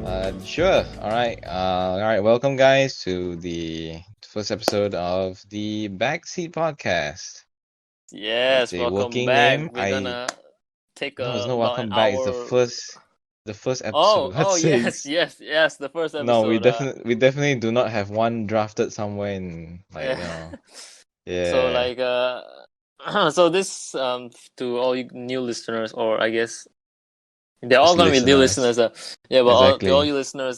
Sure. All right. Welcome, guys, to the first episode of the Backseat podcast. It's Yes, a welcome working back. name. We're gonna take No, it's not about an welcome back. It's the hour. first episode. Oh, Let's say yes, yes, the first no. We episode. definitely do not have one drafted somewhere in Yeah. So yeah. like so this to all you new listeners, or I guess they're all Just gonna be new listeners. listeners. Yeah, but to all Exactly. you listeners,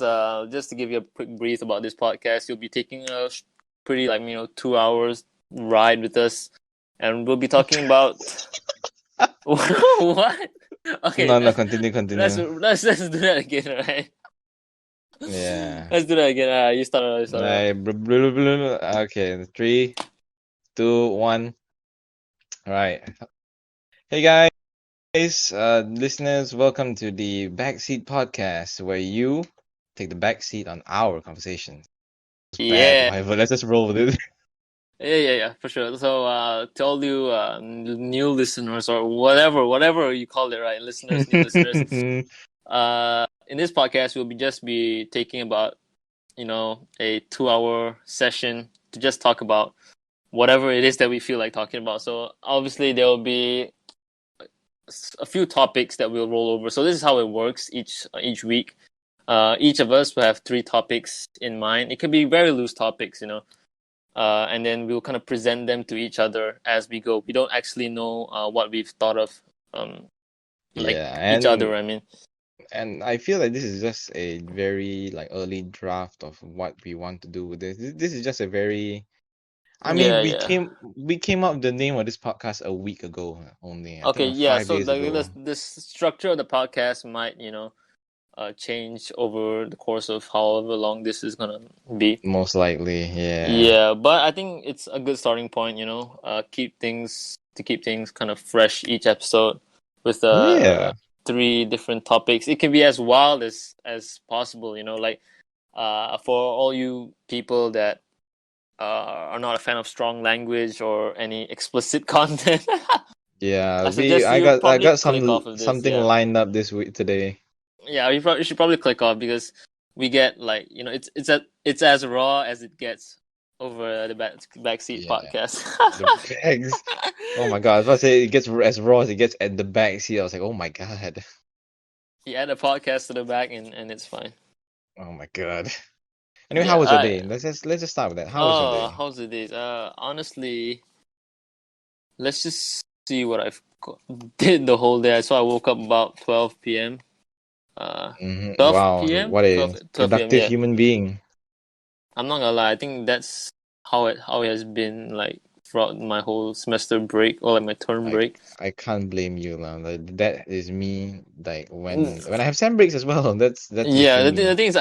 just to give you a quick brief about this podcast, you'll be taking a pretty 2 hours ride with us, and we'll be talking about what? Okay, No, no. Continue. let's do that again, right? Yeah. Let's do that again. You start. You start. Okay. Three, two, one. All right. Hey guys, listeners, welcome to the Backseat podcast, where you take the backseat on our conversations. It's bad, Yeah, whatever. Let's just roll with it. yeah, for sure. So, to all you new listeners or whatever you call it, right? Listeners, new listeners. In this podcast, we'll be taking about a 2 hour session to just talk about whatever it is that we feel like talking about. So, obviously, there will be a few topics that we'll roll over. So, this is how it works each week. Each of us will have three topics in mind. It can be very loose topics, and then we'll kind of present them to each other as we go. We don't actually know what we've thought of, like Yeah, each other. I mean, and I feel like this is just a very early draft of what we want to do with this. This is just a very. I mean, yeah, we yeah. came up with the name of this podcast a week ago only. I think Okay, or yeah. five So days ago. the structure of the podcast might change over the course of however long this is gonna be. Most likely, yeah. Yeah, but I think it's a good starting point. Keep things kind of fresh each episode with Yeah. three different topics. It can be as wild as possible. For all you people that are not a fan of strong language or any explicit content, Yeah, I we suggest I you got I probably got click off of this. something Yeah, lined up this week today. yeah, you should probably click off because we get it's as raw as it gets over the backseat Yeah, podcast. the bags. Oh my God, I was about to say it gets as raw as it gets at the back seat. I was like, oh my God, You add a podcast to the back and it's fine. oh my God. Anyway, how Yeah. was your day? Let's just start with that. How was your day? How's the days? Honestly, let's just see what did the whole day. So I woke up about 12 p.m. Uh, Wow, 12 p.m. what 12 a 12 p.m. productive Yeah. human being. I'm not gonna lie. I think that's how it has been like throughout my whole semester break or like my term I break. I can't blame you, lah. Like that is me. Like when I have sem breaks as well. That's Yeah, literally the me. thing is,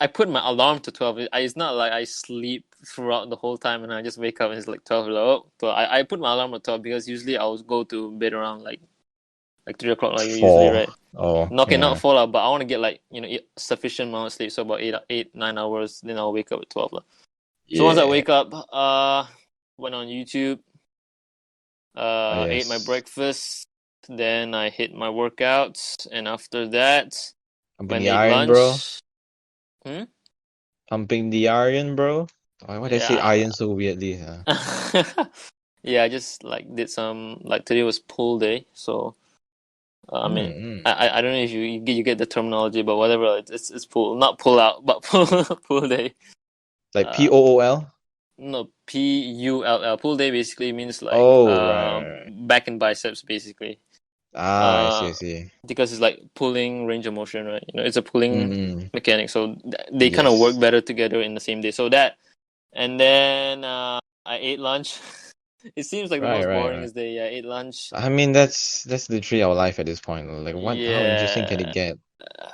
I put my alarm to 12. It's not like I sleep throughout the whole time and I just wake up and it's like 12. Like, oh, but I put my alarm at 12 because usually I'll go to bed around like 3 o'clock, like you usually, 4. right? Oh, No, okay, not yeah. 4 lah, but I want to get sufficient amount of sleep, so about 9 hours. Then I'll wake up at 12 lah. So once I Yeah. wake up, went on YouTube, Oh, ate my yes. breakfast, then I hit my workouts, and after that, Pumping when the I ate iron, bro. lunch. Hmm? Pumping the iron, bro. Why did I say Yeah. iron so weirdly? Huh? Yeah, I just did some today was pull day, so I mean Mm-mm. I don't know if you get the terminology, but whatever, it's pull, not pull out, but pull day. Like Uh, POOL? no, pull. Pull day basically means Oh, right. back and biceps basically. Ah, I see, I Uh, see. because it's like pulling range of motion, right? It's a pulling Mm-mm. mechanic, so they kind of work Yes. better together in the same day. So that, and then I ate lunch. It seems like the Right, most right, boring right. day. Yeah, I ate lunch. I mean, that's literally our life at this point. Like, how interesting can it Yeah, get?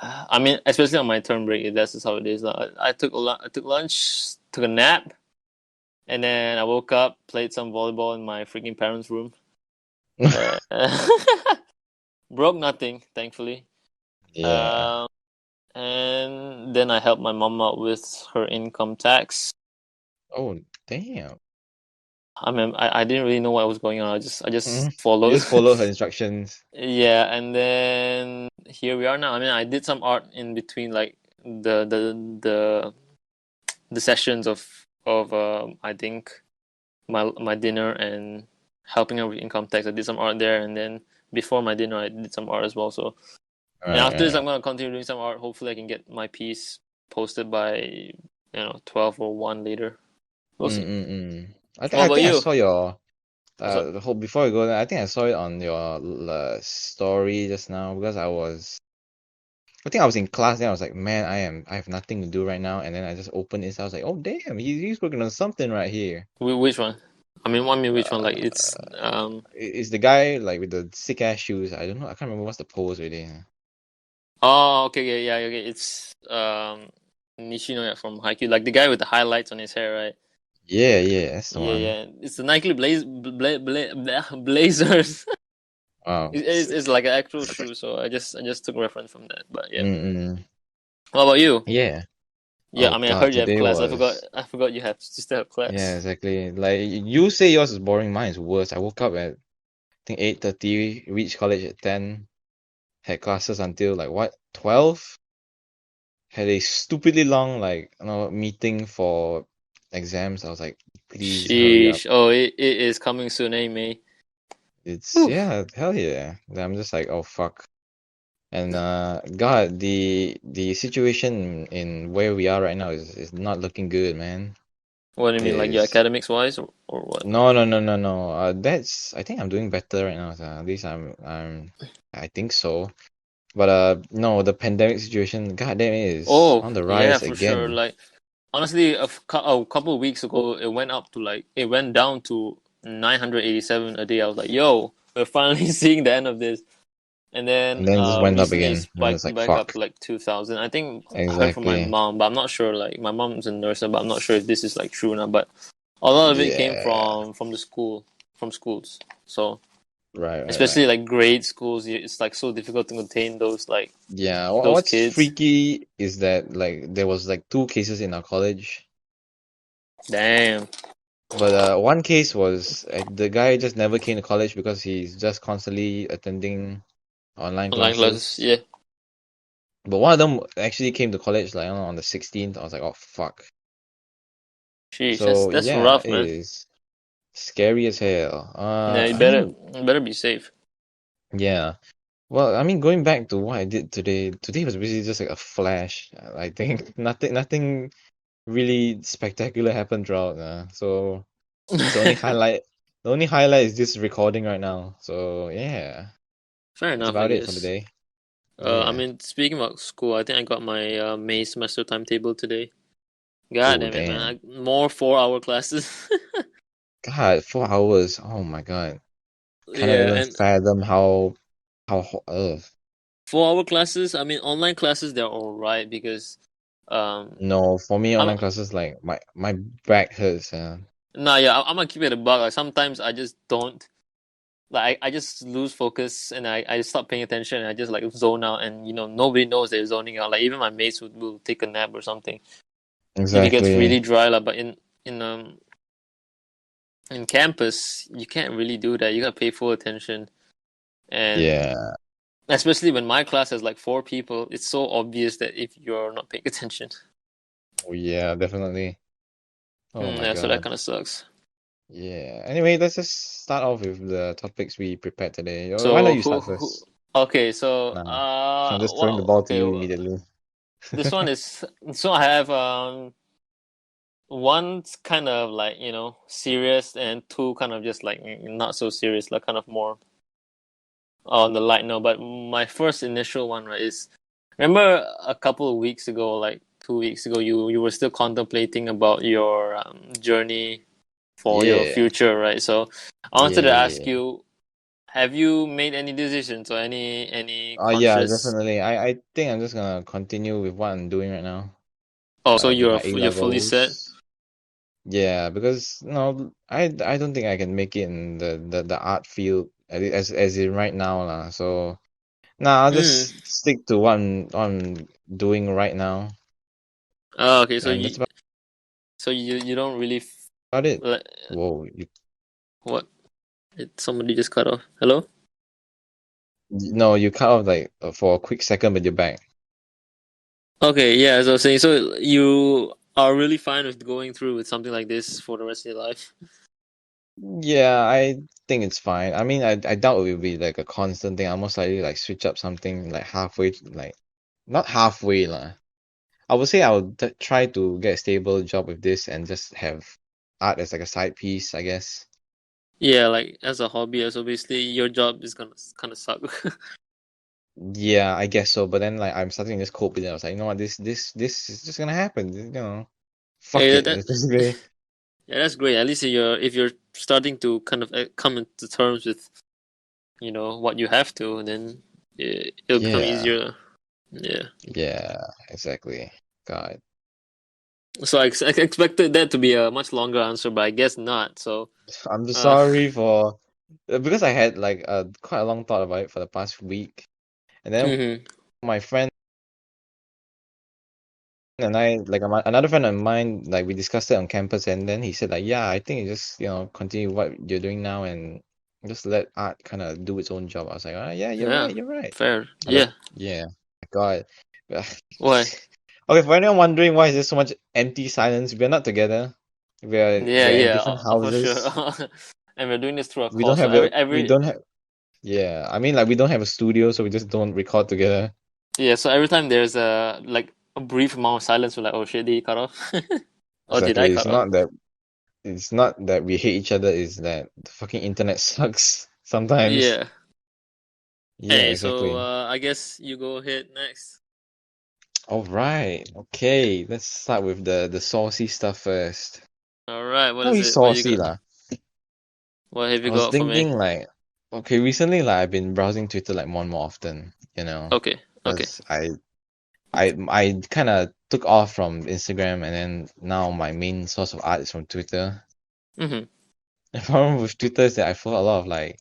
I mean, especially on my term break, that's just how it is. I took lunch, took a nap, and then I woke up, played some volleyball in my freaking parents' room. Uh, broke nothing, thankfully. Yeah. Um, and then I helped my mom out with her income tax. Oh, damn. I mean, I didn't really know what was going on. I just You followed. just follow her instructions. Yeah, and then here we are now. I mean, I did some art in between, like the the sessions of I think my dinner and helping out with income tax. I did some art there, and then before my dinner, I did some art as well. So, and Right, after this, right. I'm gonna continue doing some art. Hopefully, I can get my piece posted by 12 or 1 later. We'll see. What I about think I you? saw your What's up? the whole before we go there. I think I saw it on your story just now because I think I was in class. Then I was like, man, I have nothing to do right now. And then I just opened it. So I was like, oh damn, he's working on something right here. Which one? I mean, which one? Like Uh, it's is the guy like with the sick ass shoes? I don't know. I can't remember what's the pose really. Oh, okay, yeah, okay. It's Nishino, yeah, from Haikyuu, like the guy with the highlights on his hair, right? Yeah, yeah, that's the Yeah, one. yeah. It's the Nike Blazers. Wow, It's sick. like an actual shoe, so I just took reference from that. But yeah. Mm-mm. What about you? Yeah. Yeah, Oh I mean, I God, heard you have today class. was. I forgot you have still have Yeah, class. exactly. Like you say yours is boring, mine is worse. I woke up at I think 8:30, reached college at 10, had classes until like what, 12? Had a stupidly long meeting for exams. I was like, please hurry up. Sheesh. Oh, it is coming soon, eh, May? It's Whew. yeah, hell yeah. Then I'm just like, oh fuck. And God, the situation in where we are right now is not looking good, man. What do you It mean, like your is. academics wise, or what? No. That's I think I'm doing better right now. So at least I think so. But no, the pandemic situation, god damn, it is Oh, on the yeah, rise for sure. again. Like honestly, a couple of weeks ago, it went down to 987 a day. I was like, yo, we're finally seeing the end of this. And then And then it just went up recently it again. And it's spiked like back up fuck. to like 2,000. I think I heard from my Exactly. mom, but I'm not sure. Like my mom's a nurse, but I'm not sure if this is like true or not. But a lot of it came Yeah. from the school, from schools. So Right. especially like grade schools, it's like so difficult to contain those Yeah. those What's kids. freaky is that like there was like two cases in our college. Damn, But one case was the guy just never came to college because he's just constantly attending online online classes. classes. Yeah, But one of them actually came to college like I don't know, on the 16th. I was like, oh fuck. sheesh, So that's yeah, rough, it man. is scary as hell. Yeah, I mean, you better be safe. yeah. Well, I mean, going back to what I did today, today was basically just like a flash. I think nothing really spectacular happened throughout. So the only highlight, the only highlight is this recording right now. So yeah, Fair that's enough, I about it for the guess. day. I Yeah. mean, speaking about school, I think I got my May semester timetable today. God Oh damn it, damn. man! More 4 hour classes. God, 4 hours. Oh my God. Cannot Yeah, even and fathom how. 4 hour classes. I mean, online classes they're all right because um, No, for me, I'm online classes like my back hurts. nah, yeah, I'm gonna keep it a buck. Like sometimes I just don't like I just lose focus and I stop paying attention and I just like zone out and nobody knows they're zoning out. Like even my mates will take a nap or something if it gets Exactly. really dry. Like, but in in campus you can't really do that. You gotta pay full attention and Yeah. especially when my class has like 4 people, it's so obvious that if you're not paying attention. Oh yeah, definitely. Oh my Yeah, so that God. kind of sucks. Yeah. Anyway, let's just start off with the topics we prepared today. Why not So you start who first? okay, so Nah. I'm just throwing the well, ball to okay, you immediately. this one is so I have one's kind of like, serious and two kind of just like not so serious, like kind of more on the light note. But my first initial one, right, is remember a couple of weeks ago, like 2 weeks ago, you were still contemplating about your journey for your Yeah. future, right? So I wanted to ask Yeah. you, have you made any decisions or any Oh yeah, conscious? definitely. I think I'm just gonna continue with what I'm doing right now. Oh, so With my A you're fully set. levels. Yeah, because no, I don't think I can make it in the art field as in right now lah. So nah, I'll Mm. just stick to what I'm doing right now, Oh, okay. and that's So you don't really about it. like Whoa, what? Somebody just cut off. Hello? no, you cut off like for a quick second, but you're back. Okay, yeah. So saying, so you are really fine with going through with something like this for the rest of your life. Yeah, I think it's fine. I mean, I doubt it will be like a constant thing. I'll most likely like switch up something like halfway, like not halfway lah. I would say I would try to get a stable job with this and just have art as like a side piece, I guess. Yeah, like as a hobby. So basically, your job is gonna kind of suck. Yeah, I guess so. But then like I'm starting to just cope with it. I was like, you know what, this is just gonna happen. You know, fuck Hey, it. that It's basically yeah, that's great. At least if you're starting to kind of come into terms with what you have to, then it'll become yeah, easier. Yeah. yeah, exactly. God, So I expected that to be a much longer answer, but I guess not. So, I'm just uh, sorry for because I had like quite a long thought about it for the past week, and then mhm. my friend and I like another friend of mine like we discussed it on campus, and then he said like, yeah, I think you just continue what you're doing now and just let art kind of do its own job. I was like, yeah, you're Yeah, right, you're right. fair. I just Yeah. yeah, God. Why? Okay, for anyone wondering why is there so much empty silence, we're not together. Yeah, We're in yeah, different for sure. houses. And we're doing this through a We call, don't so have a we every don't have yeah. I mean like we don't have a studio, so we just don't record together. yeah, so every time there's a brief amount of silence, we're like, oh shit, did he cut off? Or did I Exactly. cut off? It's not that we hate each other, it's that the fucking internet sucks sometimes. Yeah. Yeah, Hey, so exactly. I guess you go ahead next. All right. Okay, let's start with the saucy stuff first. All right, what Not is really it? What you saucy got? lah. What have I you was got for me? thinking like, okay, recently like I've been browsing Twitter like more and more often, Okay, okay. because I kind of took off from Instagram and then now my main source of art is from Twitter. Mm-hmm. The problem with Twitter is that I follow a lot of like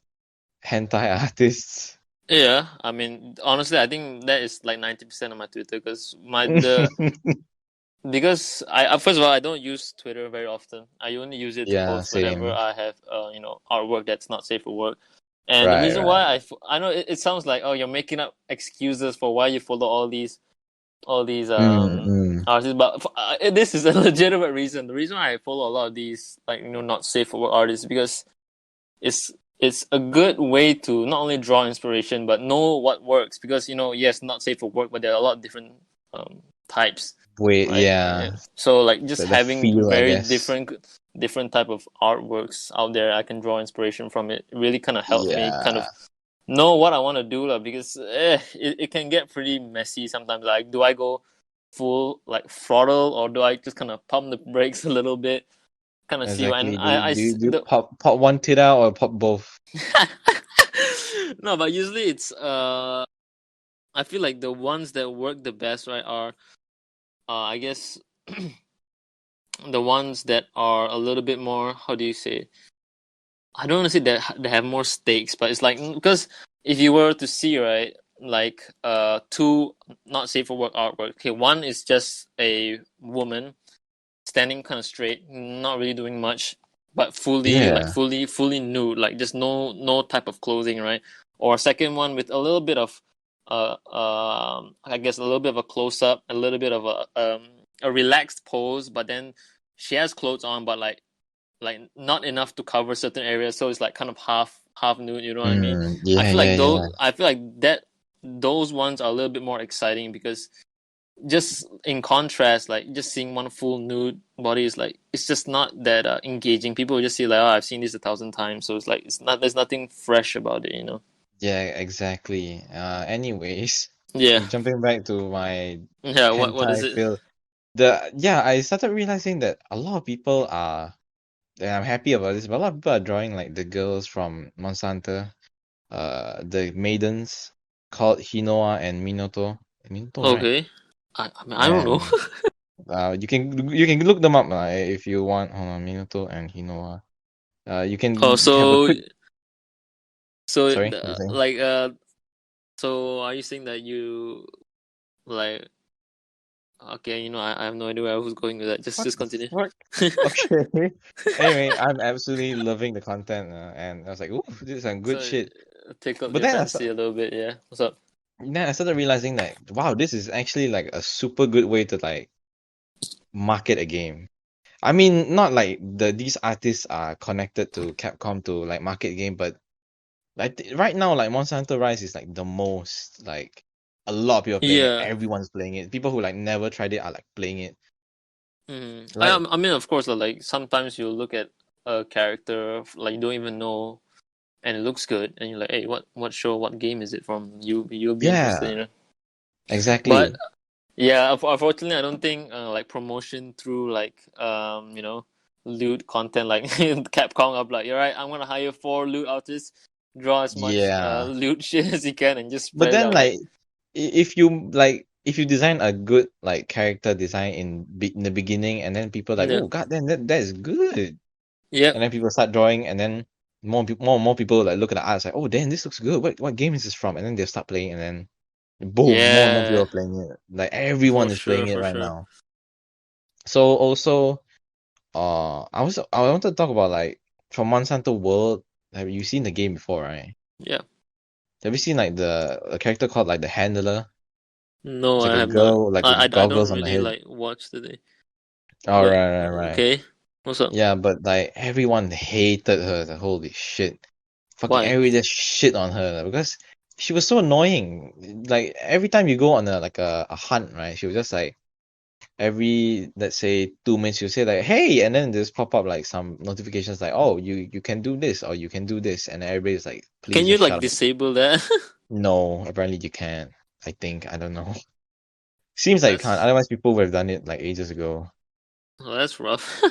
hentai artists. Yeah, I mean, honestly, I think that is like 90% of my Twitter because first of all, I don't use Twitter very often. I only use it to Yeah, post whenever same. I have artwork that's not safe for work. And the Right, reason why right. I know it sounds like, oh, you're making up excuses for why you follow all these Mm, mm. artists, but this is a legitimate reason. The reason why I follow a lot of these like not safe for work artists is because it's it's a good way to not only draw inspiration but know what works, because yes, not safe for work, but there are a lot of different types, Wait, right? Yeah. yeah. So like just The having feel, I very guess. different type of artworks out there, I can draw inspiration from it. It really kind of helps me kind Yeah. of know what I want to do lah, because it can get pretty messy sometimes. Like, do I go full like throttle, or do I just kind of pump the brakes a little bit, kind of see what, and Exactly. Do you the pop one tit out or pop both? no, but usually it's I feel like the ones that work the best, right, are I guess the ones that are a little bit more, how do you say, I don't want to say that they have more stakes, but it's like, because if you were to see, right, like two not safe for work artwork. Okay, one is just a woman standing kind of straight, not really doing much, but Yeah. fully nude, like just no type of clothing, right? Or a second one with a little bit of I guess a little bit of a close up, a little bit of a relaxed pose, but then she has clothes on, but like not enough to cover certain areas, so it's like kind of half nude, you know what I mean? Yeah, yeah, yeah. I feel like that those ones are a little bit more exciting, because just in contrast, like just seeing one full nude body is like, it's just not that engaging. People will just see like, oh, I've seen this 1,000 times, so it's like, there's nothing fresh about it. Yeah, exactly. Anyways, Yeah. jumping back to my Yeah, what is hentai it? feel. I started realizing that a lot of people are, and I'm happy about this, but a lot of people are drawing like the girls from Monsanto, the maidens called Hinoa and Minato. Minato, right? Okay. I mean, I don't know. And you can look them up if you want. Hold on, Minato and Hinoa. You Oh, can have a quick. Sorry, you were saying? like so are you saying that you like, okay, I have no idea where I was going with that. Just What just the continue. fuck? Okay. Anyway, I'm absolutely loving the content, and I was like, "Ooh, this is some good So shit." tickle But your then fancy a little bit, yeah. What's up? then I started realizing that wow, this is actually like a super good way to like market a game. I mean, not like these artists are connected to Capcom to like market game, but like right now, like Monster Hunter Rise is like the most like a lot of people are playing it. Yeah. Everyone's playing it. People who like never tried it are like playing it. I Like I mean, of course, like sometimes you look at a character like you don't even know, and it looks good, and you're like, hey, what show, what game is it from? You'll be interested, yeah, you know. But exactly. yeah, unfortunately, I don't think like promotion through like loot content like Capcom up like, you're right, I'm gonna hire 4 loot artists, draw as much Yeah. loot shit as you can, and just But spread it then out like if you design a good like character design in the beginning and then people like, yeah, oh god damn that is good. yep, And then people start drawing and then more people like look at the art like, oh damn this looks good. What game is this from? And then they'll start playing and then boom, more and more people yeah, are playing it. Like for everyone is sure, playing it for right sure, now. So also I wanted to talk about like from Monsanto World. Have you seen the game before, right? yeah. Have you seen like a character called like the Handler? No, It's like I a have not. girl like with I don't goggles on the really head. like watch today. Oh But right. okay, what's up? Yeah, but like everyone hated her. Like, holy shit. Fucking Why? everybody just shit on her like, because she was so annoying. Like every time you go on a hunt, right? She was just like every let's say 2 minutes she'll say like hey and then just pop up like some notifications like oh you can do this or you can do this and everybody's like Can please you just like shut up. disable that? No, apparently you can't. I think. I don't know. Seems like you can't. That's Otherwise people would have done it like ages ago. that's rough.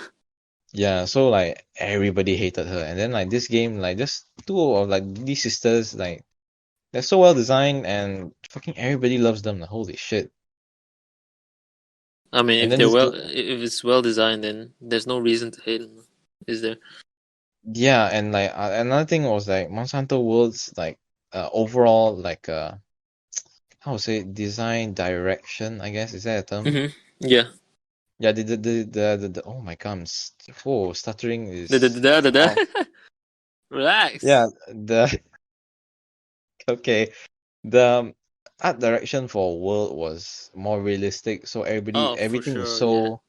Yeah, so like everybody hated her, and then like this game, like just two of like these sisters, like they're so well designed, and fucking everybody loves them. Like, holy shit! I mean, And if then this game, if it's well designed, then there's no reason to hate them, is there? yeah, and like another thing was like Monsanto World's like overall like how to say design direction, I guess is that a term? Yeah. Yeah, the oh my god, oh stuttering is off. The Yeah, Relax. the okay. The art direction for World was more realistic, so Oh, for everything is sure. Yeah. so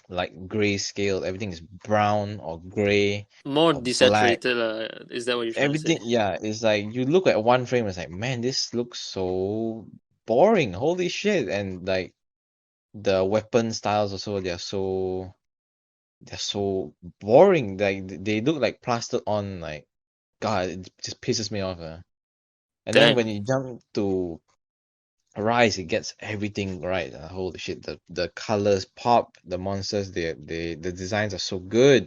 like grayscale. Everything is brown or gray More or black. desaturated. Is that what you're trying to say? Everything, yeah, it's like you look at one frame, it's like, man, this looks so boring. Holy shit! And like the weapon styles also, they're so boring. Like they look like plastered on. Like God, it just pisses me off. And then Dang. when you jump to Rise, it gets everything right. Holy shit, the colors pop, the monsters, the designs are so good,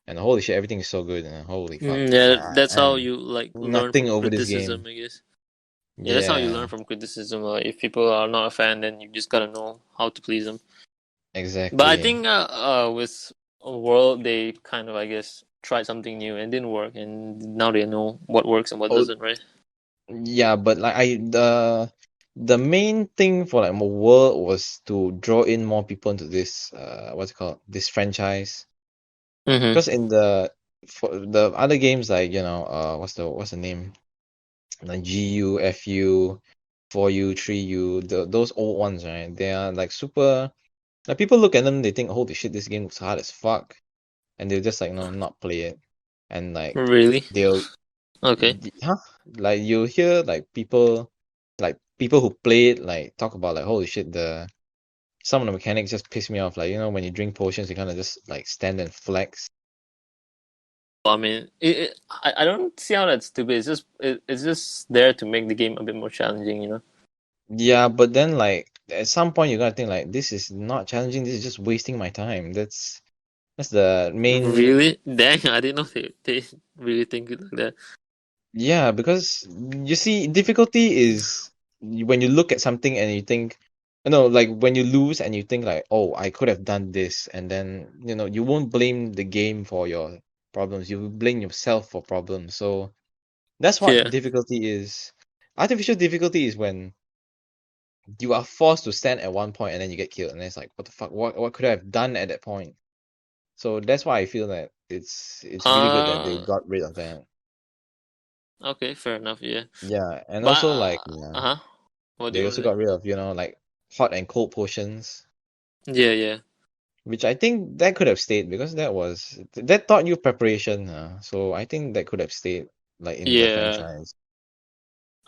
and holy shit, everything is so good, and holy fuck, Yeah, that's how and you like learn nothing from over this criticism, game. I guess. Yeah, that's how you learn Yeah, from criticism. If people are not a fan, then you just gotta know how to please them. But I exactly. think with World, they kind of, I guess, tried something new and didn't work, and now they know what works and what Oh, doesn't, right? yeah, but like the main thing for like my world was to draw in more people into this what's it called this franchise. Mm-hmm. Because in the for the other games like what's the name like GU, FU, 4U, 3U, those old ones, right? They are like super. Like people look at them, they think, "Holy shit, this game looks hard as fuck," and they'll just like no, not play it. And like Really? they'll, Okay. huh? Like you'll hear like people who play it, like talk about like, "Holy shit, the some of the mechanics just piss me off." Like when you drink potions, you kind of just like stand and flex. I mean, I don't see how that's stupid. It's just there to make the game a bit more challenging, you know. Yeah, but then like at some point you gotta think like this is not challenging. This is just wasting my time. That's the main. Really? Dang, I didn't know they really think it like that. Yeah, because you see, difficulty is when you look at something and you think, no, like when you lose and you think like, oh, I could have done this, and then you won't blame the game for your problems. You will blame yourself for problems. So that's what Yeah. difficulty is. Artificial difficulty is when you are forced to stand at one point and then you get killed, and it's like, what the fuck? What could I have done at that point? So that's why I feel that it's really good that they Uh, got rid of that. Okay, fair enough. Yeah, Yeah, and but also like huh. What do they you want also to say? got rid of, like hot and cold potions, Yeah, yeah, which I think that could have stayed because that taught you preparation. So I think that could have stayed like in the yeah. franchise.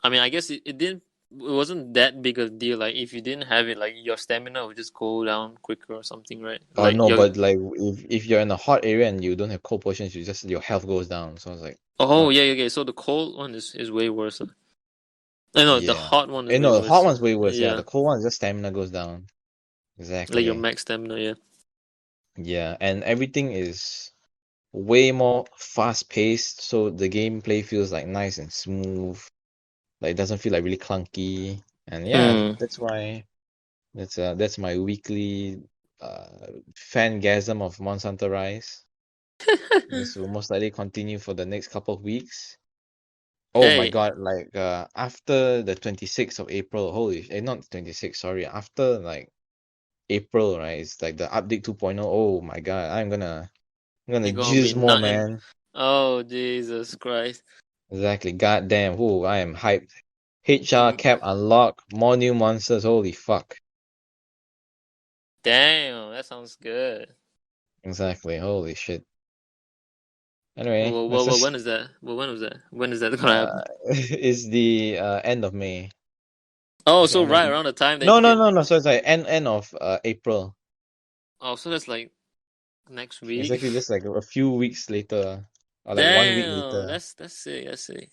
I mean, I guess it didn't. It wasn't that big a deal. Like if you didn't have it, like your stamina would just go down quicker or something, right? Oh Like no, your but like if you're in a hot area and you don't have cold potions, your health goes down. So I was like, oh fuck. yeah, okay. So the cold one is way worse. No, the Yeah. hot one is And way no, the hot worse. one's way worse. Yeah, Yeah, the cold one is just stamina goes down. like your Exactly. max stamina. Yeah. Yeah, and everything is way more fast paced, so the gameplay feels like nice and smooth. Like it doesn't feel like really clunky. And yeah, Hmm. that's my weekly fangasm of Monster Hunter Rise. This will most likely continue for the next couple of weeks. Oh my Hey, God, like after the 26th of April, not 26, sorry, after like April, right? It's like the update 2.0. Oh my God, I'm gonna you're gonna be jizz more, nutting. man. Oh Jesus Christ! Exactly. Goddamn. Ooh, I am hyped. HR Mm, cap unlock, more new monsters. Holy fuck. damn, that sounds good. Exactly. Holy shit. Anyway, Well, let's well, well, just when is that? Well, when was that? When is that gonna happen? is the end of May. Oh, It's the so end of right around the time that No, you no, can. no, no. So it's like end of April. Oh, so that's like next week. Exactly, just like a few weeks later, or like 1 week Damn, later. that's sick. That's sick.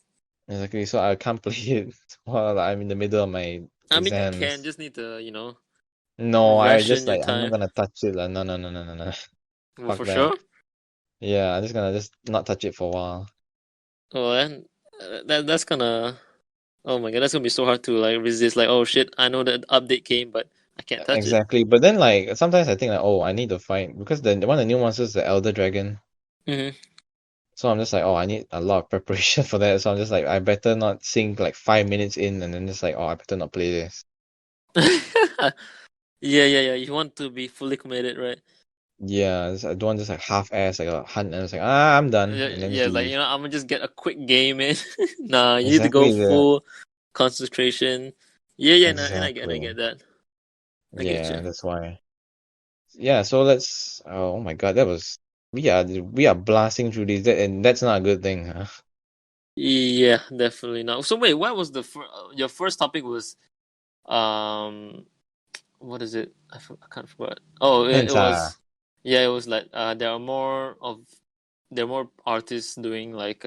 Exactly. So I can't play it while I'm in the middle of my I mean, you can exams. just need to, No, ration your I'm not time. gonna touch it. Like, no, no, no, no, no, no. Well, Fuck for that. sure. Yeah, I'm just gonna just not touch it for a while. Well, then that's gonna. Oh my god, that's gonna be so hard to like resist. Like, oh shit, I know that update came, but I can't touch it. Exactly. But then like sometimes I think like, oh, I need to fight because one of the new monsters is the Elder Dragon. Hmm. So I'm just like, oh, I need a lot of preparation for that. So I'm just like, I better not sink like 5 minutes in and then just like, oh, I better not play this. Yeah, yeah, yeah. You want to be fully committed, right? Yeah, I don't want just like half-ass like a hunt and it's like, I'm done, Yeah, and then just yeah, like leave. I'm gonna just get a quick game in. Nah, you need to go Exactly full concentration. Yeah, yeah, nah, and I exactly. get that. I get you. Yeah, that's why. Yeah, so let's. Oh my God, that was. We are blasting through these, and that's not a good thing, huh? Yeah, definitely not. So wait, what was your first topic was um what is it? I can't forget. Oh, it Penta. was yeah, it was like there are more artists doing like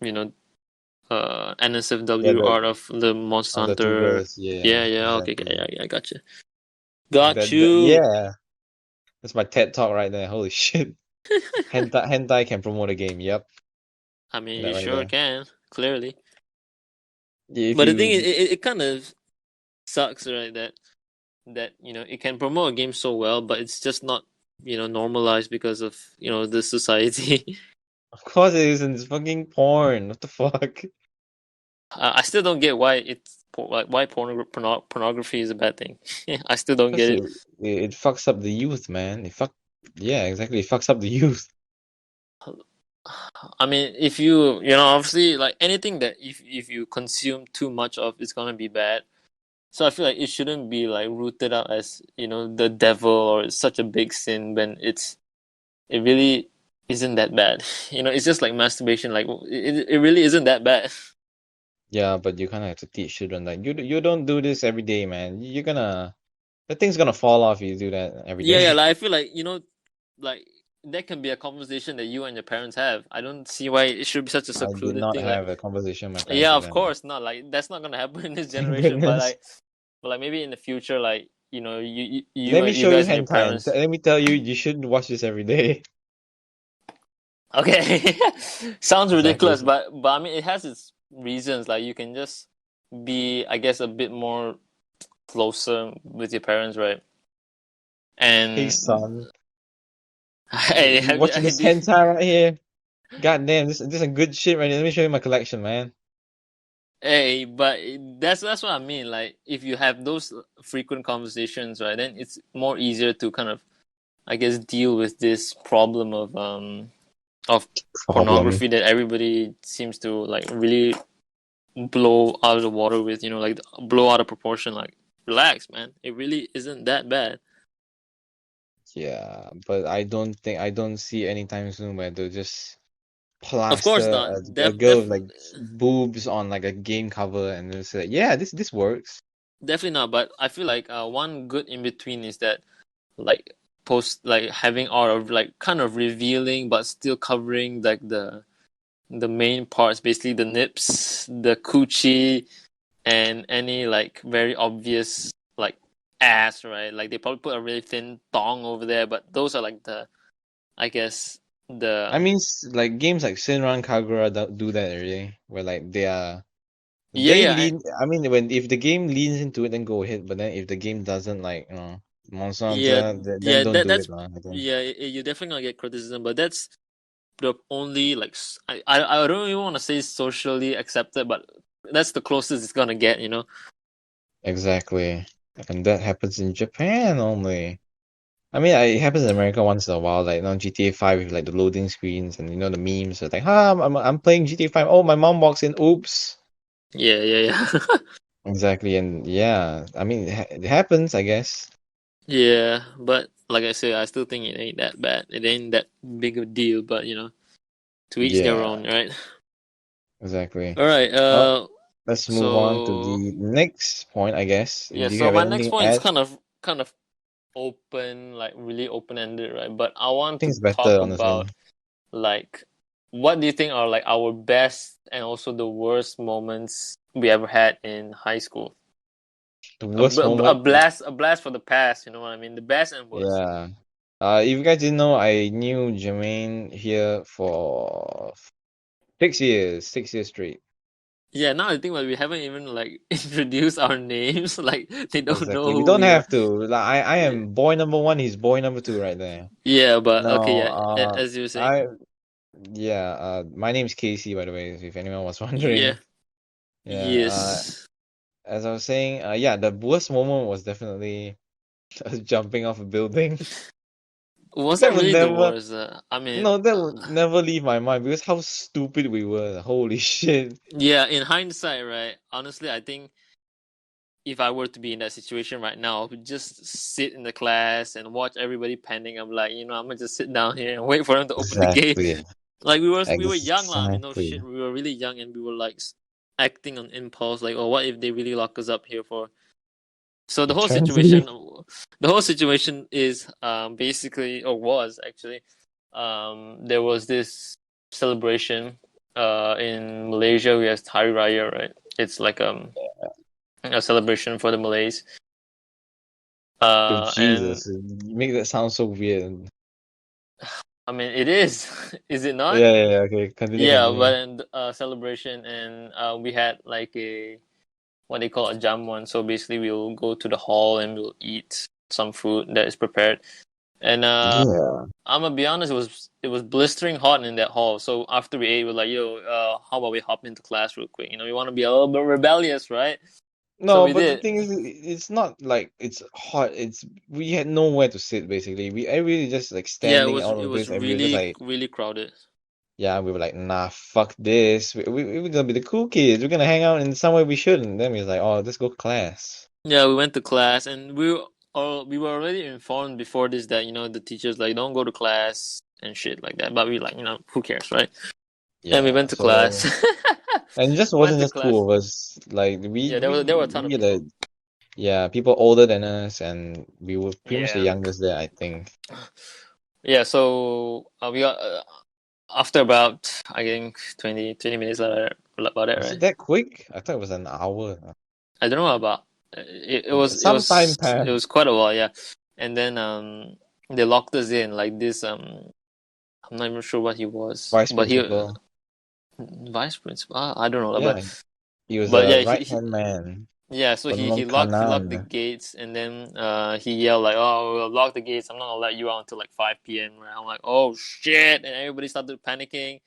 you know Yeah, NSFW art of the Monster of the two Hunter. girls. Yeah, Yeah, yeah, okay, okay, exactly. yeah, yeah, I got you. Got you. Yeah, that's my TED talk right there. Holy shit. Hentai can promote a game. Yep, I mean, that you right sure there. can, clearly. Yeah, if But the thing is, you it kind of sucks, right? That it can promote a game so well, but it's just not normalized because of the society. Of course it isn't. It's fucking porn. What the fuck? I still don't get why like why pornography is a bad thing. I still don't Because get it. it fucks up the youth, man. Yeah, exactly. It fucks up the youth. I mean, if obviously like anything that if you consume too much of, it's gonna be bad. So I feel like it shouldn't be like rooted out as the devil or it's such a big sin when it really isn't that bad. It's just like masturbation. Like it really isn't that bad. Yeah, but you kind of have to teach children like you don't do this every day, man. The thing's gonna fall off if you do that every Yeah, yeah. day. Like I feel like like that can be a conversation that you and your parents have. I don't see why it should be such a I did secluded not thing. Like, have a conversation with my parents yeah, like of that, man. course not. Like that's not gonna happen in this Thank generation. goodness. But like maybe in the future, like Let me you show you guys and your hentai and parents. let me tell you, you shouldn't watch this every day. Okay, sounds Exactly. ridiculous, but I mean it has its reasons. Like you can just be, I guess, a bit more closer with your parents, right? Hey, And son, hey, you watching this do hentai right here? God damn, this is a good shit right here. Let me show you my collection, man. hey, but that's what I mean. Like if you have those frequent conversations, right, then it's more easier to kind of, I guess, deal with this problem of of Problem. pornography that everybody seems to like really blow out of the water with, like blow out of proportion. Like, relax, man. It really isn't that bad. Yeah, but I don't see anytime soon where they'll just Of course plaster not. a girl with like boobs on like a game cover and they'll say, yeah, this works. Definitely not. But I feel like one good in between is that like post like having art of like kind of revealing but still covering like the main parts, basically the nips, the coochie, and any like very obvious like ass, right? Like they probably put a really thin thong over there, but those are like the, I guess, I the mean, like games like Shinran Kagura do that already, where like yeah, they yeah, lean. I mean, when if the game leans into it, then go ahead. But then if the game doesn't, like Monster yeah, Hunter, then yeah. don't do That's it, lah. I think. yeah. You're definitely gonna get criticism, but that's the only like I don't even want to say socially accepted, but that's the closest it's gonna get, Exactly, and that happens in Japan only. I mean, it happens in America once in a while, like GTA 5 with like the loading screens and the memes. It's like, I'm playing GTA 5. Oh, my mom walks in. Oops. Yeah, yeah, yeah. Exactly, and yeah, I mean, it happens, I guess. Yeah, but like I said, I still think it ain't that bad. It ain't that big of a deal, but to each their Yeah, own, right? exactly. All right. Well, let's move on to So the next point, I guess. yeah, Do you so have my next anything to point is add? kind of open, like really open ended, right? But I want to Things better, talk honestly. about like what do you think are like our best and also the worst moments we ever had in high school? The A, worst b- a moment, blast, a blast for the past. You know what I mean? The best and worst. yeah. If you guys didn't know, I knew Germaine here for 6 years, 6 years straight. Yeah, now I think about it, we haven't even like introduced our names. Like they don't know Exactly. We who don't we are. have to. Like, I Yeah, am boy number one. He's boy number two right there. yeah, but okay, No, yeah. As you were saying, I yeah. My name's Casey, by the way, if anyone was yeah, wondering. Yeah. yes. As I was saying, yeah, the worst moment was definitely us jumping off a building. Was That that would really the never, worst? I mean, no, that would never leave my mind because how stupid we were. Holy shit. yeah. In hindsight, right? Honestly, I think if I were to be in that situation right now, I would just sit in the class and watch everybody pending. I'm like, I'm gonna just sit down here and wait for them to open the gate. Exactly. Like we were young, lah. I mean, no Exactly. shit, we were really young and we were like acting on impulse. Like, oh, what if they really lock us up here for? So Eternity. the whole situation is basically, or was actually, there was this celebration in Malaysia. We have Hari Raya, right? It's like a celebration for the Malays. Oh, And Jesus. You make that sound so weird. I mean, it is, is it not? Yeah. Okay. Continue, Yeah, continue. but in celebration, and we had like a what they call a jamuan. So basically, we'll go to the hall and we'll eat some food that is prepared. And Yeah. I'm gonna be honest, it was blistering hot in that hall. So after we ate, we're like, yo, how about we hop into class real quick? We want to be a little bit rebellious, right? So No, we but the did. thing is, it's not like it's hot. It's we had nowhere to sit basically. We everybody just like Yeah, standing out it of was this, and we were just really like, really crowded. yeah, we were like, nah, fuck this. We're gonna be the cool kids. We're gonna hang out in somewhere we shouldn't. Then we was like, oh, let's go class. Yeah, we went to class, and we were already informed before this that the teachers like don't go to class and shit like that. But we like who cares, right? And we Yeah. went to class. And it just Went wasn't to just two class. of us. Like Yeah, there were a ton of we had people. yeah, people older than us, and we were pretty much the Yeah, youngest there, I think. yeah. So we got after about I think 20 minutes about that, Was it right? that quick? I thought it was an hour. I don't know about it. It was it Some time was it passed. was quite a while, yeah. And then they locked us in like this. I'm not even sure what he was, Vice but he principal. vice principal. I don't know, Yeah, he was but a yeah, right hand man. yeah. So he Penolong locked the kanan. gates, and then he yelled like, "Oh, we'll lock the gates. I'm not gonna let you out until like 5 p.m." Right? I'm like, "Oh shit!" And everybody started panicking.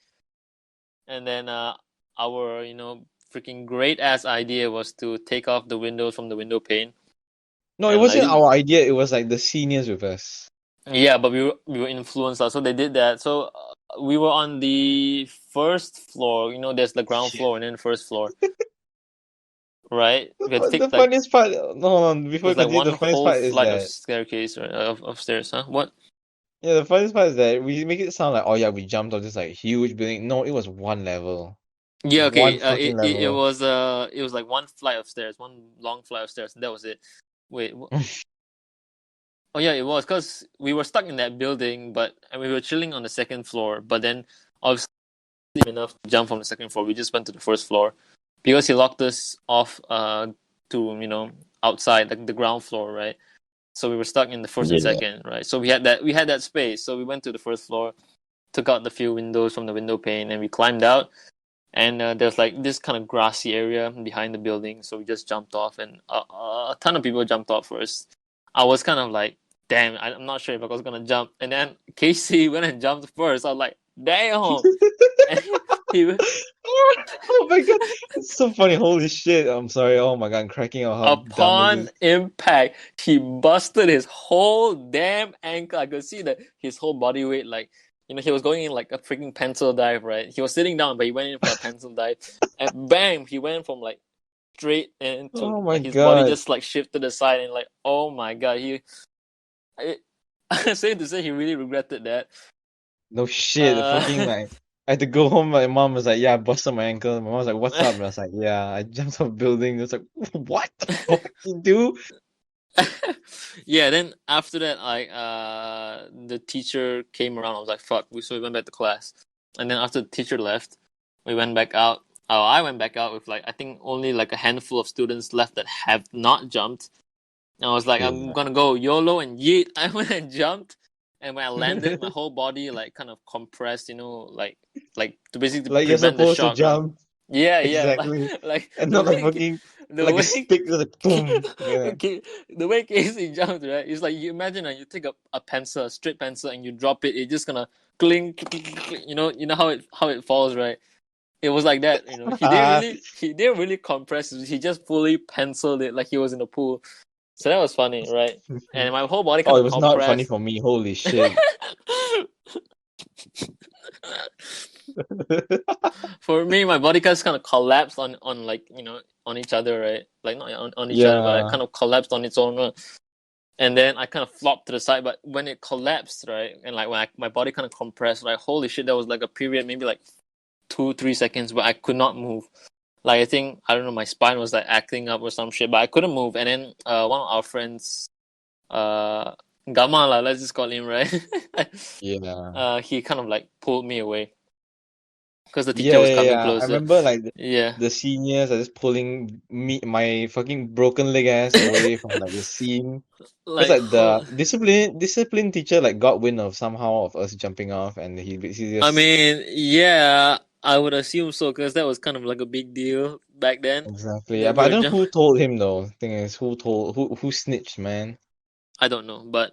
And then our freaking great ass idea was to take off the windows from the window pane No, it and wasn't like our idea. It was like the seniors with us. Yeah, but we were influenced, so they did that. So we were on the first floor. You know, there's the ground Shit. floor and then first floor, right? We had to The take like funniest part, no, hold on, before we there's like continue, one the funniest whole part is flight of that, staircase, right? Of stairs, huh? What? yeah, the funniest part is that we make it sound like, oh yeah, we jumped off this like huge building. No, it was one level. Yeah, One okay. fucking level. It was like one flight of stairs, one long flight of stairs, and that was it. Wait, oh yeah, it was because we were stuck in that building, but and we were chilling on the second floor. But then obviously enough to jump from the second floor. We just went to the first floor because he locked us off to outside like the ground floor, right? So we were stuck in the first and Yeah. second, right? So we had that space. So we went to the first floor, took out the few windows from the window pane, and we climbed out. And there's like this kind of grassy area behind the building, so we just jumped off, and a ton of people jumped off first. I was kind of like, damn, I'm not sure if I was gonna jump. And then Casey went and jumped first. I was like, damn. And he Oh my god, it's so funny. Holy shit. I'm sorry. Oh my god, I'm cracking out how dumb this upon is. impact, he busted his whole damn ankle. I could see that his whole body weight, like, he was going in like a freaking pencil dive, right? He was sitting down, but he went in for a pencil dive, and bam, he went from like straight into Oh my like his body god. just like shifted aside, and like, oh my god, I, I say to say he really regretted that. No shit. The Uh, fucking like I had to go home. My mom was like, yeah, I busted my ankle. My mom was like, what's up? And I was like, yeah, I jumped off a building. It was like, what the fuck you do? yeah, then after that, like the teacher came around. I was like, "Fuck!" So we went back to class, and then after the teacher left, we went back out. Oh, I went back out with like I think only like a handful of students left that have not jumped. And I was like, I'm Yeah. gonna go YOLO and yeet. I went and jumped, and when I landed, my whole body like kind of compressed, like to basically Like you're prevent the supposed to shock, right? jump. Yeah, yeah, like Exactly. like And the not like way fucking the like a way stick. It was like boom. Yeah. okay, the way Casey jumped, right? It's like you imagine you take a pencil, a straight pencil, and you drop it. It's just gonna cling, cling, cling, cling, you know how it falls, right? It was like that. He didn't really compress it. He just fully penciled it like he was in a pool. So that was funny, right? And my whole body Oh, kind it of was not funny compressed. for me. Holy shit. For me, my body just kind of collapsed on like on each other, right? Like not on each other, but I Yeah. kind of collapsed on its own. And then I kind of flopped to the side. But when it collapsed, right, and like when my body kind of compressed, like holy shit, that was like a period, maybe like 2-3 seconds, but I could not move. Like I think I don't know, my spine was like acting up or some shit, but I couldn't move. And then one of our friends, uh, Gama lah, let's just call him, right? Yeah. He kind of like pulled me away because the teacher Yeah, was yeah, coming yeah. I closer. remember like Yeah, the seniors are just pulling my fucking broken leg ass away from like the scene. Because like like the discipline teacher like got wind of somehow of us jumping off, and he I just mean, yeah, I would assume so because that was kind of like a big deal back then exactly. Yeah, that but we I were don't know just. who told him though. Thing is, who snitched, man? I don't know, but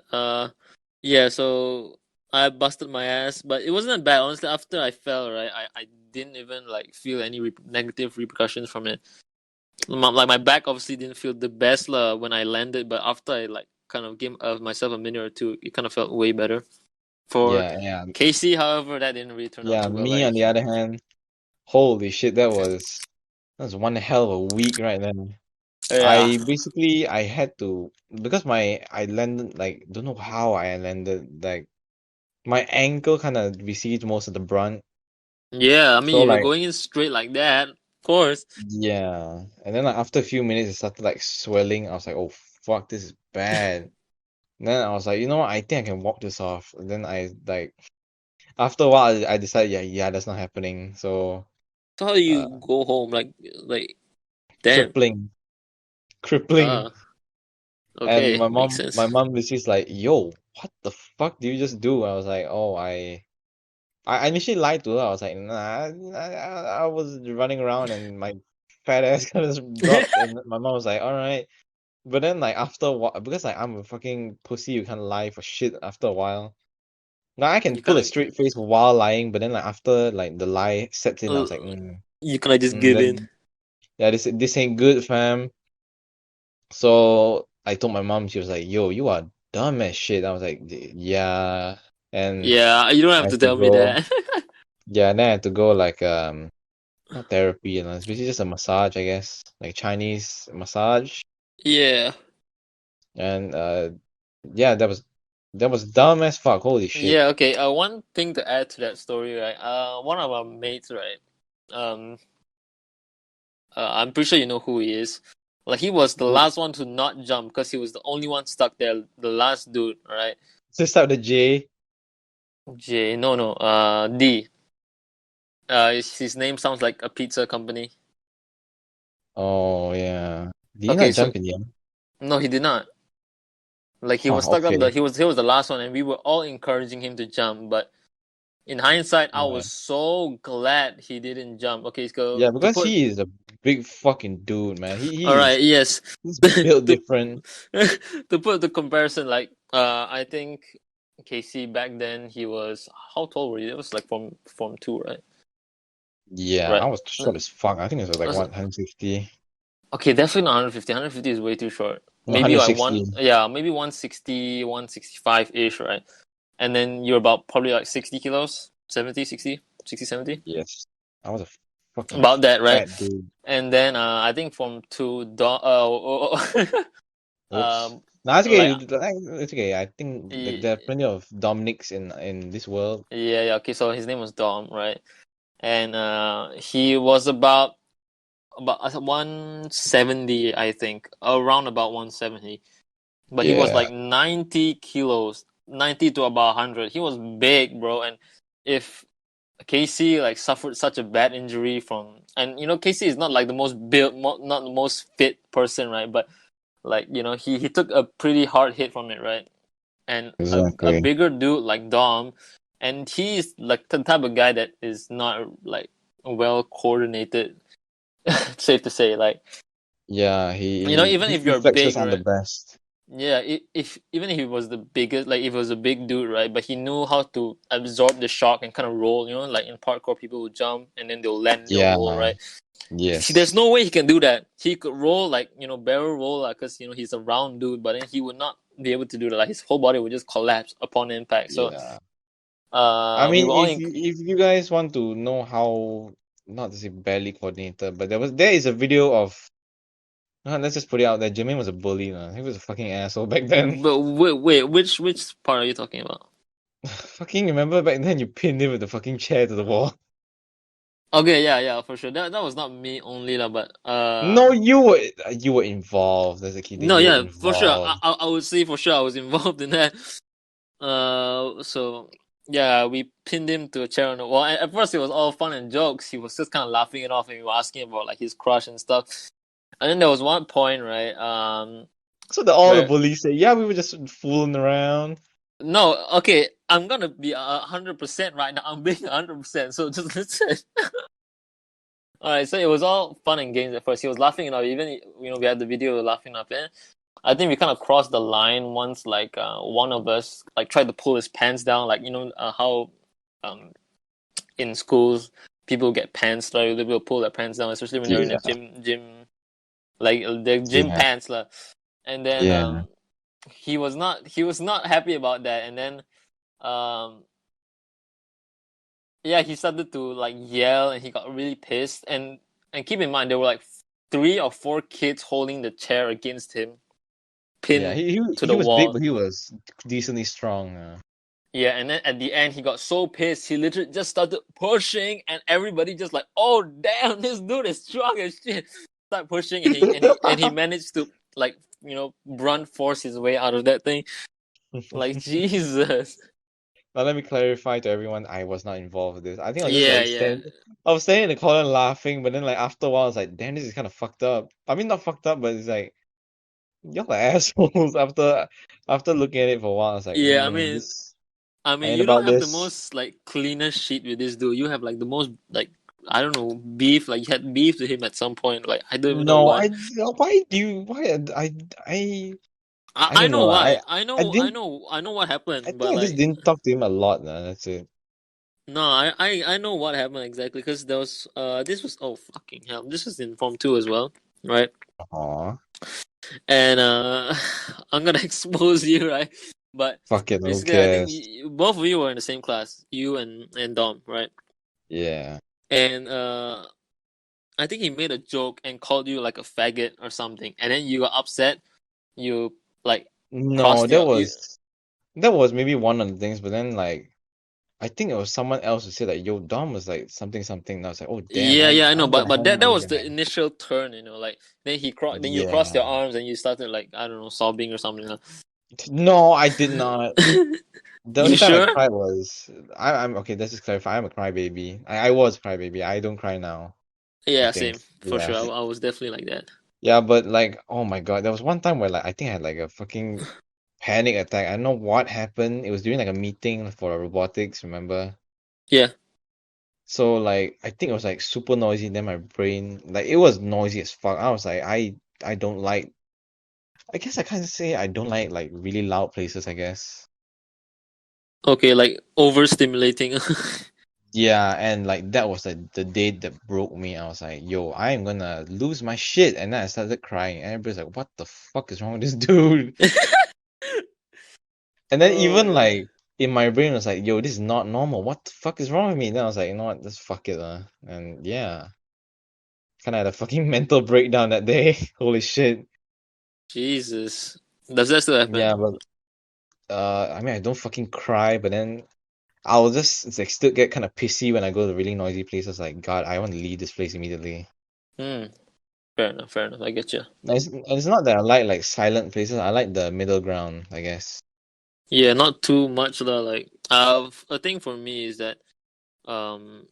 yeah. So I busted my ass, but it wasn't that bad. Honestly, after I fell, right, I didn't even like feel any negative repercussions from it. Like my back obviously didn't feel the best lah when I landed, but after I like kind of gave myself a minute or two, it kind of felt way better. For Yeah, yeah, Casey, however, that didn't really turn out yeah. too well. Me on Like, the other hand, holy shit, that was one hell of a week right then. yeah, I had to, because I landed like, don't know how I landed, like my ankle kind of received most of the brunt. yeah. I mean, So if you're like, going in straight like that, of course. yeah, and then like after a few minutes it started like swelling. I was like, oh fuck, this is bad. Then I was like, you know what, I think I can walk this off. And then I like, after a while I decided, yeah, that's not happening. So So how do uh you go home? Like, damn. crippling crippling. Ah, And okay, my makes mom sense. my mom was just like, yo, what the fuck do you just do? I was like, oh, I initially lied to her. I was like, nah, I was running around and my fat ass kind of just dropped. And my mom was like, all right. But then like after a while, because like I'm a fucking pussy, you can't lie for shit after a while. Now I can You pull a kind straight face while lying, but then like after like the lie sets in, I was of like, you kind of just give in. then yeah, this ain't good, fam. So I told my mom, she was like, yo, you are dumb as shit. I was like, yeah, and Yeah, you don't I have to had to tell me go. that. Yeah, and then I had to go like not therapy, it's basically just a massage, I guess, like Chinese massage, Yeah. and yeah, that was dumb as fuck. Holy shit. Yeah, okay. One thing to add to that story, right? One of our mates, right? Um, I'm pretty sure you know who he is. Like he was the last one to not jump because he was the only one stuck there, the last dude, right? Just start with the J. J, no, D. His name sounds like a pizza company. Oh yeah. Did he Okay, not so jump in the end? no, he did not. Like he was Huh, stuck up the okay. he was the last one, and we were all encouraging him to jump. But in hindsight, I Yeah. was so glad he didn't jump. Okay, so Yeah, to because put he is a big fucking dude, man. all He is right, yes, he's built to different. to put the comparison, like I think Casey back then he was how tall were you? It was like from two, right? Yeah, Right. I was short as fuck. I think it was like Uh, 150. Okay, definitely not 150. 150 is way too short. No, Maybe like 160. maybe 160, 165 ish, right? And then you're about probably like 60 kilos, 70, 60, 60, 70. Yes. I was a fucking About that, right? fat dude. And then I think from two, Oops. um, No, it's okay. like, It's okay. I think like there are yeah, plenty of Dominics in this world. yeah, okay, so his name was Dom, right? And he was about 170, I think, around about 170. But he was Yeah. like 90 kilos, 90 to about 100. He was big, bro. And if Casey like suffered such a bad injury from, and Casey is not like the most built, not the most fit person, right? But like he took a pretty hard hit from it, right? And a Exactly. bigger dude like Dom, and he's like the type of guy that is not like well coordinated. Safe to say, like Yeah, even his if you're reflexes big, aren't the right? best. Yeah, if even if he was the biggest, like if he was a big dude, right? But he knew how to absorb the shock and kind of roll. Like in parkour, people will jump and then they'll land, they'll roll, Yeah. right? There's Yes. no way he can do that. He could roll like barrel roll, like because he's a round dude, but then he would not be able to do that. Like his whole body would just collapse upon impact. So, Yeah. I we mean, were all if you guys want to know how, not to say barely coordinated, but there is a video of, let's just put it out there. Germaine was a bully, man. He was a fucking asshole back then. but wait, which part are you talking about? Fucking remember back then you pinned him with the fucking chair to the wall. Okay, yeah, for sure. That was not me only lah, but No, you were involved as a kid. no, You were yeah, for sure. I, involved. I I would say for sure I was involved in that. So yeah, we pinned him to a chair on the wall. And at first, it was all fun and jokes. He was just kind of laughing it off, and we were asking about like his crush and stuff. And then there was one point, right? So all the Where bullies say, yeah, we were just fooling around. no, okay, I'm gonna be 100% right now. I'm being 100%. So just listen. All right, so it was all fun and games at first. He was laughing it off. Even we had the video laughing up, and I think we kind of crossed the line once. Like one of us like tried to pull his pants down. Like how um in schools people get pants, right? They will pull their pants down, especially when they're in the Yeah, gym, like the gym yeah, pants, lah. And then yeah, he was not happy about that, and then um yeah, he started to like yell, and he got really pissed. And keep in mind there were like 3 or 4 kids holding the chair against him, yeah. pinned He, he to he the was big, wall. but he was decently strong. Yeah, and then at the end he got so pissed he literally just started pushing, and everybody just like, oh damn, this dude is strong as shit. Start pushing, and he managed to like brunt force his way out of that thing. Like Jesus. Now let me clarify to everyone, I was not involved with this. I think I was just Yeah, like yeah. I was standing in the corner laughing, but then like after a while I was like, damn, this is kind of fucked up. I mean, not fucked up, but it's like y'all are assholes. After looking at it for a while, I was like, Yeah, I mean this I I mean ain't you don't about have the this. most like cleanest sheet with this dude. You have like the most like I don't know, beef, like you had beef with him at some point. Like I don't even know No, what. why do you why I I don't know know. why. I I didn't know I know what I happened, but think I just like didn't talk to him a lot. That's it. no, I know what happened exactly because there was this was oh fucking hell. This was in Form 2 as well, right? Aw. and I'm gonna expose you, right? But Fuck it, who basically, I think cares? both of you were in the same class, you and Dom, right? Yeah. And I think he made a joke and called you like a faggot or something, and then you got upset. You like No, crossed your you. that was maybe one of the things, but then like I think it was someone else who said like, "Yo, Dom was like something something." And I was like, "Oh damn, Yeah, yeah, I know, I'm gonna but hand that this was the guy." initial turn, like then you crossed your Yeah. arms and you started like I don't know sobbing or something. No, I did not. The You only time I sure? cried was I'm okay. Let's just clarify. I'm a crybaby. I was a crybaby. I don't cry now. I Yeah, think. same for Yeah. sure. I was definitely like that. Yeah, but like, oh my God, there was one time where like I think I had like a fucking panic attack. I don't know what happened. It was during like a meeting for robotics, remember? Yeah. So like I think it was like super noisy. Then my brain like it was noisy as fuck. I was like I don't like. I guess I can't say I don't like really loud places. I guess. Okay, like overstimulating. Yeah, and like that was like the day that broke me. I was like, yo, I am gonna lose my shit. And then I started crying. And everybody's like, what the fuck is wrong with this dude? And then Oh even my god. like in my brain was like, yo, this is not normal. What the fuck is wrong with me? Then I was like, you know what, just fuck it, and yeah, kind of had a fucking mental breakdown that day. Holy shit. Jesus. Does that still happen? Yeah, but I mean, I don't fucking cry, but then I'll just it's like still get kind of pissy when I go to really noisy places. Like, God, I want to leave this place immediately. Hmm. Fair enough. Fair enough. I get you. And it's not that I like silent places. I like the middle ground, I guess. Yeah, not too much though. Like, a thing for me is that um,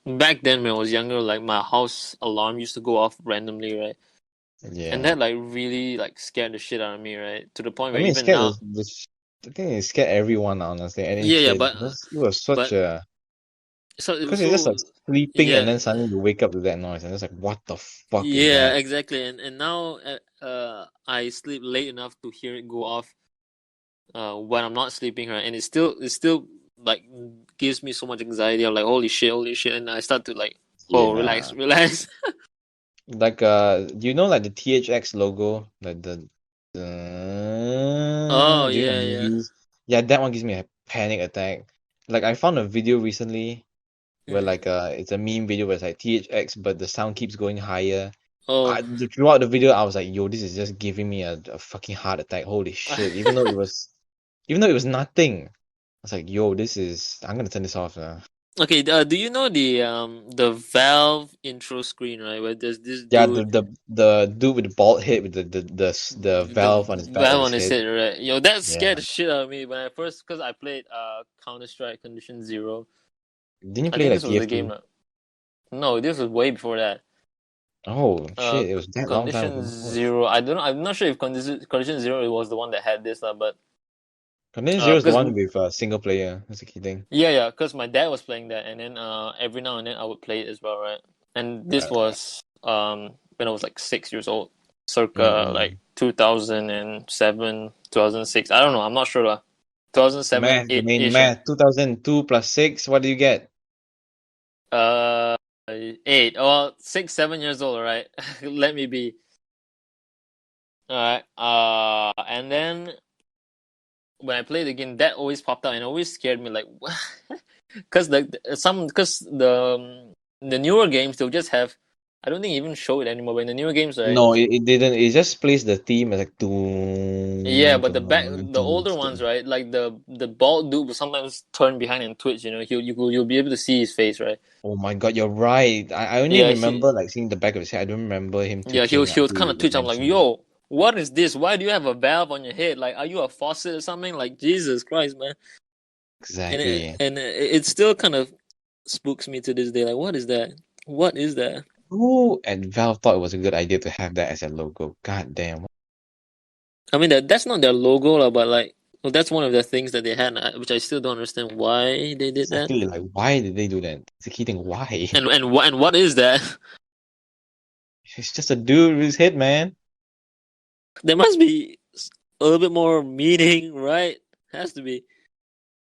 back then when I was younger, like my house alarm used to go off randomly, right? And Yeah. that like really like scared the shit out of me, right? To the point I where mean, it even scared now, I think it scared everyone, honestly, any yeah, yeah, kid. Because it was such but a because you're just so like sleeping and yeah, then suddenly you wake up to that noise and it's like, what the fuck is yeah, that? exactly. And now I sleep late enough to hear it go off when I'm not sleeping, right? And it still like gives me so much anxiety. I'm like, holy shit, and I start to like, oh, Yeah. relax, relax. Like you know like the THX logo, like the Oh during the yeah, yeah. movies. Yeah, that one gives me a panic attack. Like I found a video recently where Mm. like it's a meme video where it's like THX but the sound keeps going higher. Oh, Throughout the video I was like, yo, this is just giving me a fucking heart attack. Holy shit. Even though it was nothing. I was like, yo, I'm gonna turn this off now. okay. Do you know the Valve intro screen, right? Where there's this Yeah, dude, the dude with the bald head with the the valve on his back of Valve his on his head. head, right? Yo, that Yeah. scared the shit out of me when I first, because I played Counter Strike Condition Zero. Didn't you I play think like this was the game. TF2? No, this was way before that. Oh shit, it was that long time Condition ago. Holy Zero. I don't know. I'm not sure if Condition Zero was the one that had this, but Container Zero is the because one with single player. That's the key thing. yeah, yeah, because my dad was playing that, and then every now and then I would play it as well, right? And this Uh, was when I was like 6 years old, circa like mm-mm. 2007, 2006. I don't know. I'm not sure. 2007, Math, eight Germaine, ish. math. 2002 plus 6. What do you get? Uh, 8. Well, 6, 7 years old, right? Let me be. All right. And then when I played the game, that always popped out and always scared me. Like, because the newer games they'll just have. I don't think even show it anymore. But in the newer games, right? No, it didn't. It just plays the theme as like doom, Yeah, but doom, the doom, older ones, doom. right? Like the bald dude will sometimes turn behind and twitch. You'll be able to see his face, right? Oh my God, you're right. I only Yeah, remember like seeing the back of his head. I don't remember him yeah, twitching he'll until kind of you twitch. I'm like, mentioned it. yo, what is this? Why do you have a valve on your head? Like, are you a faucet or something? Like, Jesus Christ, man. Exactly. And it still kind of spooks me to this day. Like, what is that? What is that? Who at Valve thought it was a good idea to have that as a logo? God damn. I mean, that's not their logo, lah, but like, well, that's one of the things that they had, which I still don't understand why they did that. Exactly. Like, why did they do that? It's the key thing. Why? And what is that? It's just a dude with his head, man. There must be a little bit more meaning, right? Has to be.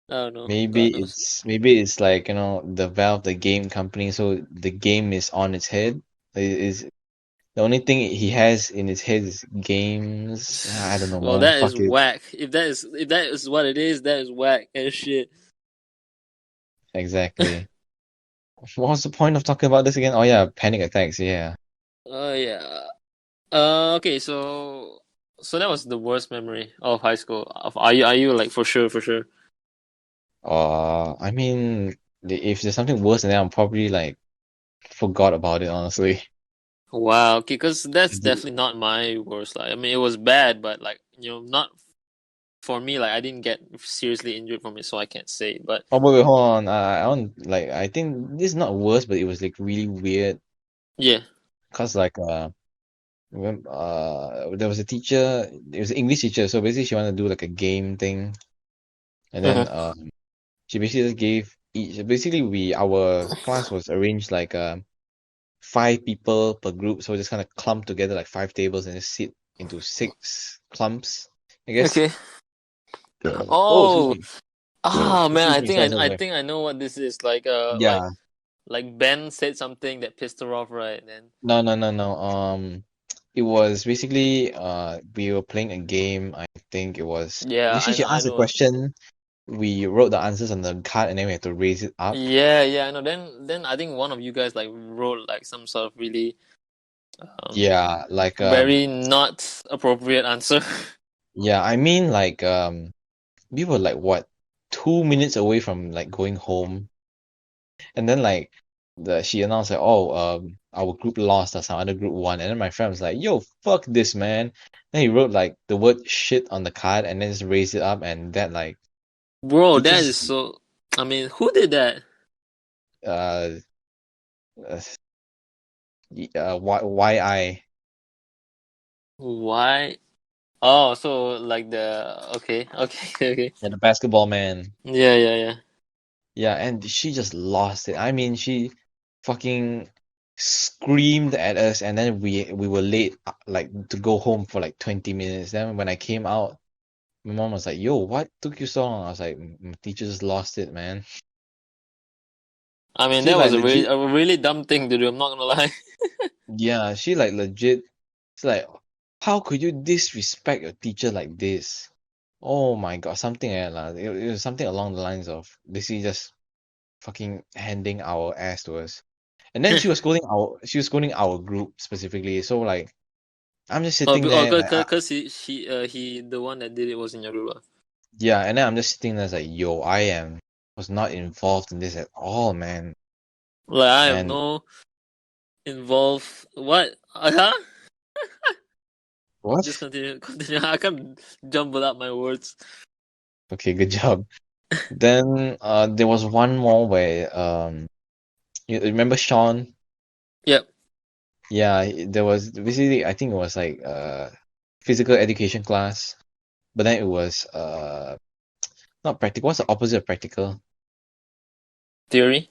I don't know. Maybe God knows. it's like, the Valve, the game company, so the game is on its head. Is The only thing he has in his head is games. I don't know, Well, man. that is Fuck it. whack. If that is what it is, that is whack as shit. Exactly. What was the point of talking about this again? Oh yeah, panic attacks. Yeah. Oh yeah. Okay, so that was the worst memory of high school. Are you like for sure? I mean, if there's something worse than that, I'm probably like forgot about it. Honestly. Wow, okay, because that's definitely not my worst. Like, I mean, it was bad, but like, not for me. Like, I didn't get seriously injured from it, so I can't say. But Oh, wait, hold on. I want like I think this is not worse, but it was like really weird. yeah. Cause like there was a teacher. It was an English teacher. So basically, she wanted to do like a game thing, and then Uh-huh. she basically just gave each. Basically, our class was arranged like 5 people per group, so we just kind of clump together like 5 tables and just sit into 6 clumps, I guess. Okay. Oh, excuse Oh, me. man, Excuse I me. think Sorry, I sorry, I sorry. think I know what this is. Like Yeah. like Ben said something that pissed her off, right? Then No, no, no, no. It was basically we were playing a game. I think it was yeah, basically I she know, I asked a know. question. We wrote the answers on the card and then we had to raise it up. Yeah, I know. Then I think one of you guys like wrote like some sort of really Yeah, like very not appropriate answer. yeah, I mean like we were like what 2 minutes away from like going home, and then like the she announced like, oh, our group lost or some other group won, and then my friend was like, yo, fuck this, man. Then he wrote like the word shit on the card and then just raised it up, and that like Bro, that is teachers so. I mean, who did that? uh, uh why I Why? Oh, so like the okay, okay. yeah, the basketball man. Yeah. Yeah, and she just lost it. I mean, she fucking screamed at us, and then we were late, like to go home for like 20 minutes. Then when I came out, my mom was like, "Yo, what took you so long?" I was like, My teacher just lost it, man." I mean, She that like was legit, a really dumb thing to do. I'm not gonna lie. yeah, she like legit. It's like, how could you disrespect your teacher like this? Oh my God, something like that, lah. It was something along the lines of basically just fucking handing our ass to us. And then she was scolding our group specifically. So like I'm just Oh, sitting there like cause he the one that did it was in your group. yeah, and then I'm just sitting there like, yo, was not involved in this at all, man. Like I have And no involved. What? Huh? Just what? continue. I can't jumble up my words. Okay, good job. Then there was one more where you remember Sean? Yep. Yeah, there was basically I think it was like physical education class, but then it was not practical. What's the opposite of practical? Theory.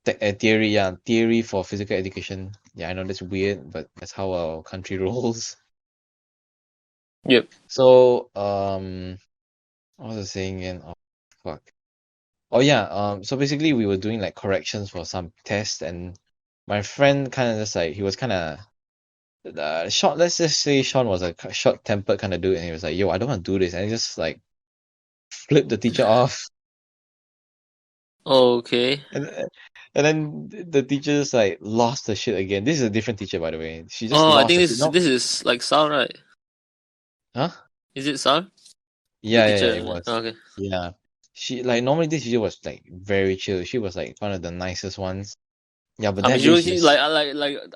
Theory, yeah, theory for physical education. Yeah, I know that's weird, but that's how our country rolls. Yep. So, what was I saying again? Oh, fuck. Oh yeah, so basically we were doing like corrections for some tests, and my friend kind of just like he was kind of short. Let's just say Sean was a short-tempered kind of dude, and he was like, "Yo, I don't want to do this," and he just like flipped the teacher off, Okay. and and then the teacher just like lost her shit again. This is a different teacher, by the way. She just Oh, I lost think her shit. No, this is like Sal, right? huh? Is it Sal? The Yeah, it teacher. was. Okay. Yeah. She like normally this teacher was like very chill. She was like one of the nicest ones. Yeah, but I mean, that day she she just like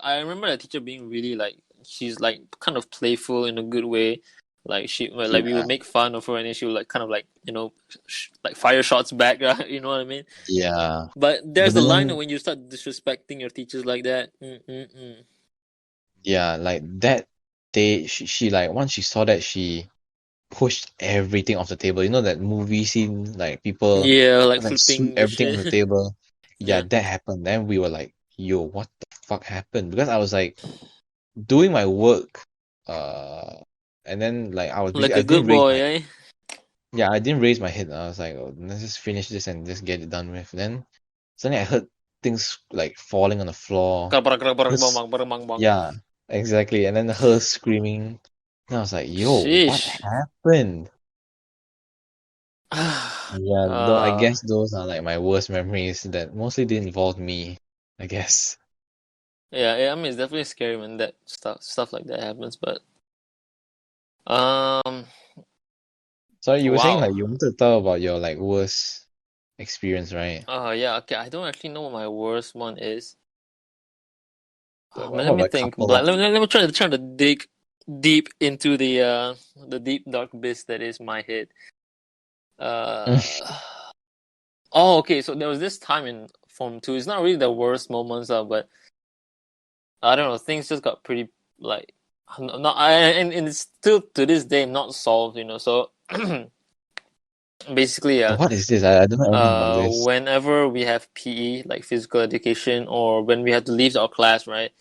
I remember the teacher being really like she's like kind of playful in a good way. Like like we yeah, would make fun of her and then she would like kind of like like fire shots back. You know what I mean? yeah. But But there's a line then when you start disrespecting your teachers like that. Mm-mm-mm. yeah, like that day she like once she saw that she pushed everything off the table. You know that movie scene like people Yeah, like like sweep flipping the everything off the shit. table. Yeah, Yeah, that happened. Then we were like, yo, what the fuck happened? Because I was like doing my work, uh and then like I was busy. like I a didn't good raise boy, my eh? Yeah, I didn't raise my head. I was like, oh, let's just finish this and just get it done with. Then suddenly I heard things like falling on the floor. Bang, bang, bang, Because bang, bang, bang. yeah, exactly. And then her screaming. And I was like, yo, what Sheesh. happened? Yeah, though I uh, guess those are like my worst memories that mostly didn't involve me, I guess. yeah, I mean, it's definitely scary when that stuff like that happens. But um, So you were saying wow. like you wanted to talk about your like worst experience, right? Yeah. Okay. I don't actually know what my worst one is. What Let about me a think. couple? Let me try to dig deep into the deep dark abyss that is my head. Uh. Oh, okay. So there was this time in Form 2. It's not really the worst moments, but I don't know. Things just got pretty like not. And it's still to this day not solved. So basically, What is this? I don't know anything about this. whenever we have PE, like physical education, or when we had to leave our class, right?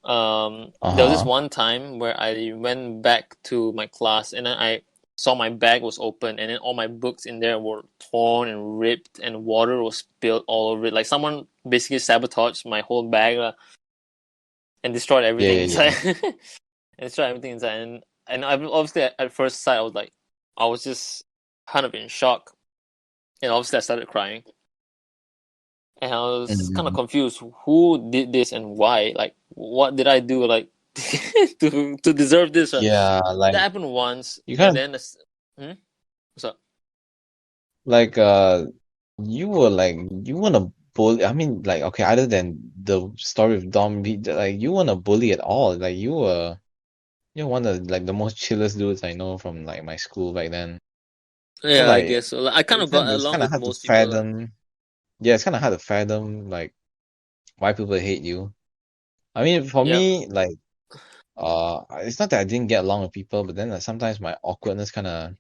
There was this Uh-huh. one time where I went back to my class and then I saw my bag was open and then all my books in there were torn and ripped and water was spilled all over it. Like someone basically sabotaged my whole bag and destroyed Yeah, everything yeah, inside. yeah. And destroyed everything inside. And I obviously at first sight I was just kind of in shock. And obviously I started crying. And I was kind of Mhm. confused. Who did this and why? Like, what did I do? Like, to deserve this? Yeah, That like happened once, you and kind of then hmm? What's up? like you were like you weren't a bully. I mean, like okay, other than the story of Dom, like you weren't a bully at all. Like you're one of like the most chillest dudes I know from like my school back then. So Yeah, I like guess so. Like, I kind of got it's along kind of with hard to most people. fathom. Yeah, it's kind of hard to fathom like why people hate you. I mean, for Yep, me, like it's not that I didn't get along with people, but then like, sometimes my awkwardness kind of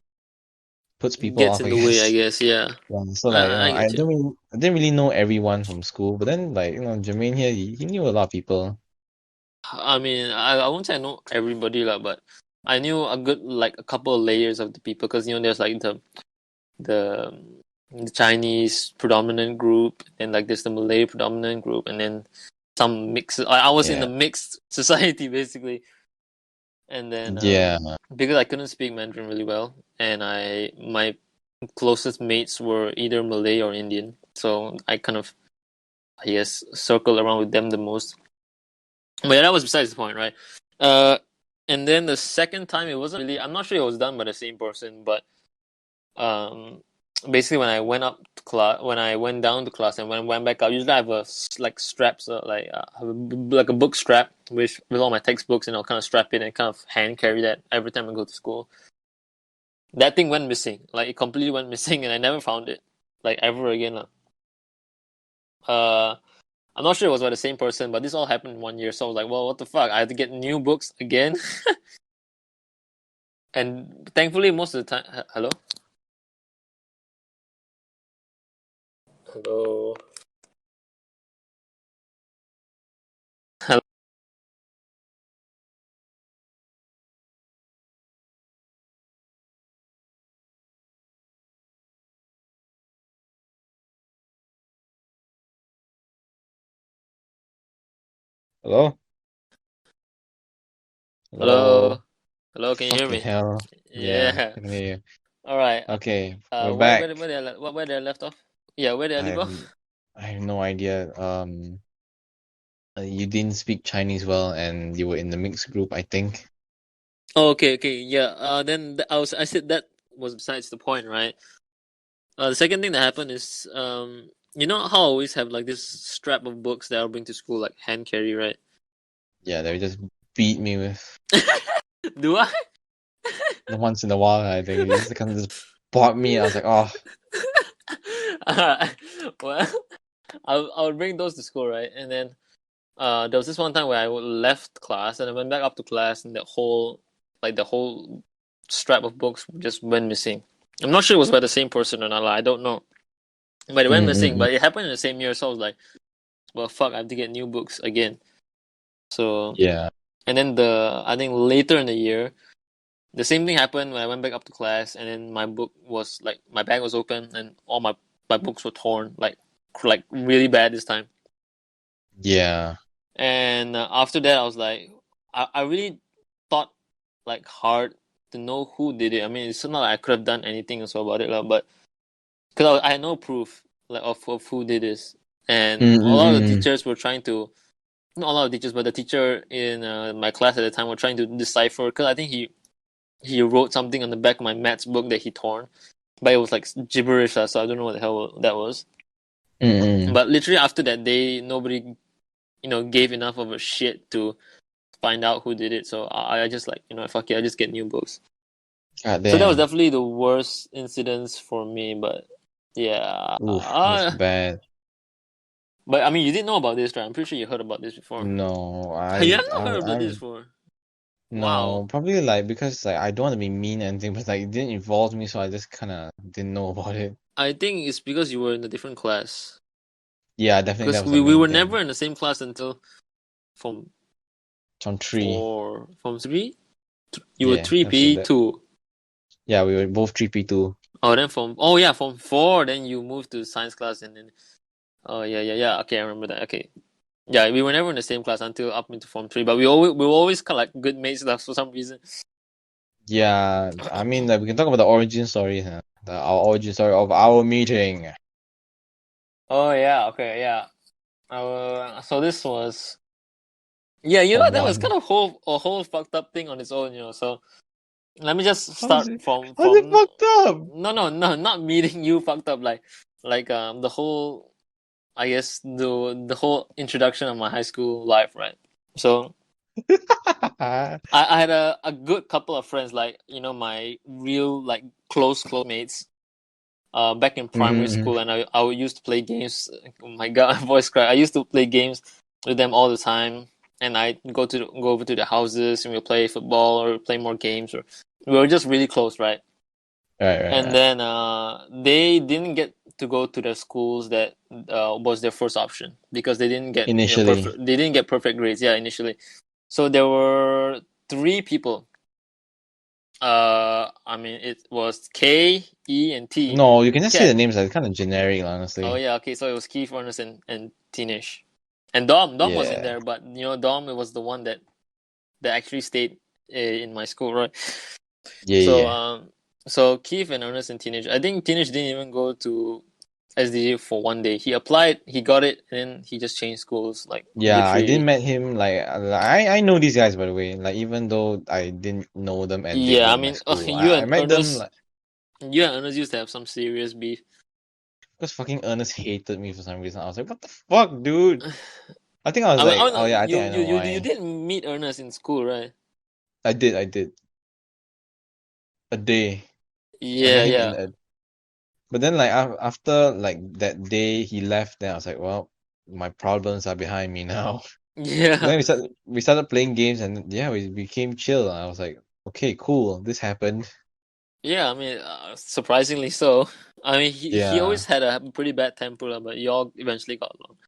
puts people gets off, in I the way, I guess. guess. Yeah, Yeah, so like I get you. I didn't really know everyone from school, but then like Germaine here, he knew a lot of people. I mean, I won't say I know everybody lah, but I knew a good like a couple of layers of the people because there's like the the Chinese predominant group, and like there's the Malay predominant group, and then some mix. I was in the Yeah, mixed society basically, and then yeah, because I couldn't speak Mandarin really well, and my closest mates were either Malay or Indian, so I kind of I guess circled around with them the most. But yeah, that was besides the point, right? Uh, and then the second time, it wasn't really. I'm not sure it was done by the same person, but um, basically when I went up to class, when I went down to class and when I went back up, usually I have like straps, have like a book strap with all my textbooks, and I'll kind of strap it and kind of hand carry that every time I go to school. That thing went missing, like it completely went missing, and I never found it, like ever again. Uh, I'm not sure it was by the same person, but this all happened in 1 year, so I was like, well, what the fuck? I had to get new books again, and thankfully most of the time, hello, hello, hello, hello, hello. hello, hello. Can you hear Fucking me? hell. Yeah, Yeah. I can hear you. All right. Okay, we're back. Where did I left off? Yeah, where did I I leave have off? I have no idea. You didn't speak Chinese well, and you were in the mixed group, I think. Oh, okay, yeah. Then I said that was besides the point, right? The second thing that happened is, you know how I always have like this strap of books that I'll bring to school, like hand carry, right? Yeah, they would just beat me with Do I? once in a while. I think he just kind of just bought me. I was like, oh, Alright. Well, I would bring those to school, right? And then there was this one time where I left class and I went back up to class, and the whole strap of books just went missing. I'm not sure it was by the same person or not. Like, I don't know, but it went missing. mm. But it happened in the same year, so I was like, well, fuck, I have to get new books again. So, Yeah, and then I think later in the year, the same thing happened when I went back up to class, and then my bag was open, and all my books were torn, like really bad this time. yeah. And after that, I was like, I really thought like hard to know who did it. I mean, it's not like I could have done anything also about it, but because I had no proof like of who did this, and a lot of the Mm-mm-mm. teachers were trying to, not a lot of teachers, but the teacher in my class at the time were trying to decipher, because I think he wrote something on the back of my maths book that he torn, but it was like gibberish, so I don't know what the hell that was. Mm-mm. But literally after that day, nobody gave enough of a shit to find out who did it. So I just like, fuck it, I just get new books. God So that was damn. definitely the worst incidents for me. But yeah, Oof, that's bad. but I mean, you didn't know about this, right? I'm pretty sure you heard about this before. No, You have not heard about this before. Wow. no, probably like because like I don't want to be mean and anything, but like it didn't involve me, so I just kind of didn't know about it. I think it's because you were in a different class. Yeah, definitely that Because was the we main were thing. never in the same class until from On three, from three. You were yeah, three that's it. P two. Yeah, we were both 3P2. From four, then you moved to science class, and then yeah. Okay, I remember that. Okay, yeah, we were never in the same class until up into form three, but we were always kind of like good mates for some reason. Yeah, I mean like we can talk about the origin story, huh? Our origin story of our meeting. Oh yeah, okay, yeah. So this was, yeah, Form that was one. kind of a whole fucked up thing on its own. So let me just How's start it? from How's it fucked up? no, not meeting you fucked up, like the whole, I guess, the whole introduction of my high school life, right? So I had a good couple of friends, like, my real like close mates back in primary Mm-hmm. school, and I used to play games. Oh my god, my voice cracked. I used to play games with them all the time, and I go over to the houses and we'll play football or play more games, or we were just really close, right? And Right. then they didn't get to go to the schools that was their first option, because they didn't get Initially. perfect grades, yeah, initially. So there were three people. I mean, it was K, E, and T. No, you can just say Cat. the names. Like, kind of generic, Oh honestly. yeah, okay. So it was Keith, Ernest, and Teenage, and Dom was in Yeah. there, but Dom was the one that actually stayed in my school, right? Yeah, So yeah. so Keith and Ernest and Teenage. I think Teenage didn't even go to SDG for one day. He applied, he got it, and then he just changed schools like Yeah, I didn't literally. met him like I know these guys by the way. Like even though I didn't know them and didn't Yeah, go I to my mean, school, you I and met them Ernest, like used to have some serious beef. because fucking Ernest hated me for some reason. I was like, what the fuck, dude? I think I was like, oh yeah, I think I know You why. didn't meet Ernest in school, right? I did a day. I Yeah, met him in yeah, a. But then like after like that day he left, then I was like, well, my problems are behind me now. yeah, Then we started playing games and yeah, we became chill. I was like, okay, cool, this happened. yeah. I mean, surprisingly so. I mean, he Yeah. always had a pretty bad temper, lah, but y'all eventually got along.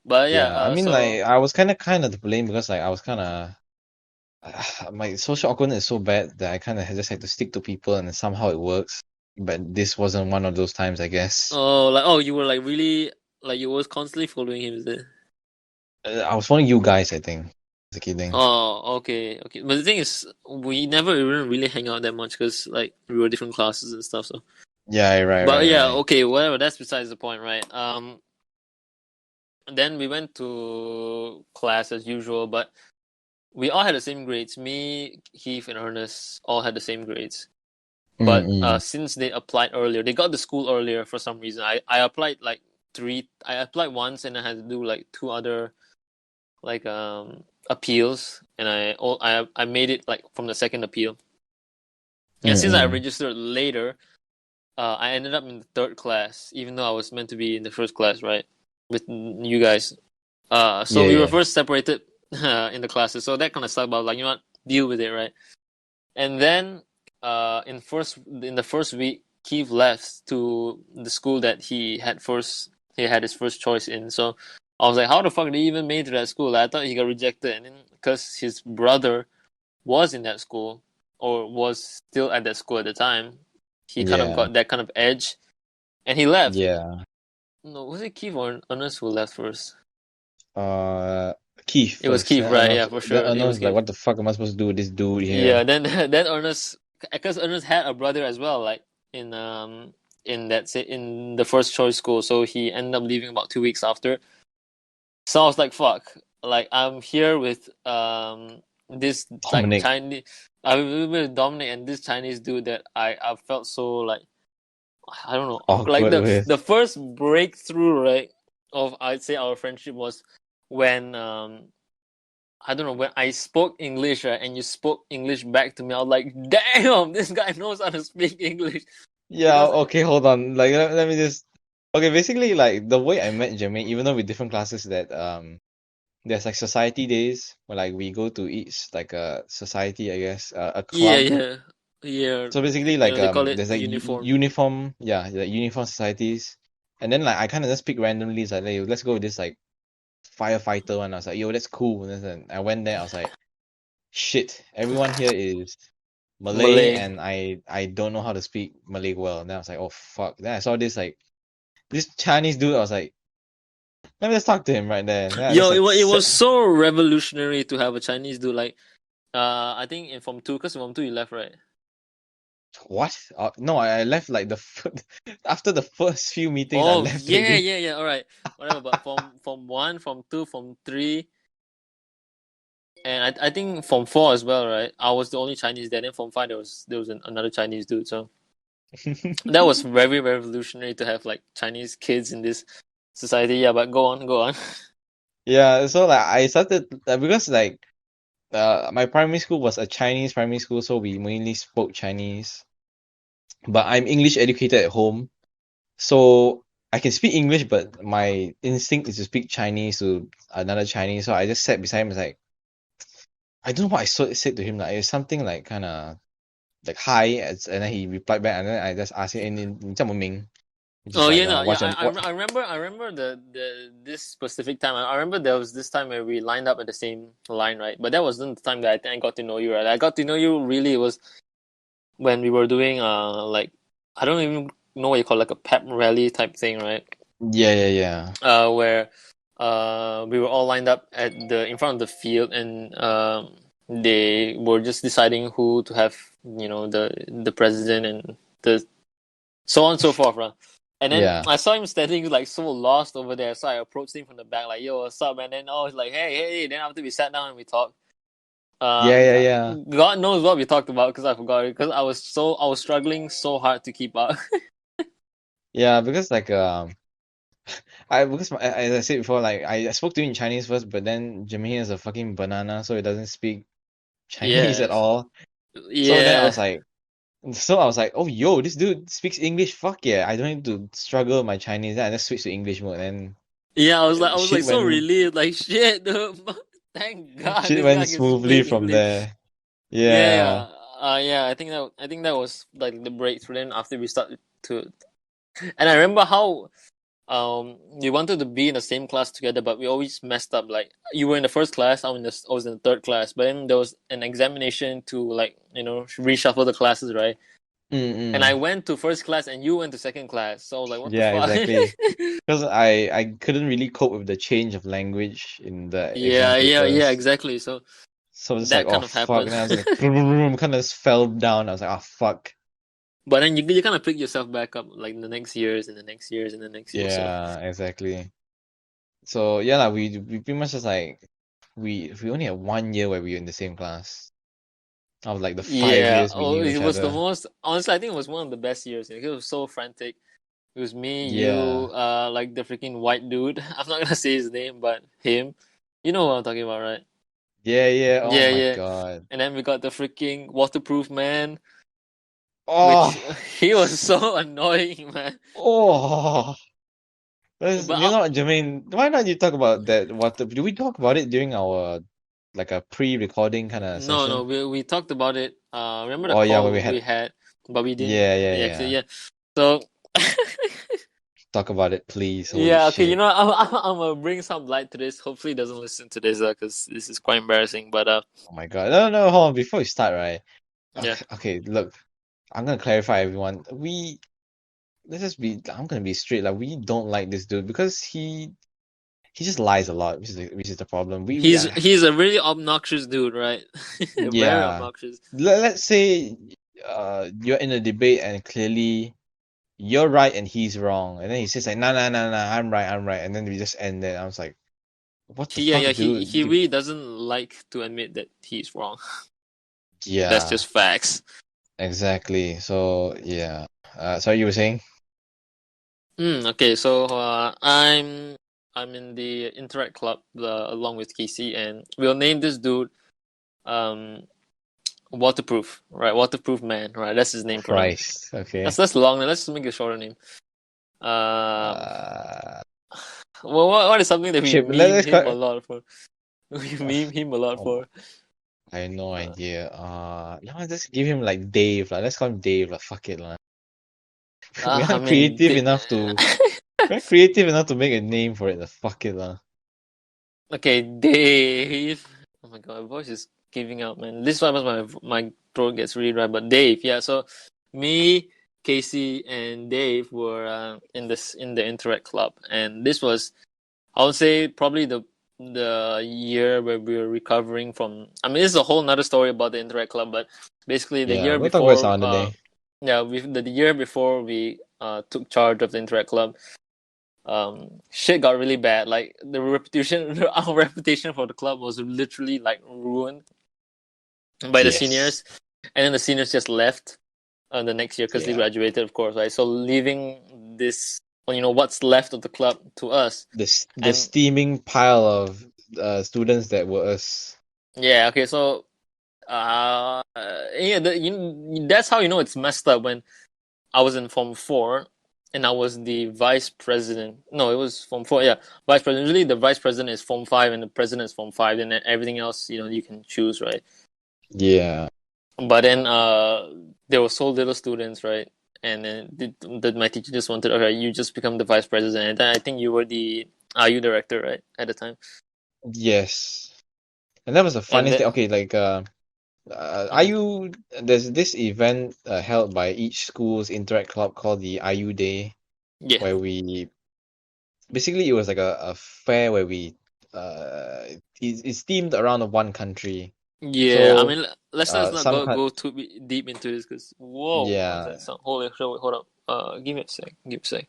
But yeah, Yeah, I mean, like, I was kind of to blame because, like, I was kind of my social awkwardness is so bad that I kind of just had to stick to people, and somehow it works. But this wasn't one of those times, I guess. you were like really, like, you was constantly following him, is it? I was following you guys, I think. Just kidding. Oh, okay, okay. But the thing is, we never even really hang out that much because like we were different classes and stuff. So, Yeah, right, but right, yeah, right. okay, whatever. That's besides the point, right? Then we went to class as usual, but we all had the same grades. Me, Keith, and Ernest all had the same grades. But Mm-mm. since they applied earlier, they got the school earlier for some reason. I applied like three. I applied once, and I had to do like two other like appeals, and I made it like from the second appeal. And since I Mm-mm. registered later, I ended up in the third class, even though I was meant to be in the first class, right, with you guys. So Yeah, we were yeah. first separated in the classes, so that kind of sucked. But like, deal with it, right? And then in the first week, Keith left to the school that he had his first choice in. So I was like, how the fuck did he even made it to that school? I thought he got rejected, and then because his brother was in that school or was still at that school at the time, he kind of Yeah. got that kind of edge, and he left. Yeah. No, was it Keith or Ernest who left first? Uh, Keith It was first. Keith, Then right? Yeah, Ernest. for Then sure. It Ernest was was like, Keith. what the fuck am I supposed to do with this dude Yeah, here? then Ernest, because Ernest had a brother as well, like in the first choice school, so he ended up leaving about 2 weeks after. So I was like, fuck, like I'm here with this like Dominic. Chinese, I'm with Dominic and this Chinese dude that I felt so like I don't know, like Awkward with. the first breakthrough, right, of I'd say our friendship was when I don't know, when I spoke English, right, and you spoke English back to me. I was like, damn, this guy knows how to speak English. Yeah, Because okay, hold on. Like let me just okay, basically like the way I met Germaine, even though with different classes that there's like society days where like we go to each like a society, I guess, a yeah, club. yeah, yeah, So basically you like know they call it there's like uniform. uniform, yeah, like uniform societies. And then like I kind of just pick randomly, it's like, hey, let's go with this like firefighter one. I was like, yo, that's cool. And then I went there, I was like, shit, everyone here is Malay Malay. and I don't know how to speak Malay well. And then I was like, oh fuck. Then I saw this Chinese dude, I was like, let me just talk to him right there. And then I just Yo, like it was so revolutionary to have a Chinese dude like I think in Form 2, because in Form 2 you left, right? what? No, I left like after the first few meetings I Oh left yeah, already. yeah, yeah. All right, whatever. But Form 1, Form 2, Form 3, and I think Form 4 as well, right? I was the only Chinese there. Then Form 5 there was another Chinese dude. So that was very revolutionary to have like Chinese kids in this society. Yeah, but go on, go on. Yeah, so like I started because like my primary school was a Chinese primary school, so we mainly spoke Chinese. But I'm English educated at home, so I can speak English, but my instinct is to speak Chinese to another Chinese. So I just sat beside him, was like, I don't know what said to him. Like it's something like kind of like hi, and then he replied back, and then I just asked him, 你叫什么名? Which is Oh like yeah, no, yeah. what's your what? I remember the this specific time. I remember there was this time where we lined up at the same line, right? But that wasn't the time that I think I got to know you, right? I got to know you really was when we were doing like I don't even know what you call like a pep rally type thing, right? Yeah, yeah, yeah, Where we were all lined up at the in front of the field, and they were just deciding who to have, the president and the so on and so forth, right? And then yeah, I saw him standing like so lost over there, so I approached him from the back, like, "Yo, what's up?" And then he's like, "Hey, hey." Then after we sat down and we talked, yeah, yeah, yeah, God knows what we talked about because I forgot it because I was struggling so hard to keep up. yeah. Because like I because as I said before, like I spoke to him in Chinese first, but then Germaine is a fucking banana, so he doesn't speak Chinese at Yes, all. So then I yeah, was like, oh yo, this dude speaks English. Fuck yeah, I don't need to struggle with my Chinese. Then I just switch to English mode, and yeah. I was shit like so went relieved, like shit, dude. Thank God shit this guy went can smoothly speak from English. there. Yeah, Yeah, yeah. I think that was like the breakthrough. Then after we started to, and I remember how we wanted to be in the same class together, but we always messed up. Like you were in the first class, I was in the third class, but then there was an examination to like reshuffle the classes, right? And I mm-mm. went to first class and you went to second class, so I was like, what the Yeah, fuck? exactly. Because I couldn't really cope with the change of language in the exam Yeah, yeah, yeah, papers. exactly. So So I was just like, that oh kind of fuck, happened. and I was like, kind of just fell down. I was like, oh fuck. But then you kind of pick yourself back up like in the next years and the next years and the next year. So Yeah, exactly. So yeah, like we pretty much just like we only had 1 year where we were in the same class. Of like the five yeah, years we oh, knew it each was the other. most honestly. I think it was one of the best years. It was so frantic. It was me, Yeah. you, like the freaking white dude. I'm not gonna say his name, but him. You know what I'm talking about, right? Yeah, yeah. Oh Yeah, my yeah. God. And then we got the freaking waterproof man, which Oh, he was so annoying, man. oh. But Jermaine, why not you talk about that? Do we talk about it during our like a pre-recording kind of no, no, session? we talked about it. Remember the Oh yeah, when we call we had had, but we didn't yeah, yeah, actually. yeah. Yeah. So Talk about it, please. Holy yeah, okay. shit. I'm gonna bring some light to this. Hopefully, he doesn't listen to this because this is quite embarrassing. But Oh my God. No, no, hold on. Before we start, right? yeah, Okay, look. I'm gonna clarify everyone. I'm gonna be straight. Like we don't like this dude because he just lies a lot, which is the problem. He's a really obnoxious dude, right? Very Yeah. obnoxious. Let's say you're in a debate and clearly you're right and he's wrong, and then he says like, "No, no, no, no, I'm right," and then we just end it. I was like, "What the fuck, He dude?" really doesn't like to admit that he's wrong. That's Yeah, just facts. exactly. So yeah. Sorry, you were saying? Okay, so I'm in the Interact Club along with Casey, and we'll name this dude um Waterproof, right? Waterproof Man, right? That's his name for now. Christ. Okay. That's long. Let's make a shorter name. Um, Uh, well, what is something that we shit. meme Let's him a cut. lot for? We meme him a lot Oh my, for. I have no Uh, idea. No, just give him like Dave. Like, let's call him Dave. Like, fuck it, lah. We I aren't mean, creative enough to. We're creative enough to make a name for it. Like, fuck it, lah. okay, Dave. Oh my god, my voice is giving out, man. This is why my throat gets really dry. But Dave, yeah. So me, Casey, and Dave were in the Interact Club, and this was, I would say, probably the year where we were recovering from. I mean, this is a whole nother story about the Interact Club, but basically the Yeah, year we'll talk about this before, another day. yeah, the year before we took charge of the Interact Club, shit got really bad. Like the reputation, our reputation for the club was literally like ruined by the Yes. seniors, and then the seniors just left the next year because they Yeah. graduated, of course, right? So leaving this, what's left of the club to us, The and steaming pile of students that were us. yeah, okay, so yeah, that's how you know it's messed up when I was in Form 4 and I was the vice president. No, it was Form 4, yeah. Vice president. Usually the vice president is Form 5 and the president is Form 5, and then everything else, you can choose, right? Yeah. But then there were so little students, right? And then my teacher just wanted, okay, you just become the vice president. And then I think you were the IU director, right, at the time. Yes. And that was the And funniest thing. then, Okay, like mhm, IU, there's this event held by each school's Interact Club called the IU Day, yeah. where we basically it was like a fair where we uh it's themed around one country. Yeah, I So mean, let's not some go too deep into this because whoa, what is yeah. that sound? Hold up. Give me a sec. Give me a sec.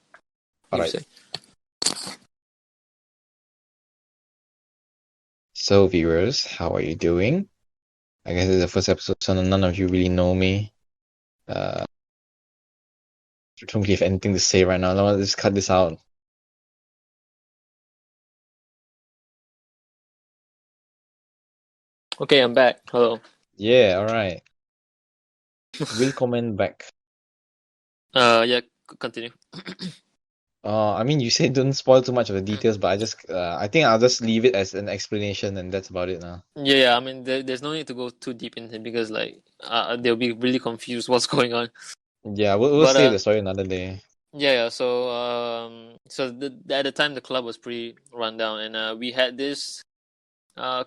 All Give me a right. sec. So viewers, how are you doing? I guess it's the first episode, so none of you really know me. I don't really have anything to say right now. Let's just cut this out. Okay, I'm back. Hello. Yeah, all right. Willkommen back. Yeah, continue. I mean, you say don't spoil too much of the details, but I think I'll just leave it as an explanation, and that's about it now. Yeah, I mean, there's no need to go too deep into it because like they'll be really confused what's going on. Yeah, we'll But save the story another day. yeah. So at the time the club was pretty run down, and we had this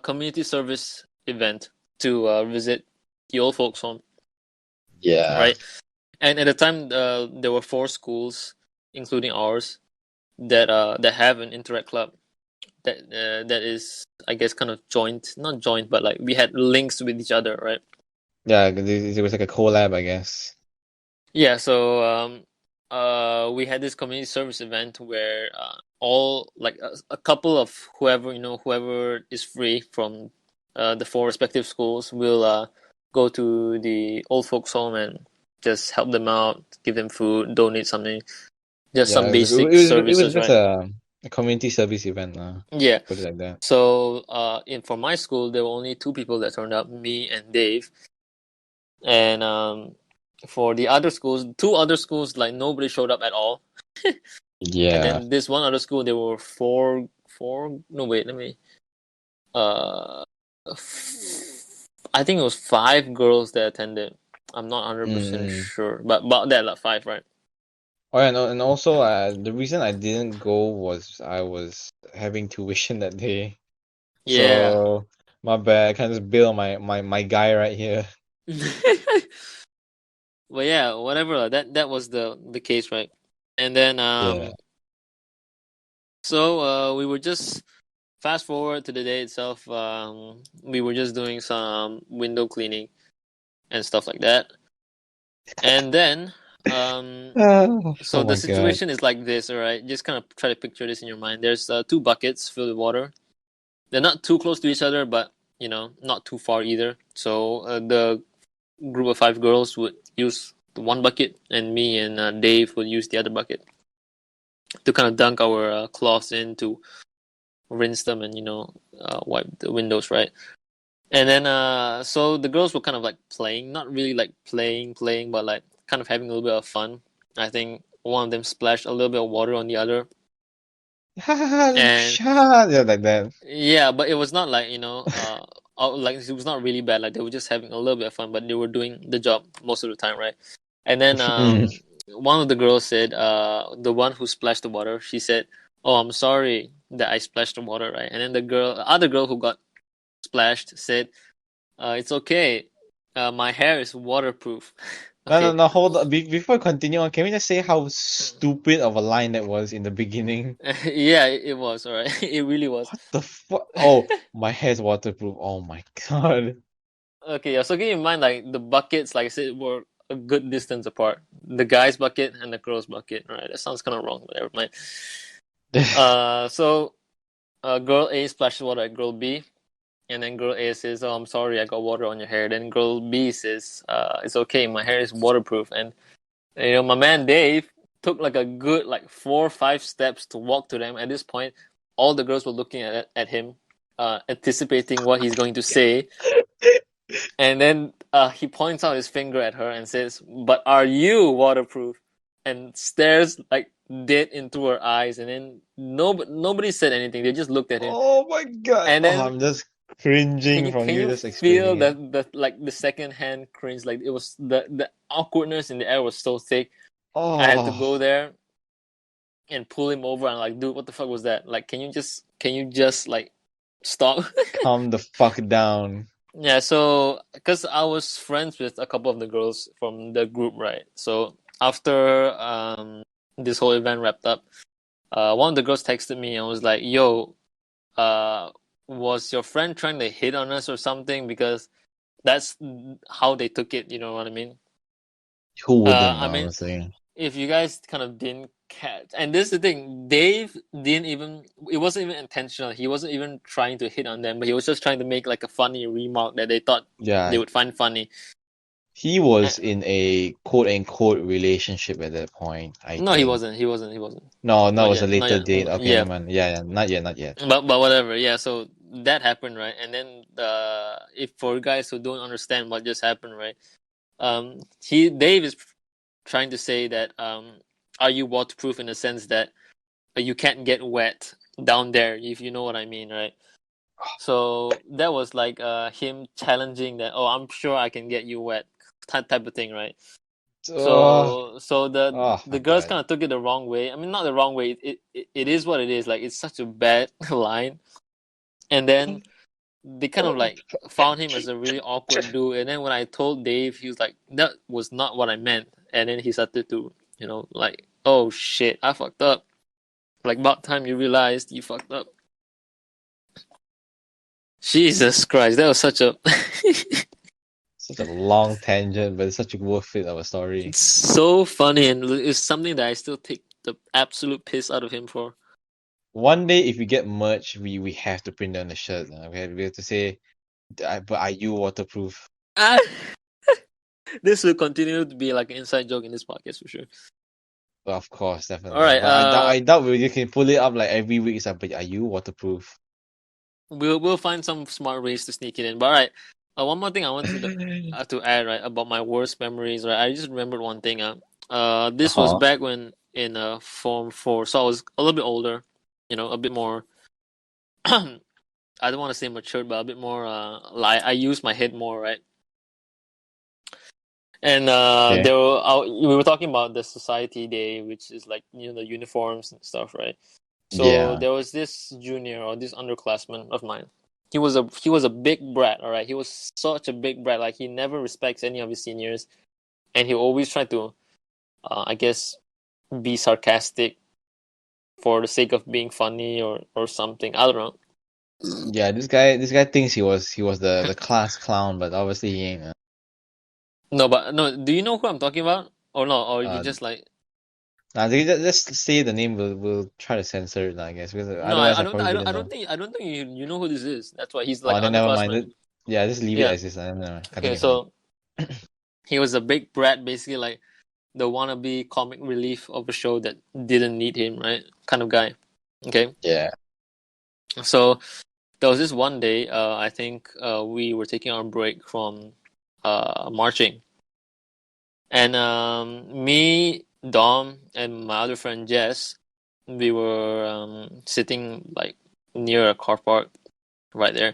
community service event to visit the old folks home, Yeah, right? And at the time, there were 4 schools, including ours, that have an Interact Club that is, I guess, kind of joint, not joint, but like we had links with each other, right? yeah. It was like a collab, I guess. Yeah. So we had this community service event where all like a couple of whoever is free from the 4 respective schools will go to the old folks home and just help them out, give them food, donate something, just Yeah, some basic it was services, just right? a community service event, Yeah. put it like that. So in for my school, there were only 2 people that turned up, me and Dave. And for the other schools, 2 other schools, like nobody showed up at all. And Yeah. then this one other school, there were four. No, wait, let me. Uh, I think it was 5 girls that attended. I'm not 100% Mm. sure, but about that, like 5, right? Oh, yeah, and also the reason I didn't go was I was having tuition that day. Yeah. So my bad. I can't just bail on my guy right here. Well, yeah, whatever. That was the case, right? And then Yeah. so we were just fast forward to the day itself. We were just doing some window cleaning and stuff like that, and then so Oh the my god. situation is like this. All right, just kind of try to picture this in your mind. There's two buckets filled with water. They're not too close to each other, but not too far either. So the group of 5 girls would use the one bucket, and me and Dave would use the other bucket to kind of dunk our cloths in to rinse them and wipe the windows, right? And then so the girls were kind of like playing, not really like playing, but like kind of having a little bit of fun. I think one of them splashed a little bit of water on the other, and Yeah, like that. yeah, but it was not like like it was not really bad. Like they were just having a little bit of fun, but they were doing the job most of the time, right? And then Mm. one of the girls said, the one who splashed the water, she said, "Oh, I'm sorry that I splashed the water," right? And then other girl who got splashed said, "It's okay. My hair is waterproof." No, no, Okay. no, hold on. Before we continue on, can we just say how stupid of a line that was in the beginning? Yeah, it was all right. It really was. What the fuck? Oh, my hair's waterproof. Oh my god. Okay, yeah. So keep in mind, like the buckets, like I said, were a good distance apart. The guy's bucket and the girl's bucket. Right? That sounds kind of wrong, but never mind. So girl A splashes water at girl B, and then girl A says, "Oh, I'm sorry, I got water on your hair." Then girl B says, "It's okay, my hair is waterproof." And my man Dave took like a good like 4 or 5 steps to walk to them. At this point, all the girls were looking at him, anticipating what he's going to say. And then he points out his finger at her and says, "But are you waterproof?" And stares like dead into her eyes. And then nobody said anything. They just looked at him. Oh my god. And Oh, then I'm just can cringing you from can you you just feel explaining it. that like the second hand cringe? Like it was the awkwardness in the air was so thick. I had to Oh, go there and pull him over and like, dude, what the fuck was that? Like, can you just like stop? calm the fuck down. Yeah, so because I was friends with a couple of the girls from the group, right? So after this whole event wrapped up, one of the girls texted me and was like, "Yo, uh, was your friend trying to hit on us or something?" Because that's how they took it. You know what I mean? Who wouldn't, I mean, honestly? if you guys kind of didn't catch, and this is the thing, Dave didn't even, it wasn't even intentional. He wasn't even trying to hit on them, but he was just trying to make like a funny remark that they thought they Yeah, would find funny. he was in a quote unquote relationship at that point, I No, he think. wasn't. He wasn't. He wasn't. No, no, it Not was a yet. Not later yet. date. Okay, Yeah, never mind. Yeah, yeah, not yet, not yet. but whatever. Yeah. So that happened, right? And then if for guys who don't understand what just happened, right? Dave is trying to say that are you waterproof in the sense that you can't get wet down there, if you know what I mean, right? So that was like him challenging that. Oh, I'm sure I can get you wet, type of thing, right? Oh, So oh the my girls god. kind of took it the wrong way. I mean, not the wrong way. It is what it is. Like it's such a bad line. And then they kind of like found him as a really awkward dude. And then when I told Dave, he was like, "That was not what I meant." And then he started to, like, "Oh shit, I fucked up. Like about time you realized you fucked up." Jesus Christ, that was such a Such a long tangent, but it's such a worth it of a story. it's so funny, and it's something that I still take the absolute piss out of him for. One day, if we get merch, we have to print on the shirt. We have to say, but are you waterproof? Ah, this will continue to be like an inside joke in this podcast for sure. Well, of course, All definitely. right, But I doubt you can pull it up like every week. It's like, but are you waterproof? we'll find some smart ways to sneak it in. But all right, one more thing I wanted to add, right, about my worst memories. Right, I just remembered one thing. This was Uh-huh. back when in Form 4, so I was a little bit older, a bit more. I don't want to say matured, but a bit more. Like I use my head more, right? And Okay. we were talking about the society day, which is like the uniforms and stuff, right? So Yeah. there was this junior or this underclassman of mine. He was a big brat, all right. He was such a big brat. Like he never respects any of his seniors, and he always tried to, I guess, be sarcastic for the sake of being funny or something. I don't know. Yeah, this guy thinks he was the class clown, but obviously he ain't. No, but no. Do you know who I'm talking about, or no? Or you Uh, just like nah, they just say the name. We'll try to censor it, I guess, because no? otherwise I probably wouldn't know. I don't think you know who this is. That's why he's like Oh, an then never mind. underclassman. Yeah, just leave it Yeah. as is. Never mind. Okay. Continue, continue. So he was a big brat, basically like the wannabe comic relief of a show that didn't need him, right? Kind of guy. Okay. Yeah. So there was this one day. I think we were taking our break from marching, and me, Dom, and my other friend Jess, we were sitting like near a car park right there,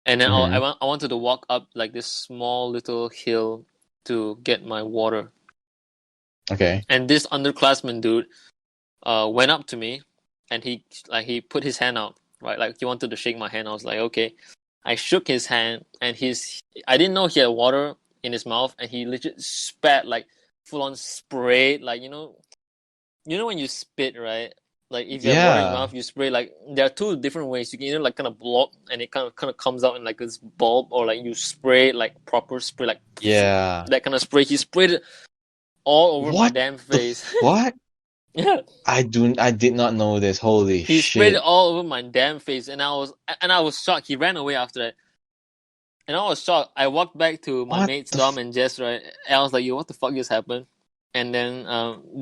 and then Mm-hmm. I wanted to walk up like this small little hill to get my water, Okay. and this underclassman dude went up to me, and he put his hand out, right, like he wanted to shake my hand. I was like, okay. I shook his hand, and I didn't know he had water in his mouth, and he legit spat like full on sprayed, like you know when you spit, right? Like if you have water in your Yeah. mouth, you spray. Like there are two different ways. You can either like kind of block and it kind of comes out in like this bulb, or like you spray like proper spray, like Yeah. that kind of spray. He sprayed it all over my What damn the face. fuck? Yeah, I did not know this. Holy he sprayed it shit. all over my damn face, and I was shocked. He ran away after that, and I was shocked. I walked back to my What mates the Dom and Jess, right? And I was like, "Yo, what the fuck just happened?" And then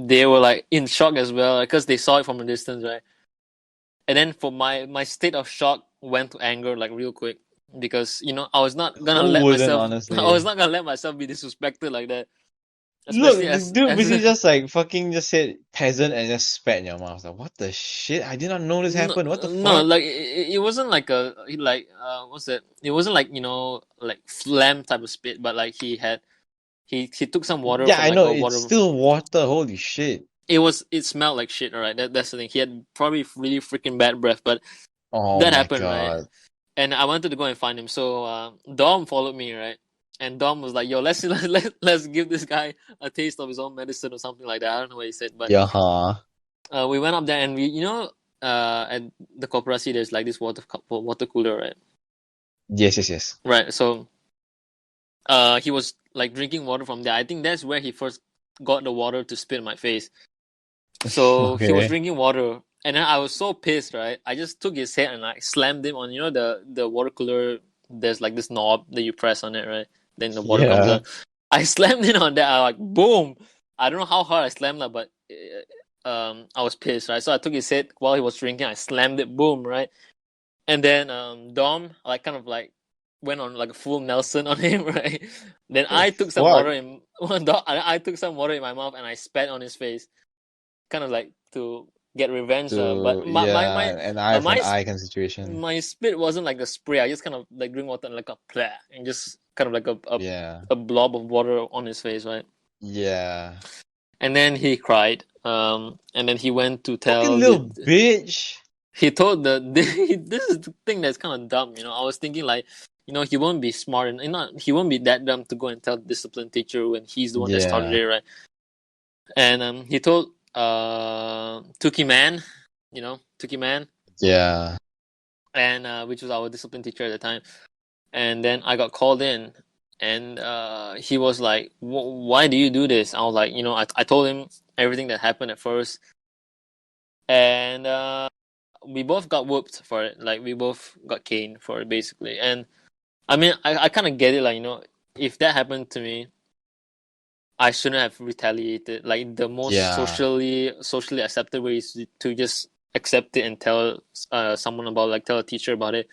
they were like in shock as well because they saw it from a distance, right? And then for my state of shock went to anger like real quick because I was not gonna Who let wouldn't, myself I honestly? was not gonna let myself be disrespected like that, especially Look, the dude as basically just like fucking just said peasant and just spat in your mouth. Like, what the shit? I did not know this no, happened. What the no, fuck? like it wasn't like a like what's it? It wasn't like like phlegm type of spit, but like he took some water Yeah, from I like know. a It's water. still water. Holy shit. It smelled like shit, alright. That's the thing. He had probably really freaking bad breath, but Oh that my happened, right? god. And I wanted to go and find him. So Dom followed me, right? And Dom was like, "Yo, let's give this guy a taste of his own medicine or something like that." I don't know what he said, but Yeah, huh? we went up there and we, at the Koperasi there's like this water cooler, right? Yes, yes, yes. Right. So he was like drinking water from there. I think that's where he first got the water to spit in my face. So he was Okay. drinking water, and then I was so pissed, right? I just took his head and I slammed him on, the water cooler. There's like this knob that you press on it, right? Then the water comes Yeah. out. I slammed it on that. I like boom. I don't know how hard I slammed that, but I was pissed, right? So I took his head while he was drinking. I slammed it, boom, right? And then Dom like kind of like went on like a full Nelson on him, right? Then The I took some fuck? water in I took some water in my mouth and I spat on his face, kind of like to get revenge. But Yeah, an eye for an my eye kind of situation. my spit wasn't like a spray. I just kind of like drink water and like a pleh, and just kind of like Yeah. a blob of water on his face, right? Yeah. And then he cried. And then he went to Fucking tell little bitch. he told this is the thing that's kind of dumb. I was thinking like, he won't be smart and not he won't be that dumb to go and tell the discipline teacher when he's the one that started Yeah. it, right? And he told Tuki Man, Tuki Man, Yeah. and which was our discipline teacher at the time. And then I got called in, and he was like, "Why do you do this?" I was like, I told him everything that happened at first, and we both got whooped for it. Like we both got caned for it, basically. And I mean, I kind of get it. Like if that happened to me, I shouldn't have retaliated. Like the most Yeah. socially accepted way is to just accept it and tell someone about, like tell a teacher about it.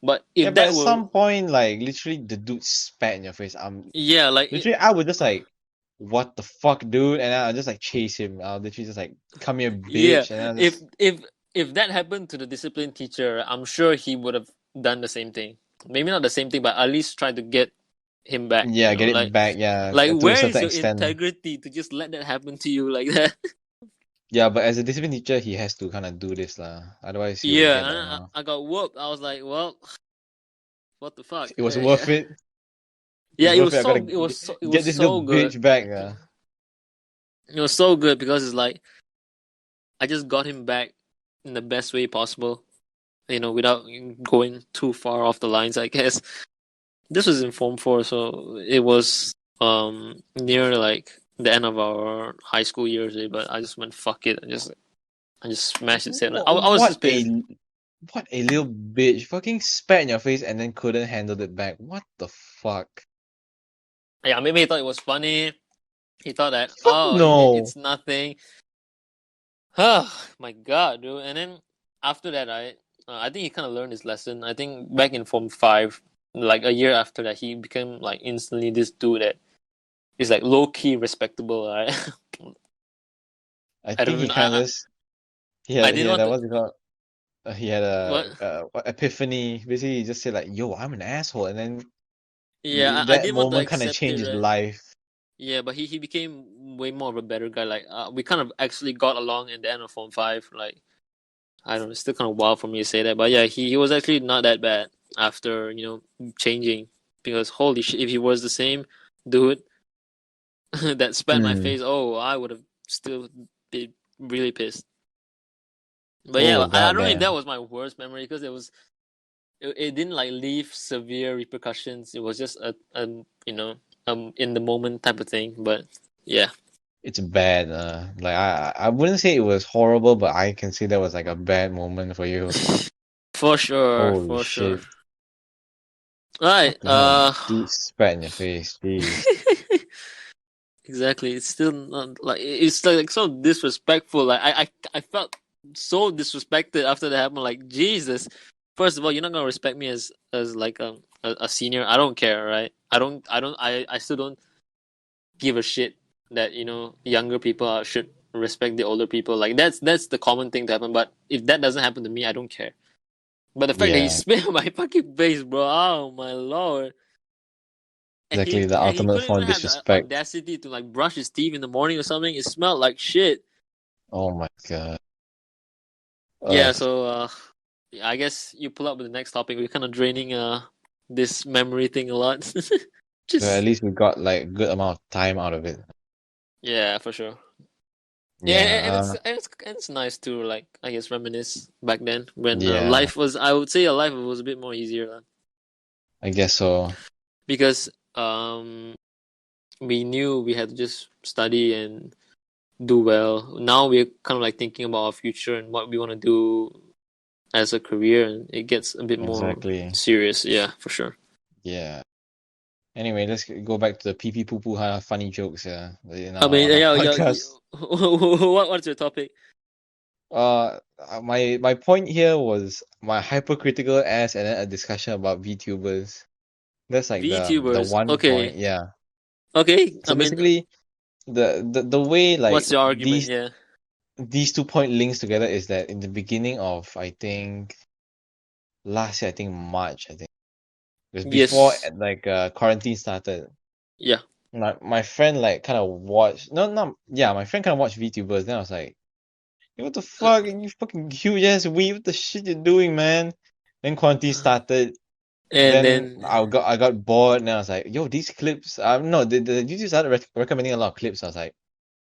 But Yeah, if but that at were some point, like literally the dude spat in your face. yeah, like Literally I would just like, what the fuck, dude? And I'll just like chase him. I'll literally just like, come here, yeah, bitch. And I'll if just if if that happened to the discipline teacher, I'm sure he would have done the same thing. Maybe not the same thing, but at least try to get him back. yeah, get it Like back. Yeah, to a where is certain your extent. integrity to just let that happen to you like that? Yeah, but as a discipline teacher, he has to kind of do this lah. Otherwise, he will Yeah, get and like, I got whooped. I was like, well, what the fuck? it was worth it. It's Yeah, worth it. I gotta it was get this little so good. bitch back. It was so good because it's like I just got him back in the best way possible. without going too far off the lines, I guess this was in Form 4, so it was near like the end of our high school years. But I just went fuck it. I just smashed it. Said like I was What just pissed. a little bitch! Fucking spat in your face and then couldn't handle it back. What the fuck? Yeah, maybe he thought it was funny. He thought that Fuck no. it's nothing. Oh my god, dude! And then after that, I think he kind of learned his lesson. I think back in Form 5, like a year after that, he became like instantly this dude that is like low key respectable, right? I I think don't he know. kind of I he didn't had want a to. what's it called? He had What? what, epiphany. Basically, he just said like, "Yo, I'm an asshole," and then Yeah, I that didn't want to moment kind of accept it, changed his right? life. Yeah, but he became way more of a better guy. Like we kind of actually got along in the end of Form 5. Like I don't know, it's still kind of wild for me to say that, but yeah, he was actually not that bad after changing. Because holy shit, if he was the same dude that spat in my Mm. face, oh, I would have still been really pissed. But yeah, Oh I don't think that goddamn. was my worst memory because it didn't like leave severe repercussions. It was just a in the moment type of thing. But yeah, It's bad. Like I wouldn't say it was horrible, but I can say that was like a bad moment for you. for sure, Holy for sure. shit! All right. Fucking hell, dude spat in your face. Jeez. Exactly. It's still not like it's like so disrespectful. Like I felt so disrespected after that happened. Like Jesus. First of all, you're not gonna respect me as like a senior. I don't care, right? I still don't give a shit that younger people should respect the older people. Like that's the common thing to happen. But if that doesn't happen to me, I don't care. But the fact that he Yeah, spit on my fucking face, bro. Oh my lord. And exactly. The he ultimate couldn't form even of have the disrespect. audacity to like brush his teeth in the morning or something. It smelled like shit. Oh my god. Yeah, Ugh. so yeah, I guess you pull up with the next topic. We're kind of draining this memory thing a lot. So at Just least we got like a good amount of time out of it. yeah, for sure. Yeah, Yeah. and it's nice to like I guess reminisce back then when Yeah. life was I would say life was a bit more easier I guess so. because we knew we had to just study and do well. Now we're kind of like thinking about our future and what we want to do as a career, and it gets a bit more Exactly. serious. Yeah, for sure. Yeah. Anyway, let's go back to the pee pee poo poo funny jokes in I mean, on our yeah, podcast. what's your topic? My point here was my hypercritical ass and then a discussion about VTubers. That's like the VTubers. one point, Okay, yeah. okay. I So mean, basically, the way like what's your argument? Yeah. these 2 point links together is that in the beginning of I think last year, I think March, I think it was before Yes. like quarantine started. Yeah. My friend like kind of watched no yeah, my friend kind of watched VTubers. Then I was like, "Hey, what the Uh, fuck? You fucking huge ass weeb, what the shit you doing, man?" Then quarantine started. and Then then I got bored, and I was like, "Yo, these clips." No, the YouTube started recommending a lot of clips. I was like,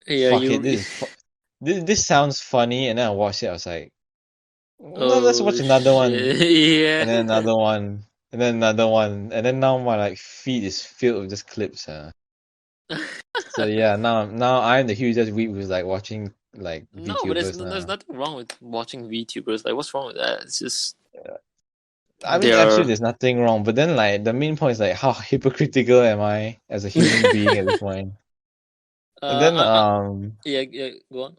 yeah, "Fuck it, you. this sounds funny." And then I watched it. I was like, "No, let's Oh watch another one." shit! And Yeah. then another one, and then another one, and then now my like feed is filled with just clips. So yeah, now I'm the hugest weeb who's like watching like No, but VTubers there's now. nothing wrong with watching VTubers. Like, what's wrong with that? It's just I mean, absolutely, they're. there's nothing wrong. But then like the main point is like how hypocritical am I as a human being at this point? And then Yeah, yeah. Go on.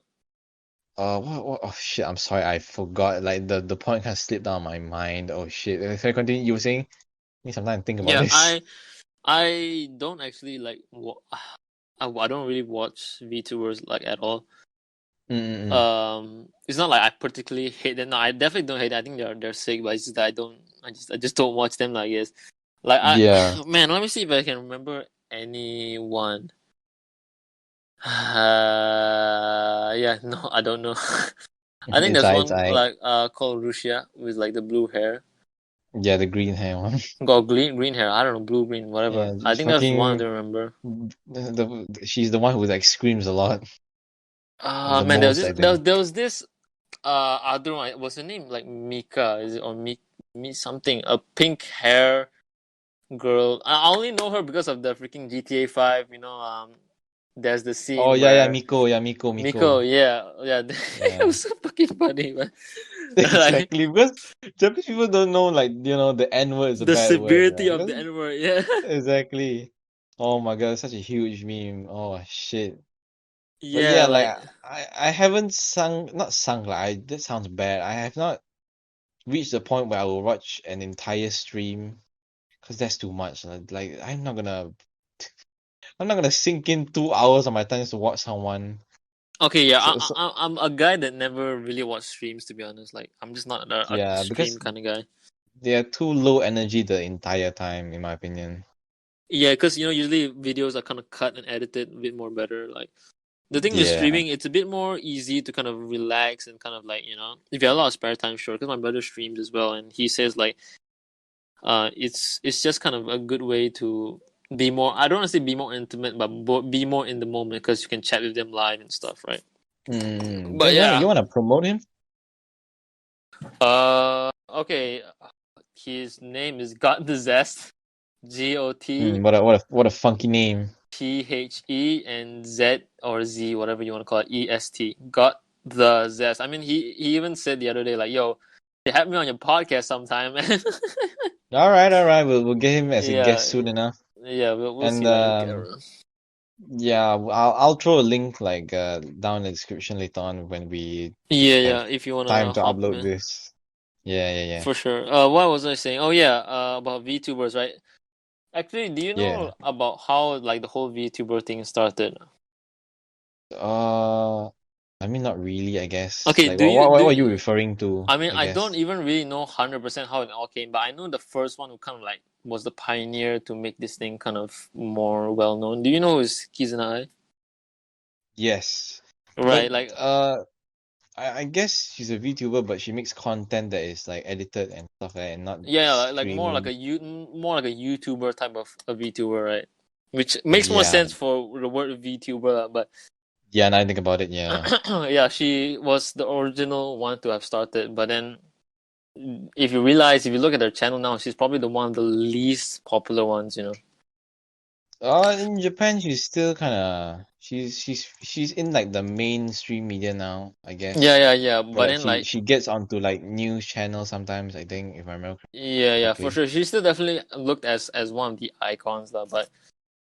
what oh shit, I'm sorry, I forgot. Like the point kind of slipped out of my mind. Oh shit. If I continue, you were saying, need some time to think about Yeah, this. I don't actually like. I don't really watch VTubers like at all. Mm-mm. It's not like I particularly hate them. No, I definitely don't hate them. I think they're sick, but it's just that I don't. I just don't watch them. Like, I guess. Like Yeah, man, let me see if I can remember anyone. Yeah, no, I don't know. I think there's it's one I like called Rusia with like the blue hair. yeah, the green hair one. Got green hair. I don't know, blue green whatever. Yeah, I think that's one I fucking don't remember. she's the one who like screams a lot, the Man, there was most this I think. there was this. I don't know. What's her name? Like Mika, is it, or Me something? A pink hair girl. I only know her because of the freaking GTA 5. There's the Oh scene yeah, yeah, where Miko, yeah, Miko, Miko, Miko. yeah, yeah, it Yeah. was so fucking funny, man. Like Exactly. Because Japanese people don't know, like, the N word is a the bad word, severity right? of Because the N word, yeah, exactly. Oh my god, such a huge meme. Oh shit. But yeah, yeah, like like I haven't sung not sung like that sounds bad. I have not reached the point where I will watch an entire stream because that's too much. Like I'm not gonna sink in 2 hours of my time just to watch someone. okay, yeah, So I'm a guy that never really watched streams to be honest. Like I'm just not a yeah, stream because kind of guy. they are too low energy the entire time, in my opinion. Yeah, because usually videos are kind of cut and edited a bit more better. Like the thing with Yeah. streaming, it's a bit more easy to kind of relax and kind of like if you have a lot of spare time, sure. Because my brother streams as well, and he says like it's just kind of a good way to be more. I don't want to say be more intimate, but be more in the moment because you can chat with them live and stuff, right? Mm. But You wanna yeah, you wanna promote him? okay. His name is Got the Zest, Mm, GOT what a funky name. THE and Z or Z, whatever you want to call it, EST. Got the Zest. I mean, he even said the other day, like, "Yo, you have me on your podcast sometime, man." All right. We'll get him as a guest Yeah, soon enough. yeah. We'll And see. Like, we'll get around. yeah, I'll throw a link like down in the description later on when we Yeah, have yeah. If you time wanna to hop him upload in, this. Yeah. for sure. What was I saying? Oh yeah, about VTubers, right? Actually, do you Yeah. know about how like the whole VTuber thing started? Uh, I mean, not really, I guess. Okay, Like, do what, you what, do? what are you referring to, I mean, I I don't guess? even really know 100% how it all came, but I know the first one who kind of like was the pioneer to make this thing kind of more well known. Do you know who's Kizuna? Yes. But, Right, like I guess she's a VTuber, but she makes content that is, like, edited and stuff like that, and not yeah, like more like streaming. more like a YouTuber type of a VTuber, right? Which makes more Yeah. sense for the word VTuber, but Yeah, now I think about it, yeah. yeah, she was the original one to have started, but then if you look at her channel now, she's probably the one of the least popular ones. In Japan, she's still kind of she's in like the mainstream media now, I Yeah, guess. yeah, yeah. Or But like then she like she gets onto like news channels sometimes, I think, if I remember yeah, yeah, for correctly. sure. She still definitely looked as one of the icons though. But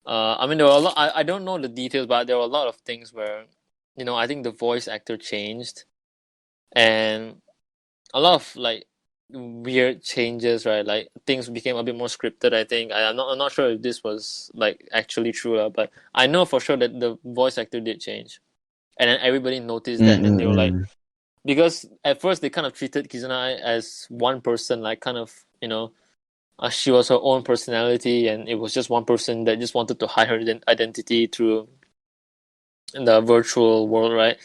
I mean there were a lot I don't know the details, but there were a lot of things where, I think the voice actor changed and a lot of like weird changes, right? Like things became a bit more scripted, I think. I'm not sure if this was like actually true, but I know for sure that the voice actor did change. And then everybody noticed that and then they were like Mm-mm-mm. because at first they kind of treated Kizuna as one person, like kind of, she was her own personality, and it was just one person that just wanted to hide her identity through the virtual world, right?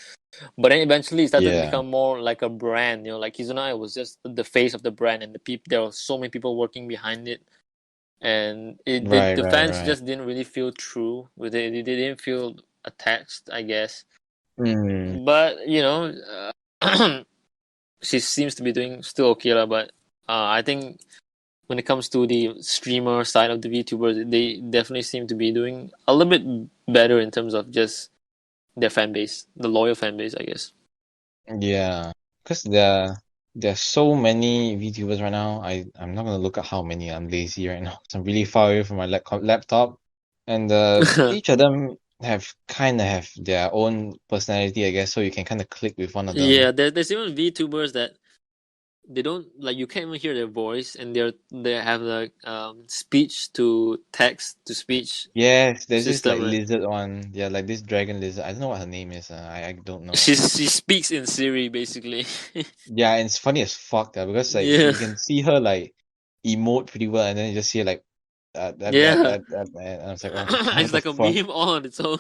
But then eventually it started to Yeah. become more like a brand, like Kizuna was just the face of the brand, and there were so many people working behind it, and Right, the right, fans right. just didn't really feel true with it. They didn't feel attached, I guess. Mm. But she seems to be doing still okay, lah. But I think when it comes to the streamer side of the VTubers, they definitely seem to be doing a little bit better in terms of just their fan base, the loyal fan base, I guess. Yeah. Because there's so many VTubers right now. I'm not gonna look at how many. I'm lazy right now. 'Cause I'm really far away from my laptop. And each of them have their own personality, I guess, so you can kind of click with one of them. Yeah, there's even VTubers that they don't like you can't even hear their voice, and they have like speech to text to speech Yes, there's this like system, right? lizard one. Yeah, like this dragon lizard. I don't know what her name is. I don't know. She speaks in Siri basically. Yeah, and it's funny as fuck, because like Yeah, you can see her like emote pretty well, and then you just see like yeah. and I was like, oh, what It's the like a fuck? meme all on its own.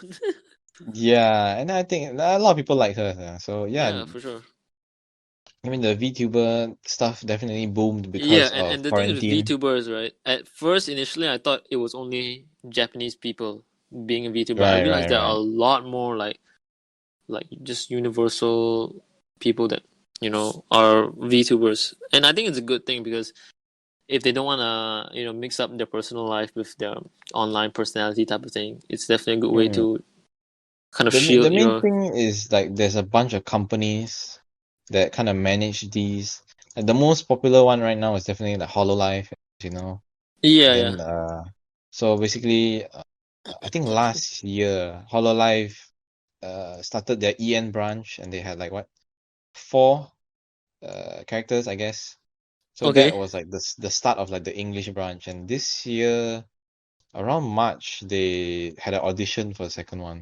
Yeah, and I think a lot of people like her. So yeah, Yeah, for sure. I mean the VTuber stuff definitely boomed Yeah, because and of the thing with quarantine. VTubers, right? At first, initially, I thought it was only Japanese people being a VTuber. I Right, realized right, there are right. a lot more like just universal people that. are VTubers, and I think it's a good thing because if they don't want to mix up their personal life with their online personality type of thing, it's definitely a good way Mm. to kind of The shield main your. thing is like there's a bunch of companies that kind of manage these. Like the most popular one right now is definitely the Hololive, you know. Yeah, yeah. Then so basically, I think last year Hololive started their EN branch, and they had like what, four characters, I guess. So that Okay. was like the start of like the English branch, and this year around March they had an audition for the second one,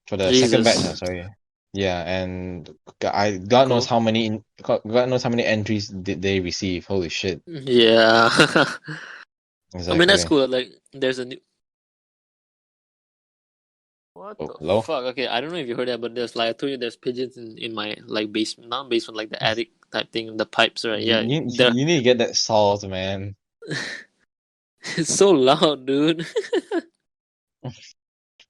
for the second batch. Jesus. Sorry, yeah, and God knows Cool. how many God knows how many entries did they receive. Holy shit! Yeah. I mean, that's Exactly. cool. Like, there's a new. What Oh, the hello. fuck? Okay, I don't know if you heard that, but there's like I told you, there's pigeons in my like basement, not basement, like the attic type thing, the pipes, right? Yeah, they're. You need to get that solved, man. It's so loud, dude.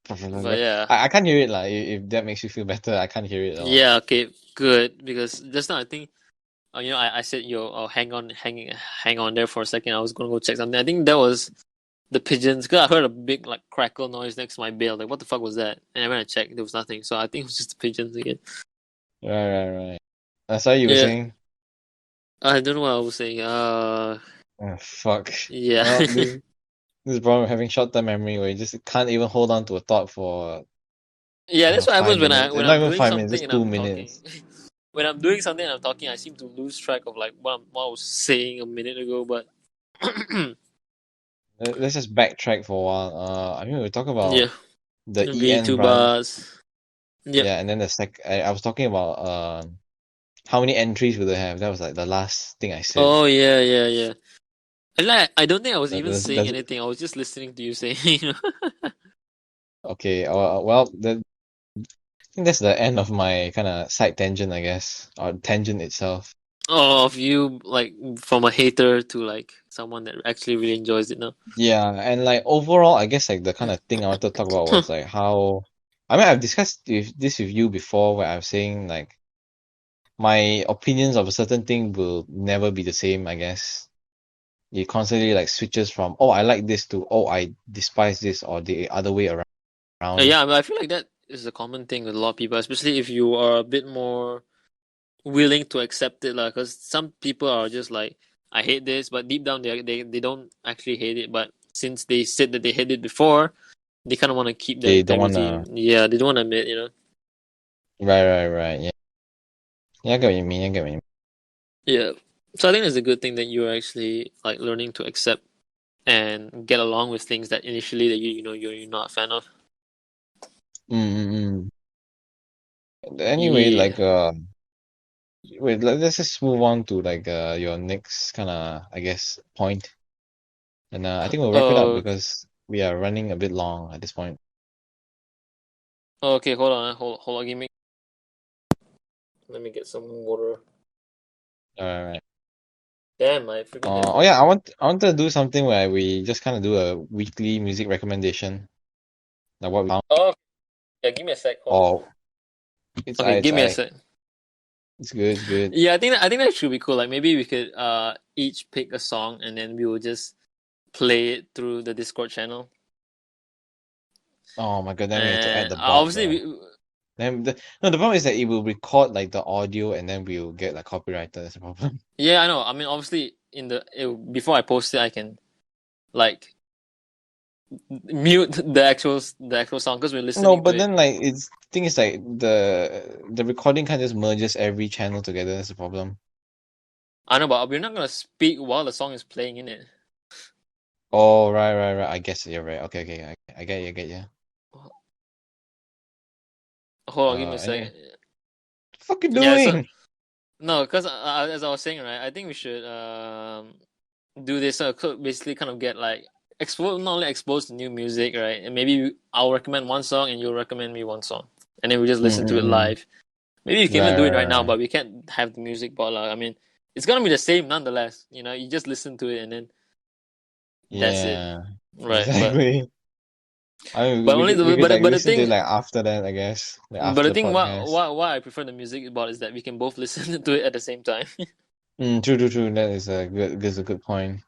But yeah, I can't hear it like if that makes you feel better. I can't hear it at all. yeah. Okay, good. Because just now I think, I said, yo, oh, hang on there for a second. I was gonna go check something. I think that was the pigeons. Cause I heard a big like crackle noise next to my bed. Like, what the fuck was that? And I went and checked. There was nothing. So I think it was just the pigeons again. Right. That's what you were Yeah, saying. I don't know what I was saying. Oh, fuck. Yeah. Well, this is the problem with having short-term memory where you just can't even hold on to a thought for Yeah, that's what five happens when minutes. when Not I'm even doing 5 minutes, something just and two I'm talking. minutes. When I'm doing something and I'm talking, I seem to lose track of like what I was saying a minute ago. But Let's just backtrack for a while. I mean, we talk yeah, about the EN branch. VTubers. Yep. Yeah, and then I was talking about how many entries will they have? That was like the last thing I said. Oh yeah, yeah, yeah. And like, I don't think I was even saying Does anything. I was just listening to you saying. okay. Well, I think that's the end of my kind of side tangent, I guess, or tangent itself. Of you, like, from a hater to like someone that actually really enjoys it now. Yeah, and like overall, I guess like the kind of thing I wanted to talk about was like how, I mean, I've discussed this with you before, where I'm saying like my opinions of a certain thing will never be the same, I guess. It constantly like switches from, oh, I like this, to, oh, I despise this, or the other way around. Yeah, I feel like that is a common thing with a lot of people, especially if you are a bit more willing to accept it, like. Because some people are just like, I hate this, but deep down they don't actually hate it. But since they said that they hate it before, they kind of want to keep that They don't integrity. wanna, Yeah, they don't want to admit. right. Yeah, yeah, I get what you mean. I get what you mean. Yeah. So I think it's a good thing that you're actually like learning to accept and get along with things that initially that you're not a fan of. Mm. Anyway, Yeah. like wait, let's just move on to like your next kind of, I guess, point. And I think we'll wrap it up Uh, because we are running a bit long at this point. okay, hold on, hold on. Let me get some water. All right. Damn, my freaking Oh headphones. yeah, I want to do something where we just kind of do a weekly music recommendation, like what we found. Oh, yeah. Give me a sec. Hold on. Oh, Okay, it's give me a sec. it's good, it's good. Yeah, I think that should be cool. Like maybe we could each pick a song and then we will just play it through the Discord channel. Oh my god, then we have to add And the bot, obviously, bro. Then no, the problem is that it will record like the audio, and then we'll get like copyrighted. That's the problem. yeah, I know. I mean, obviously, before I post it, I can like mute the actual song because we're No, listening to but it. then like it's thing is like the recording kind of just merges every channel together. That's the problem. I know, but we're not gonna speak while the song is playing in it. Oh, right. I guess you're right. Okay. I get you. I get you. Hold on, give me a Anyway, second. what the fuck you Yeah, so doing? no, because as I was saying, right, I think we should do this. Basically, kind of get like expose not only exposed to new music, right, and maybe I'll recommend one song and you'll recommend me one song, and then we just listen to it Mm. live. Maybe we can even do it right now, Right. but we can't have the music. But like, I mean, it's gonna be the same nonetheless. You just listen to it and then that's it, Yeah, right? But exactly. I mean, But only we could like but the listen to it thing like after that, I guess, like but after the the thing podcast. why I prefer the music about is that we can both listen to it at the same time. True, true, true. That is a good point.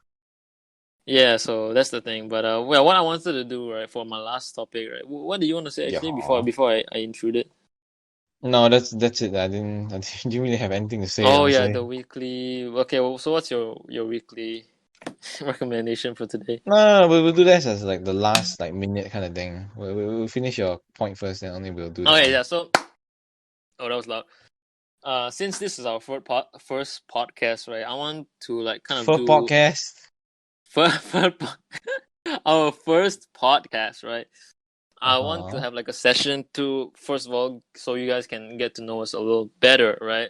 Yeah, so that's the thing. But well, what I wanted to do right for my last topic, right? What do you want to say Yeah. actually before I intrude it? No, that's it. I didn't really have anything to say, Oh yeah, honestly. the weekly. Okay, well, so what's your weekly recommendation for today? No, we'll do that as like the last like minute kind of thing. We'll finish your point first, then only we'll do that Okay, one. yeah. So that was loud. Since this is our first podcast, right? I want to like kind of For do podcast. first, our first podcast, right? I want to Uh-huh. have like a session to first of all, so you guys can get to know us a little better, right?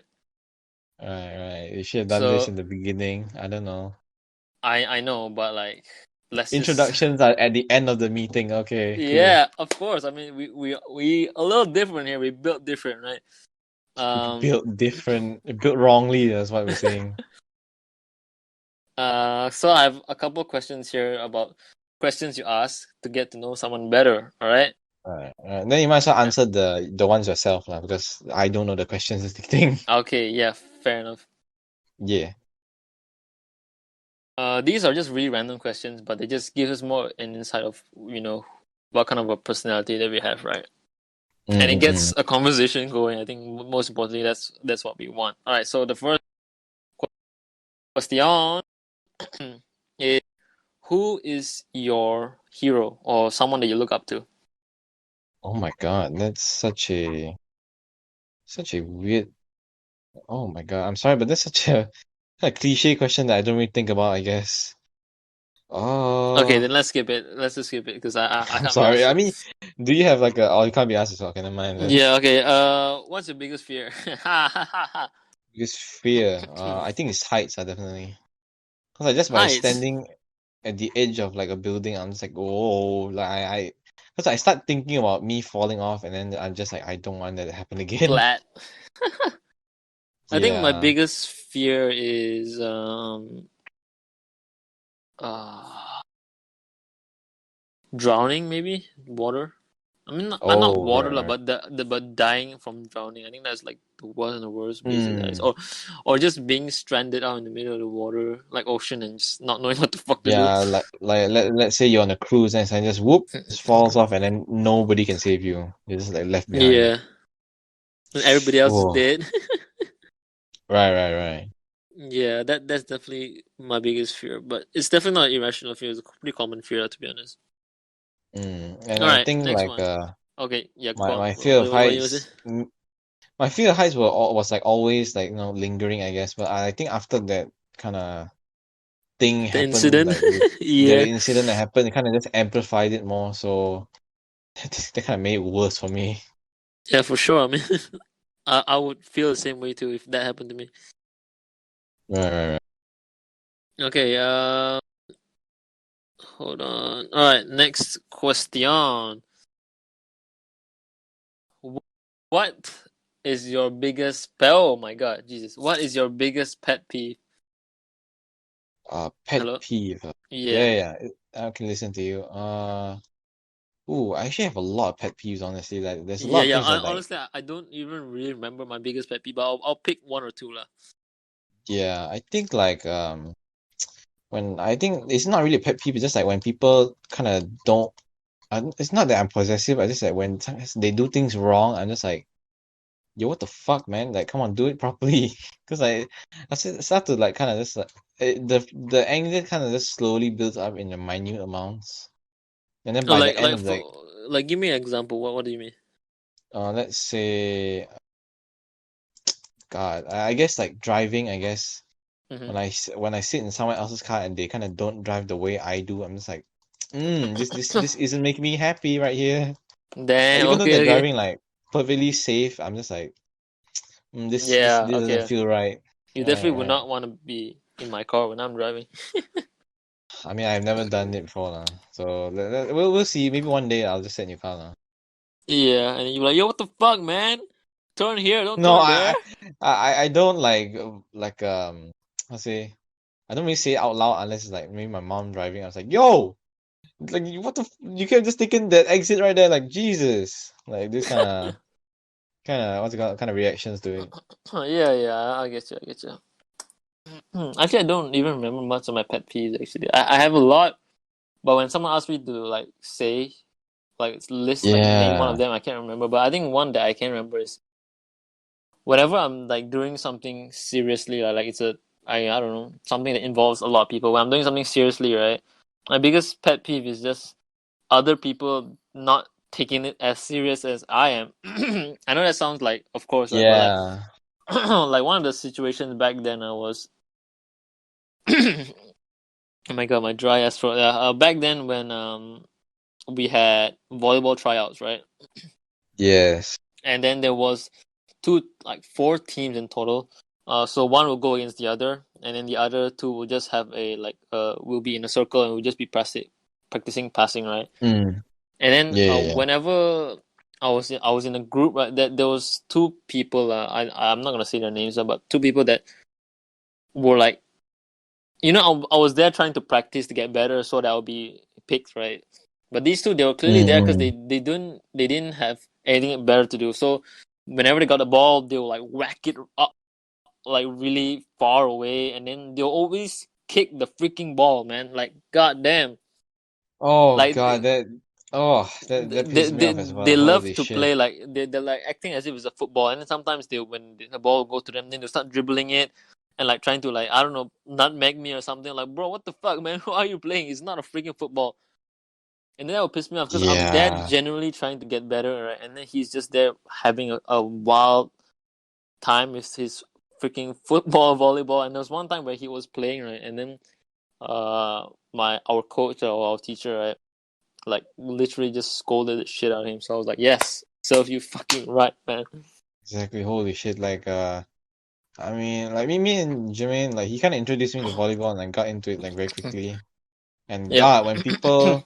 Right, right. You should have done this So in the beginning. I don't know. I know, but like let's just Introductions are at the end of the meeting. Okay, cool. yeah, of course. I mean, we a little different here. We built different, right? Um. Built different, built wrongly. That's what we're saying. So I have a couple of questions here about questions you ask to get to know someone better. All right. Alright, alright. Then you might as well answer the ones yourself, lah, because I don't know the questions is the thing. Okay. Yeah. Fair enough. Yeah. These are just really random questions, but they just give us more an insight of what kind of a personality that we have, right? And it Mm-mm. gets a conversation going. I think most importantly, that's what we want. All right. So the first question is, who is your hero or someone that you look up to? Oh my God, that's such a weird. Oh my God, I'm sorry, but that's such a cliche question that I don't really think about, I guess. Okay, Oh, then let's skip it. Let's just skip it because I I'm can't be sorry. I asked. mean, do you have like a? Oh, you can't be asked as well. Okay, never mind then. Yeah, okay. What's your biggest fear? Because fear. I think it's heights. Definitely. Because I just by Heights. standing at the edge of like a building, I'm just like, oh, like because I start thinking about me falling off, and then I'm just like, I don't want that to happen again. Flat. I think my Yeah. biggest fear is uh drowning, maybe water. I mean, not Oh, water right, lah, right. but but dying from drowning. I think that's like one of the worst basically. Hmm. Or just being stranded out in the middle of the water, like ocean, and just not knowing what the fuck to do. Yeah, like let's say you're on a cruise and suddenly just whoop, just falls off, and then nobody can save you. You're just like left behind. Yeah, and everybody else is Oh, dead. right, right, right. Yeah, that's definitely my biggest fear, but it's definitely not irrational fear. It's a pretty common fear, to be honest. And All I right, think next like one. Okay, yeah, go on. my fear of What you gonna say? heights. My fear of heights was like always like lingering, I guess. But I think after that kind of thing The happened, incident. like with the Yeah, incident that happened, it kind of just amplified it more. So that kind of made it worse for me. yeah, for sure. I mean, I would feel the same way too if that happened to me. Right, right, right. Okay, hold on. All right, next question. What is your biggest pet? Oh my God, Jesus! What is your biggest pet peeve? Pet Hello. peeve. Yeah. Yeah, yeah, yeah. I can listen to you. Ooh, I actually have a lot of pet peeves, honestly. Like, there's a Yeah, lot of yeah. things that like, Honestly, I don't even really remember my biggest pet peeve, but I'll pick one or two lah. yeah, I think like when I think it's not really a pet peeve, it's just like when people kind of don't. It's not that I'm possessive. I just like when sometimes they do things wrong, I'm just like, yo, what the fuck, man? Like, come on, do it properly. Because start to like kind of just like the anger kind of just slowly builds up in the minute amounts, and then Oh, by the end of for give me an example. What do you mean? let's say, God, I guess like driving. I guess Mm-hmm. when I sit in someone else's car and they kind of don't drive the way I do, I'm just like, this isn't making me happy right here. Like, Damn. even though they're Okay. driving like perfectly safe, I'm just like, Yeah. this doesn't Okay. feel right. You Right, definitely would right. not want to be in my car when I'm driving. I mean, I've never done it before, lah. So we'll see. Maybe one day I'll just sit in your car, lah. Yeah, and you're like, yo, what the fuck, man? Turn here, don't No, turn there. I don't like I say I don't really say it out loud unless it's like maybe my mom driving. I was like, yo. Like, you could have just taken that exit right there. Like, Jesus, like this kind of what's it called, kind of reactions to it. Yeah, I get you, I get you. Actually, I don't even remember much of my pet peeves. Actually, I have a lot, but when someone asks me to like say, like list, like name one of Yeah, them, I can't remember. But I think one that I can remember is whenever I'm like doing something seriously, like it's a I don't know, something that involves a lot of people. When I'm doing something seriously, right? My biggest pet peeve is just other people not taking it as serious as I am. I know that sounds like, of course, right? But like, yeah, like one of the situations back then, I was, oh my god, my dry ass throat. Back then when we had volleyball tryouts, right? yes. And then there was like four teams in total. So one will go against the other, and then the other two will just have a like will be in a circle and we'll just be practicing passing, right? Mm. And then Yeah, yeah, yeah. whenever I was in a group, right, that there was two people. I'm not gonna say their names, but two people that were like, I was there trying to practice to get better, so that I'll be picked, right? But these two, they were clearly there because Mm-mm. they didn't have anything better to do. So whenever they got the ball, they will like whack it up like really far away, and then they'll always kick the freaking ball, man. Like goddamn, Oh like God, that they pissed me they, off as well. they love Holy to shit. play like they're like acting as if it's a football, and then sometimes they when the ball go to them, then they start dribbling it and like trying to like I don't know nutmeg me or something. Like bro, what the fuck, man? Who are you playing? It's not a freaking football. And then that would piss me off because I'm there Yeah, genuinely trying to get better, right? And then he's just there having a wild time with his freaking football, volleyball. And there was one time where he was playing, right? And then our coach or our teacher, right, like literally just scolded the shit out of him. So I was like, yes, serve you fucking right, man. exactly. Holy shit. Like, I mean, like me and Germaine, like he kind of introduced me to volleyball and I got into it like very quickly. And Yep. God, when people,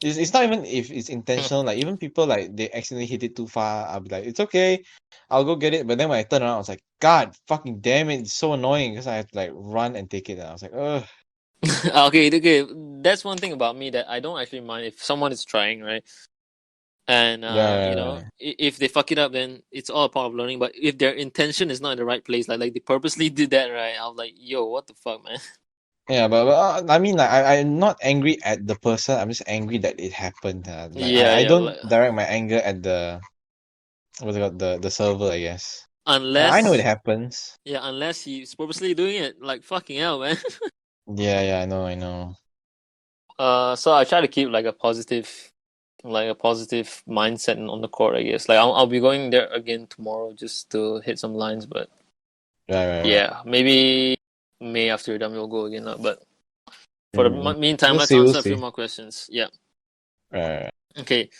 it's not even if it's intentional. Like even people like they accidentally hit it too far, I'll be like, it's okay, I'll go get it. But then when I turn around, I was like, God, fucking damn it, it's so annoying because I have to like run and take it. And I was like, ugh. Okay. That's one thing about me that I don't actually mind if someone is trying, right? And Right, right, right. if they fuck it up, then it's all a part of learning. But if their intention is not in the right place, like they purposely did that, right? I was like, yo, what the fuck, man? Yeah, but I mean, like, I'm not angry at the person. I'm just angry that it happened. Like, I Yeah. don't direct my anger at the what's it called, the server, I guess. I know it Unless, happens. yeah, unless he's purposely doing it, like fucking hell, man. Yeah, yeah, I know, I know. So I try to keep like a positive mindset on the court, I guess. Like I'll be going there again tomorrow just to hit some lines, but Right, right, right. yeah, maybe May after you're done we'll go again. But for the Mm. meantime, We'll let's see, we'll answer a few see. more questions. Yeah. Right, right, right. Okay.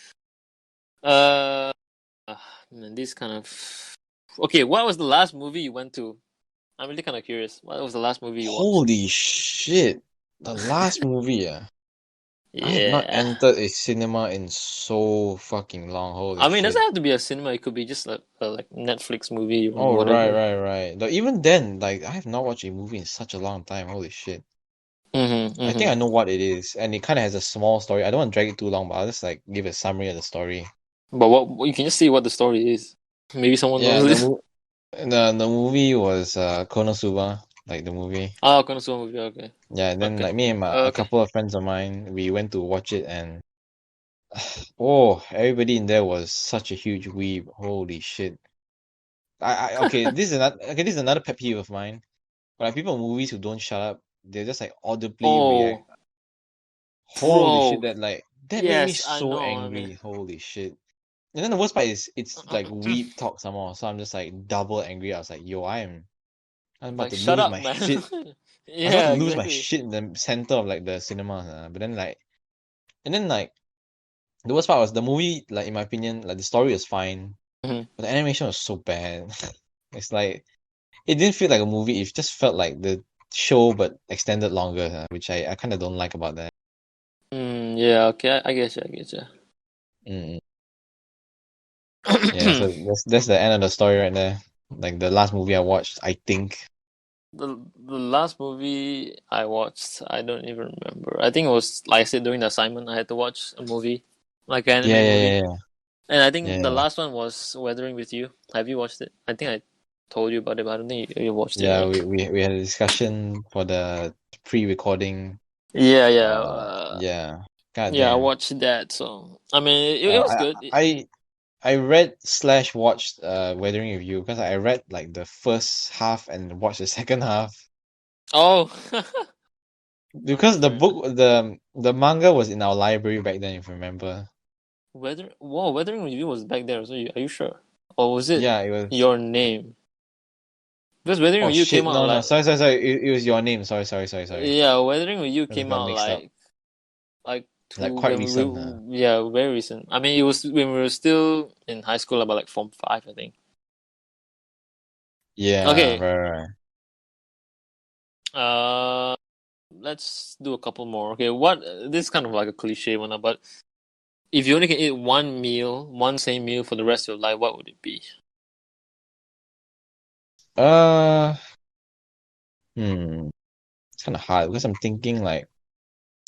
Uh, man, this kind of okay. What was the last movie you went to? I'm really kind of curious. What was the last movie you watched? Holy shit! The last movie, I have not Yeah. entered a cinema in so fucking long. Holy I mean, it doesn't shit! have to be a cinema. It could be just a like Netflix movie or Oh, right, whatever. right, right. Though even then, like, I have not watched a movie in such a long time. Holy shit! I think I know what it is, and it kind of has a small story. I don't want to drag it too long, but I'll just like give a summary of the story. But what you can just see what the story is. Maybe someone Yeah, knows it. the movie was Konosuba, like the movie. Oh, Konosuba movie. Okay, Yeah, and then okay, like me and a okay. couple of friends of mine, we went to watch it, and oh, everybody in there was such a huge weeb. Holy shit! Okay, this is another pet peeve of mine. But like people in movies who don't shut up, they just like audibly react. Oh, Holy shit! bro. That made me Yes, I so know. I mean, angry. Holy shit! And then the worst part is it's like weeb talk some more, so I'm just like double angry. I was like, yo, I'm about like to shut lose up, my man. shit. I was about to Yeah, lose my exactly. shit in the center of like the cinema, but then like, and then like the worst part was the movie. Like in my opinion, like the story was fine, Mhm. but the animation was so bad. It's like it didn't feel like a movie. It just felt like the show, but extended longer, which I kind of don't like about that. Yeah, okay. I guess you. I guess Mm. Yeah, you. so that's the end of the story right there. Like the last movie I watched, I think. the last movie I watched, I don't even remember. I think it was, like I said, during the assignment, I had to watch a movie, like an Yeah, anime yeah, movie. yeah, And I yeah, think the yeah. last one was Weathering with You. Have you watched it? I think I told you about it, but I don't think you watched it, Yeah, right? we had a discussion for the pre-recording. Yeah, yeah, Yeah. God yeah. I damn. watched that. So I mean, it was I good. I I read slash watched Weathering with You because I read like the first half and watched the second half Oh, okay, because the fair enough. book the manga was in our library back then if you remember. Weathering with You was back there. So are you sure, or was it Yeah, it was. your name? Because Weathering Oh with You shit! came out No, no, like, sorry. It was your name. Sorry. yeah, Weathering with You I just came got out mixed up. like Like two quite when recent, huh? yeah, very recent. I mean, it was when we were still in high school, about like Form 5, I think. Yeah, Okay, right. uh, let's do a couple more. Okay, what this is kind of like a cliche one, but if you only can eat one same meal for the rest of your life, what would it be? Uh, it's kind of hard because I'm thinking like,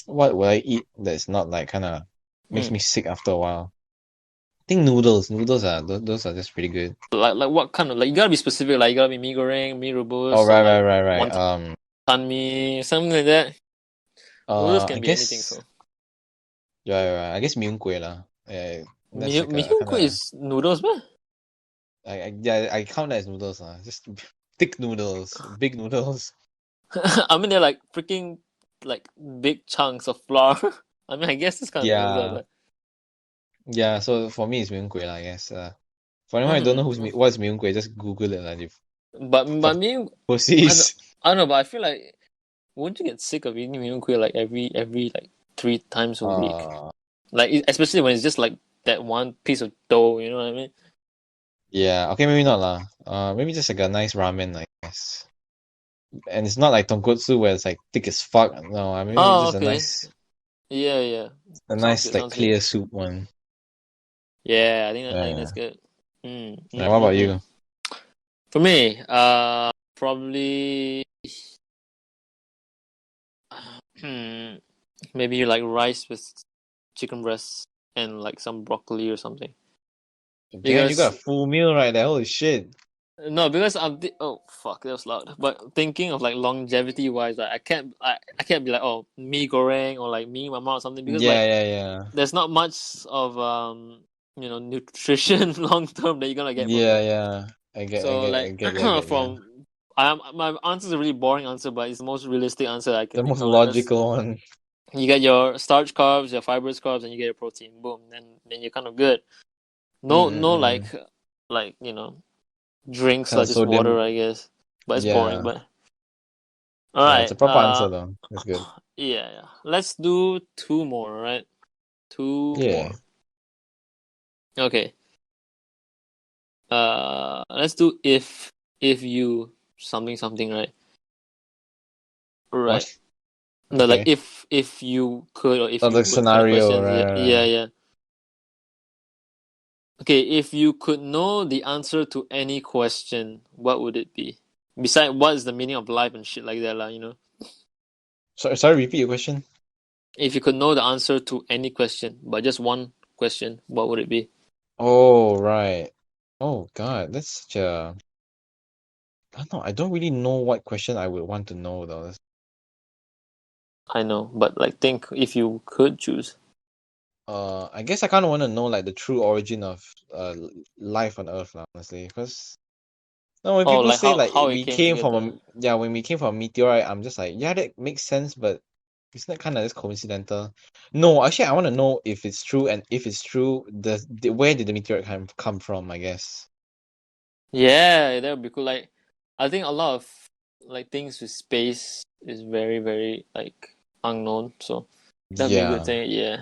what will I eat that's not like kind of makes Mm. me sick after a while? I think noodles. Noodles are those are just pretty good. Like what kind of, like, you gotta be specific. Like, you gotta be mee goreng, mee Oh, rebus, or like right. wonton mee, something like that. Noodles I can be anything. guess So I guess mee hoon lah. Yeah, that's like mee a hoon kind kueh of is noodles, man. I count that as noodles just thick noodles, big noodles. I mean, they're like freaking like big chunks of flour. I mean, I guess it's kind of noodles, Yeah, but yeah. So for me, it's mee hoon lah. I guess. For anyone who don't know mm, what's mee hoon just Google it if for but me, I don't, overseas. I don't know, but I feel like, wouldn't you get sick of eating mee hoon kueh like every like 3 times a week? Uh, Like, especially when it's just like that one piece of dough. You know what I mean? yeah. Okay, maybe not lah. Maybe just like a nice ramen, I guess. And it's not like tonkotsu where it's like thick as fuck. No, I mean Oh, just okay. Yeah, yeah. a Sounds nice good. like Sounds good. clear soup one. Yeah, I think that's Yeah. good. What about you? For me, probably, hmm, maybe like rice with chicken breast and like some broccoli or something. Damn, you got Because a full meal right there. Holy shit. no, because oh fuck, that was loud. But thinking of like longevity wise, like I can't be like, oh, mee goreng or like mee mama or something, because like Yeah. there's not much of nutrition long term that you're gonna get from it. Yeah. So like, I get you. from my answer is a really boring answer, but it's the most realistic answer I can The think most of. And that's, logical one. you get your starch carbs, your fibrous carbs, and you get your protein. Boom, then you're kind of good. No, Mm. like drinks Kind like of just water, sodium. I guess. But it's boring. Yeah. But all Yeah, it's right, a proper answer though. That's good. yeah. Let's do two more, right? Two Yeah. more. Okay. Let's do if you something, right? Right. What? No, like Okay. if you could, or if Oh, you the would, kind of scenario, questions. Yeah, right. yeah. Okay, if you could know the answer to any question, what would it be? Besides, what is the meaning of life and shit like that, lah, you know? Sorry, repeat your question. If you could know the answer to any question, but just one question, what would it be? Oh, right. Oh God, that's such a I don't know. I don't really know what question I would want to know though. I know, but like, think if you could choose. I guess I kind of want to know like the true origin of life on Earth, lah, honestly. Because no, when Oh, people like say like how it we came came from together. when we came from a meteorite, I'm just like, yeah, that makes sense, but it's not kind of just coincidental. No, actually, I want to know if it's true, and if it's true, where did the meteorite come from? I guess. Yeah, that would be cool. Like, I think a lot of like things with space is very, very like unknown. So that'd be a good Yeah, thing. Yeah,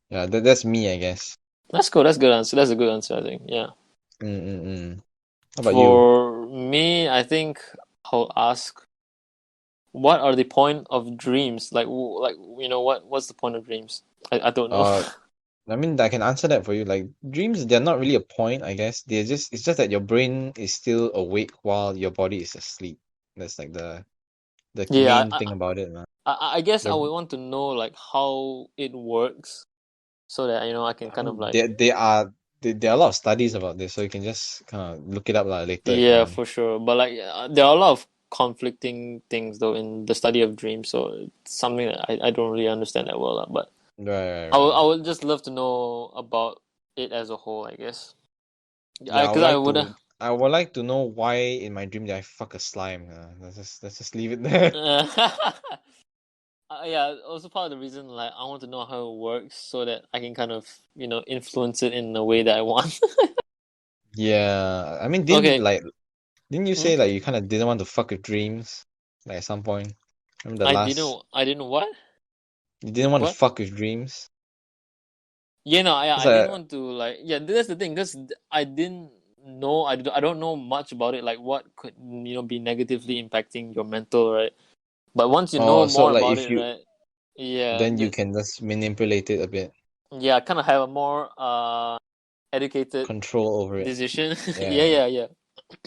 yeah, that's me, I guess. that's cool. That's a good answer. That's a good answer, I think. Yeah. Mm. How about you? For me, I think I'll ask, what are the point of dreams? Like, like, what's the point of dreams? I don't know. Uh, I mean, I can answer that for you. Like dreams, they're not really a point, I guess. It's just that your brain is still awake while your body is asleep. That's like the Yeah, main thing about it, man. I guess I The would want to know like how it works so that I can I kind of mean, like there are a lot of studies about this, so you can just kind of look it up later if you yeah, want. for sure. But like there are a lot of conflicting things though in the study of dreams, so it's something that I don't really understand that well, but Right, right, I right. would just love to know about it as a whole, I guess. Yeah, Because I would I would like to know why in my dream did I fuck a slime. Let's just leave it there. yeah, also part of the reason like I want to know how it works so that I can kind of, influence it in the way that I want. Yeah, I mean, Okay. didn't you Hmm? say like you kind of didn't want to fuck with dreams, like at some point? Remember the last I didn't what? you didn't want to What? fuck with dreams? Yeah, no, yeah, It's I didn't like want to like yeah, that's the thing because I didn't know I don't know much about it like what could be negatively impacting your mental, right? But once you know oh, so more like about if it, you right? Yeah, then you can just manipulate it a bit, yeah, kind of have a more educated control over it. decision. Yeah. Yeah, yeah, yeah.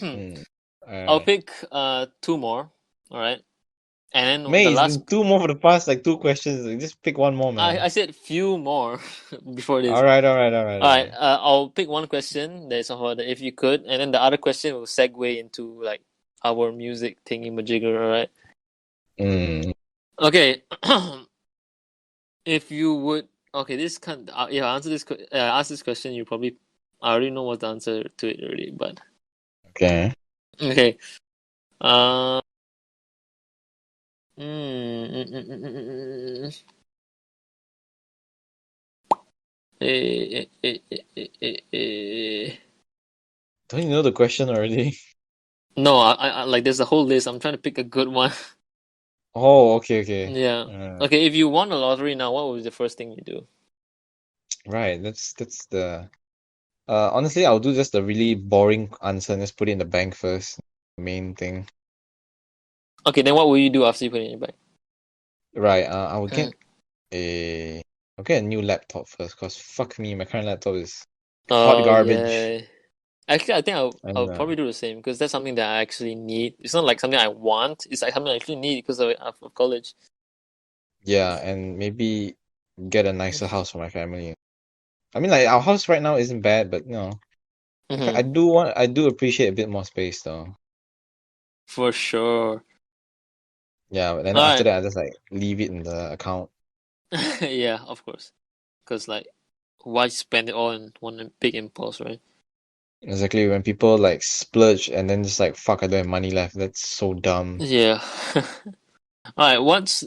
Mm. I'll Alright. pick two more, all right? And then the May, it's last been two more for the past like two questions. Like, just pick one more, man. I said few more before this. All right, Alright. I'll pick one question that is about the if you could, and then the other question will segue into like our music thingy majigger. All right. Mm. Okay. If you would, okay, this can if I ask this question, you probably I already know what the answer to it already, but Okay. okay. Uh. Mm, mm, mm, mm, mm, mm. Eh. Don't you know the question already? No, I like there's a whole list. I'm trying to pick a good one. Oh, okay. Yeah. Uh, Okay, if you won the lottery now, what was the first thing you do? right. That's the honestly, I'll do just the really boring answer and just put it in the bank first. Main thing. Okay, then what will you do after you put it in your bag? Right. I will Hmm. get I'll get a new laptop first, cause fuck me, my current laptop is hot Oh garbage. yeah. Actually, I think I'll And probably do the same because that's something that I actually need. It's not like something I want. It's like something I actually need because of college. yeah, and maybe get a nicer house for my family. I mean, like our house right now isn't bad, but Hmm. I do appreciate a bit more space though. For sure. Yeah, but then All after right. that, I just like leave it in the account. Yeah, of course. Because like, why spend it all in one big impulse, right? Exactly when people like splurge and then just like fuck, I don't have money left. That's so dumb. Yeah. All right. What's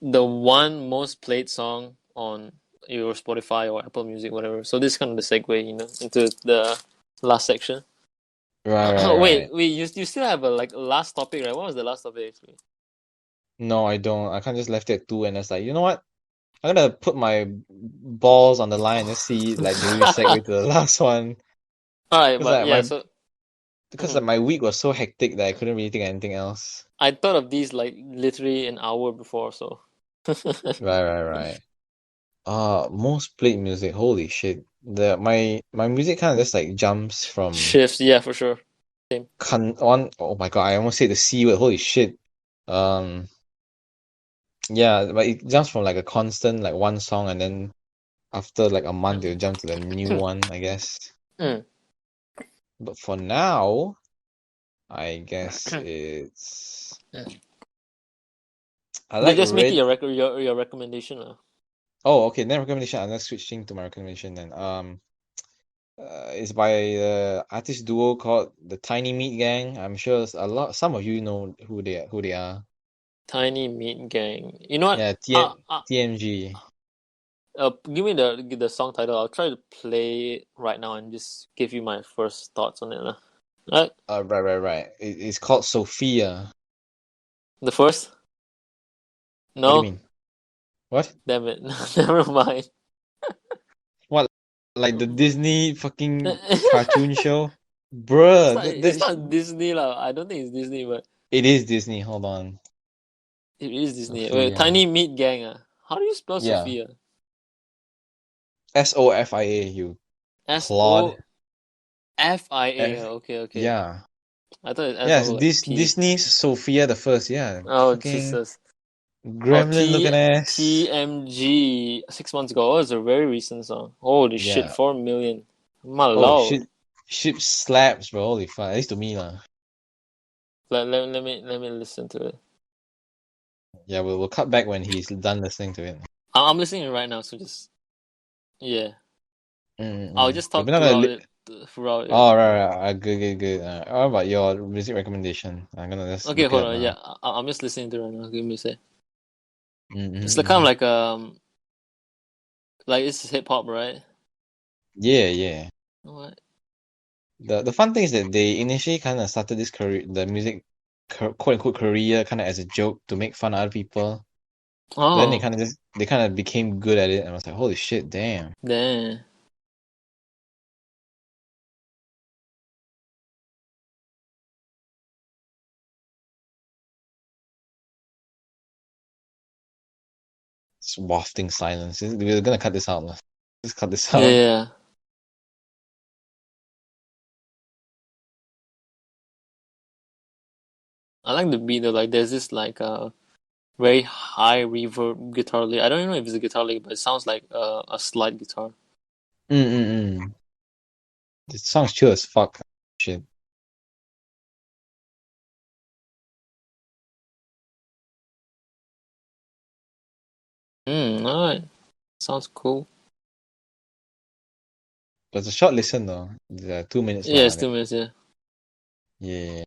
the one most played song on your Spotify or Apple Music, whatever? So this is kind of the segue, into the last section. Right. Wait. You still have a like last topic, right? What was the last topic actually? No, I don't. I can't just left it at two and it's like, you know what? I'm gonna put my balls on the line and just see like do we segue to the last one. All right, Because but like yeah. my So because mhm. like my week was so hectic that I couldn't really think of anything else. I thought of these like literally an hour before, so Right. Most played music. Holy shit. My music kind of just like jumps from shifts. Yeah, for sure. Same. one. Oh my god, I almost said the C word. Holy shit. Um, yeah, but it jumps from like a constant like one song and then after like a month it'll jump to the new one, I guess. Mm. But for now, I guess it's I like Just make it red. your recommendation. Oh, okay. Then recommendation. I'm not switching to my recommendation then. It's by the artist duo called the Tiny Meat Gang. I'm sure some of you know who they are. Tiny Meat Gang. You know what? Yeah, TMG. Give me the song title. I'll try to play it right now and just give you my first thoughts on it. Right? Right. It's called Sophia. The first? What do you No? mean? What? Damn it. Never mind. What? Like the Disney fucking cartoon it's show? Bruh, it's not Disney lah. I don't think it's Disney, but it is Disney. Hold on. it is Disney. Wait, Sophia. Tiny Meat Gang. How do you spell Yeah. Sophia? Sofia, you S clod. O F I A. F. Okay. Yeah. I thought it ends Yeah, off it's with like P. Disney's Sophia the First. Yeah, Oh fucking Jesus. Oh, gremlin looking ass. TMG 6 months ago. Oh, it's a very recent song. Holy shit, Yeah. 4 million. Oh Malao. shit slaps, bro. Holy fuck. At least to me lah. Let me listen to it. Yeah, we'll cut back when he's done listening to it. I'm listening right now, so just yeah. I'll Mm-mm. just We're talk not gonna. throughout it. Throughout it. Oh, right. Good, good, good. How about your music recommendation? I'm gonna just Okay, look it hold up on. now. Yeah, I'm just listening to it right now. Give me a sec. It's like kind of Mm-hmm. like it's hip hop, right? Yeah, yeah. What? The fun thing is that they initially kind of started this career, the music, quote unquote career, kind of as a joke to make fun of other people. But then Oh, they kind of became good at it, and I was like, holy shit, damn. damn. Just wafting silence. We're gonna cut this out, lah. Just cut this out. Yeah. I like the beat though. Like there's this like very high reverb guitar lick. I don't even know if it's a guitar lick, but it sounds like a slide guitar. Mm-mm-mm. This song's chill as fuck. Shit. Alright. Sounds cool. But it's a short listen though. It's 2 minutes Yeah, long, I it's think. 2 minutes, yeah. Yeah.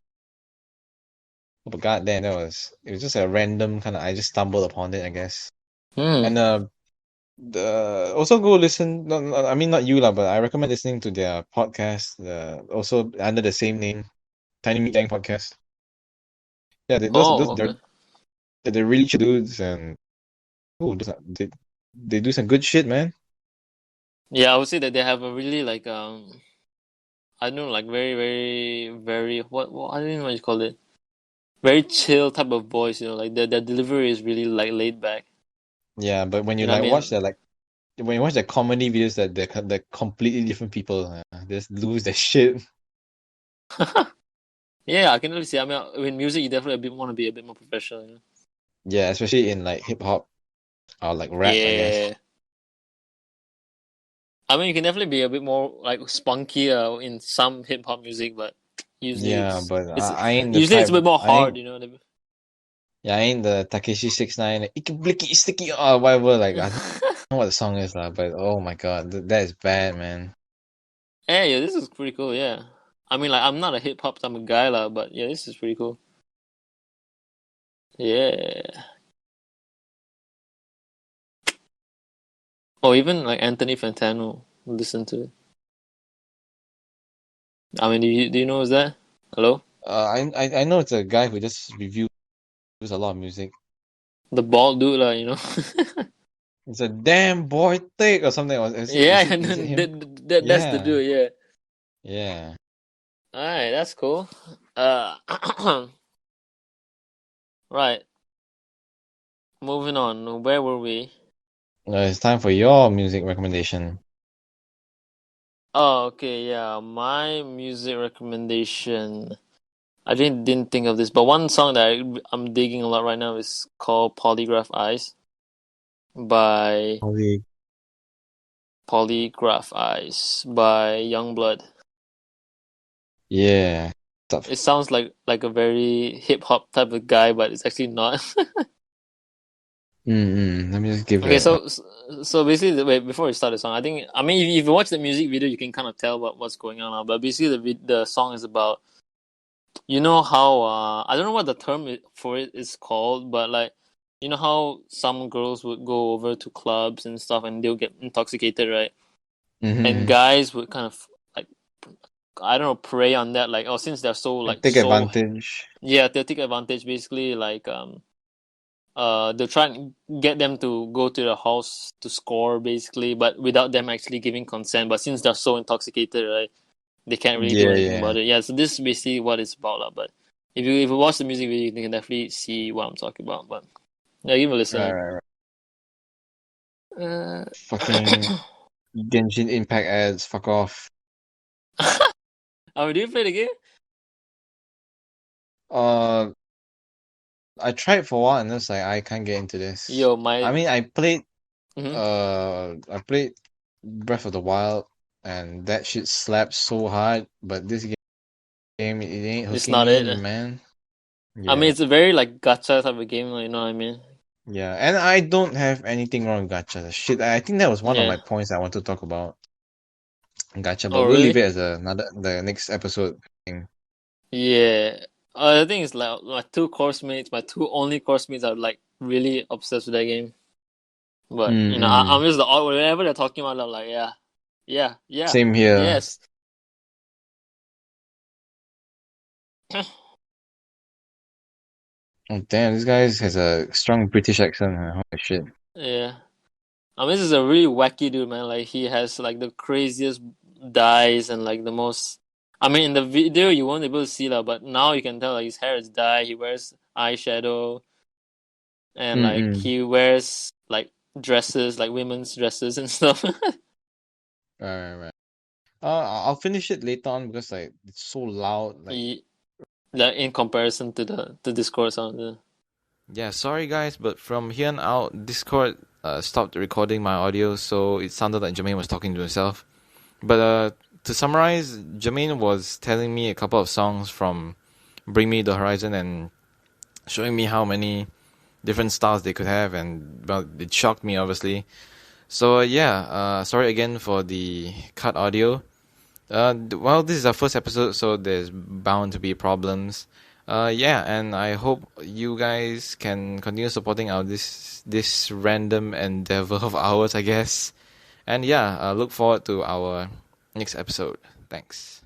But goddamn, it was just a random kind of, I just stumbled upon it, I guess. Hmm. And the also go listen. I mean not you lah, but I recommend listening to their podcast. Also under the same name, Tiny Meat Gang Podcast. Yeah, Oh, okay. they're really chill dudes, and oh, they do some good shit, man. Yeah, I would say that they have a really like I don't know, like very, very, very what I don't know what you call it. Very chill type of voice, like their delivery is really like laid back. Yeah, but when you You know what I like watch mean? the when you watch the comedy videos, that they're completely different people. They just lose their shit. Yeah, I can really see. I mean, in music, you definitely want to be a bit more professional. Yeah, especially in like hip hop or like rap, I guess. Yeah. I mean, you can definitely be a bit more like spunkier in some hip hop music, but usually Yeah, it's but it's I ain't the usually it's type. a bit more I hard. ain't. You know what I mean? Yeah, I ain't the Takeshi 69. Icky blicky sticky or whatever. Like I don't know what the song is lah, but oh my god, that is bad, man. Hey, yeah, this is pretty cool. Yeah, I mean, like I'm not a hip hop type of guy lah, but yeah, this is pretty cool. Yeah. Or even like Anthony Fantano, listen to it. I mean, do you know who's that? Hello, I know it's a guy who just reviews a lot of music. the bald dude lah. It's a damn boy thick or something. Yeah, Is it him? that's the Yeah, dude. Yeah. yeah. All right, that's cool. Right. Moving on. Where were we? It's time for your music recommendation. Oh, okay. Yeah, my music recommendation. I didn't think of this, but one song that I'm digging a lot right now is called "Polygraph Eyes" by Holy. Polygraph Eyes by Youngblood. Yeah. It sounds like a very hip hop type of guy, but it's actually not. Let me just give Okay, it. so basically, wait, before we start the song, I mean, if you watch the music video, you can kind of tell what's going on now. But basically, the song is about, how I don't know what the term for it is called, but like, how some girls would go over to clubs and stuff, and they'll get intoxicated, right? And Mm-hmm. guys would kind of like, I don't know, prey on that, like, oh, since they're so like Take so, advantage. yeah, they'll take advantage, basically, like they'll try and get them to go to the house to score, basically, but without them actually giving consent. But since they're so intoxicated, right, they can't really do Yeah, anything yeah. about it. Yeah, so this is basically what it's about, lah. But if you watch the music video, you can definitely see what I'm talking about. But yeah, give it a Right, listen. right, right. Uh, Fucking Genshin Impact ads. Fuck off. oh, do you play the game? Uh, I tried for a while and it's like I can't get into this. Yo, I mean, Mhm. I played Breath of the Wild, and that shit slaps so hard. But this game, it ain't It's hooking not me it. in, man. I mean, Yeah, it's a very like gacha type of game. You know what I mean? yeah, and I don't have anything wrong with gacha. Shit, I think that was one of Yeah. my points I want to talk about gacha, but Oh, we'll leave really? it as the next episode thing. Yeah. The thing is, like, my two course mates, my two only course mates are like really obsessed with that game. But I'm Mm-mm. just the odd. Whenever they're talking about it, I'm like, yeah, yeah, yeah, Same here. yes. Oh damn, this guy has a strong British accent. Huh? Holy shit. Yeah. I mean, this is a really wacky dude, man. Like, he has like the craziest dyes and like the most. I mean, in the video you won't be able to see that, but now you can tell like his hair is dyed. He wears eyeshadow and like Mm-mm. he wears like dresses, like women's dresses and stuff. Right. I'll finish it later on because like it's so loud. Like, He, like in comparison to the Discord sound. Yeah. yeah, sorry guys, but from here on out, Discord stopped recording my audio, so it sounded like Germaine was talking to himself. But to summarize, Germaine was telling me a couple of songs from Bring Me the Horizon and showing me how many different styles they could have, and well, it shocked me obviously. So yeah, sorry again for the cut audio. Well, this is our first episode, so there's bound to be problems. Yeah, and I hope you guys can continue supporting our this random endeavor of ours, I guess. And yeah, look forward to our next episode. Thanks.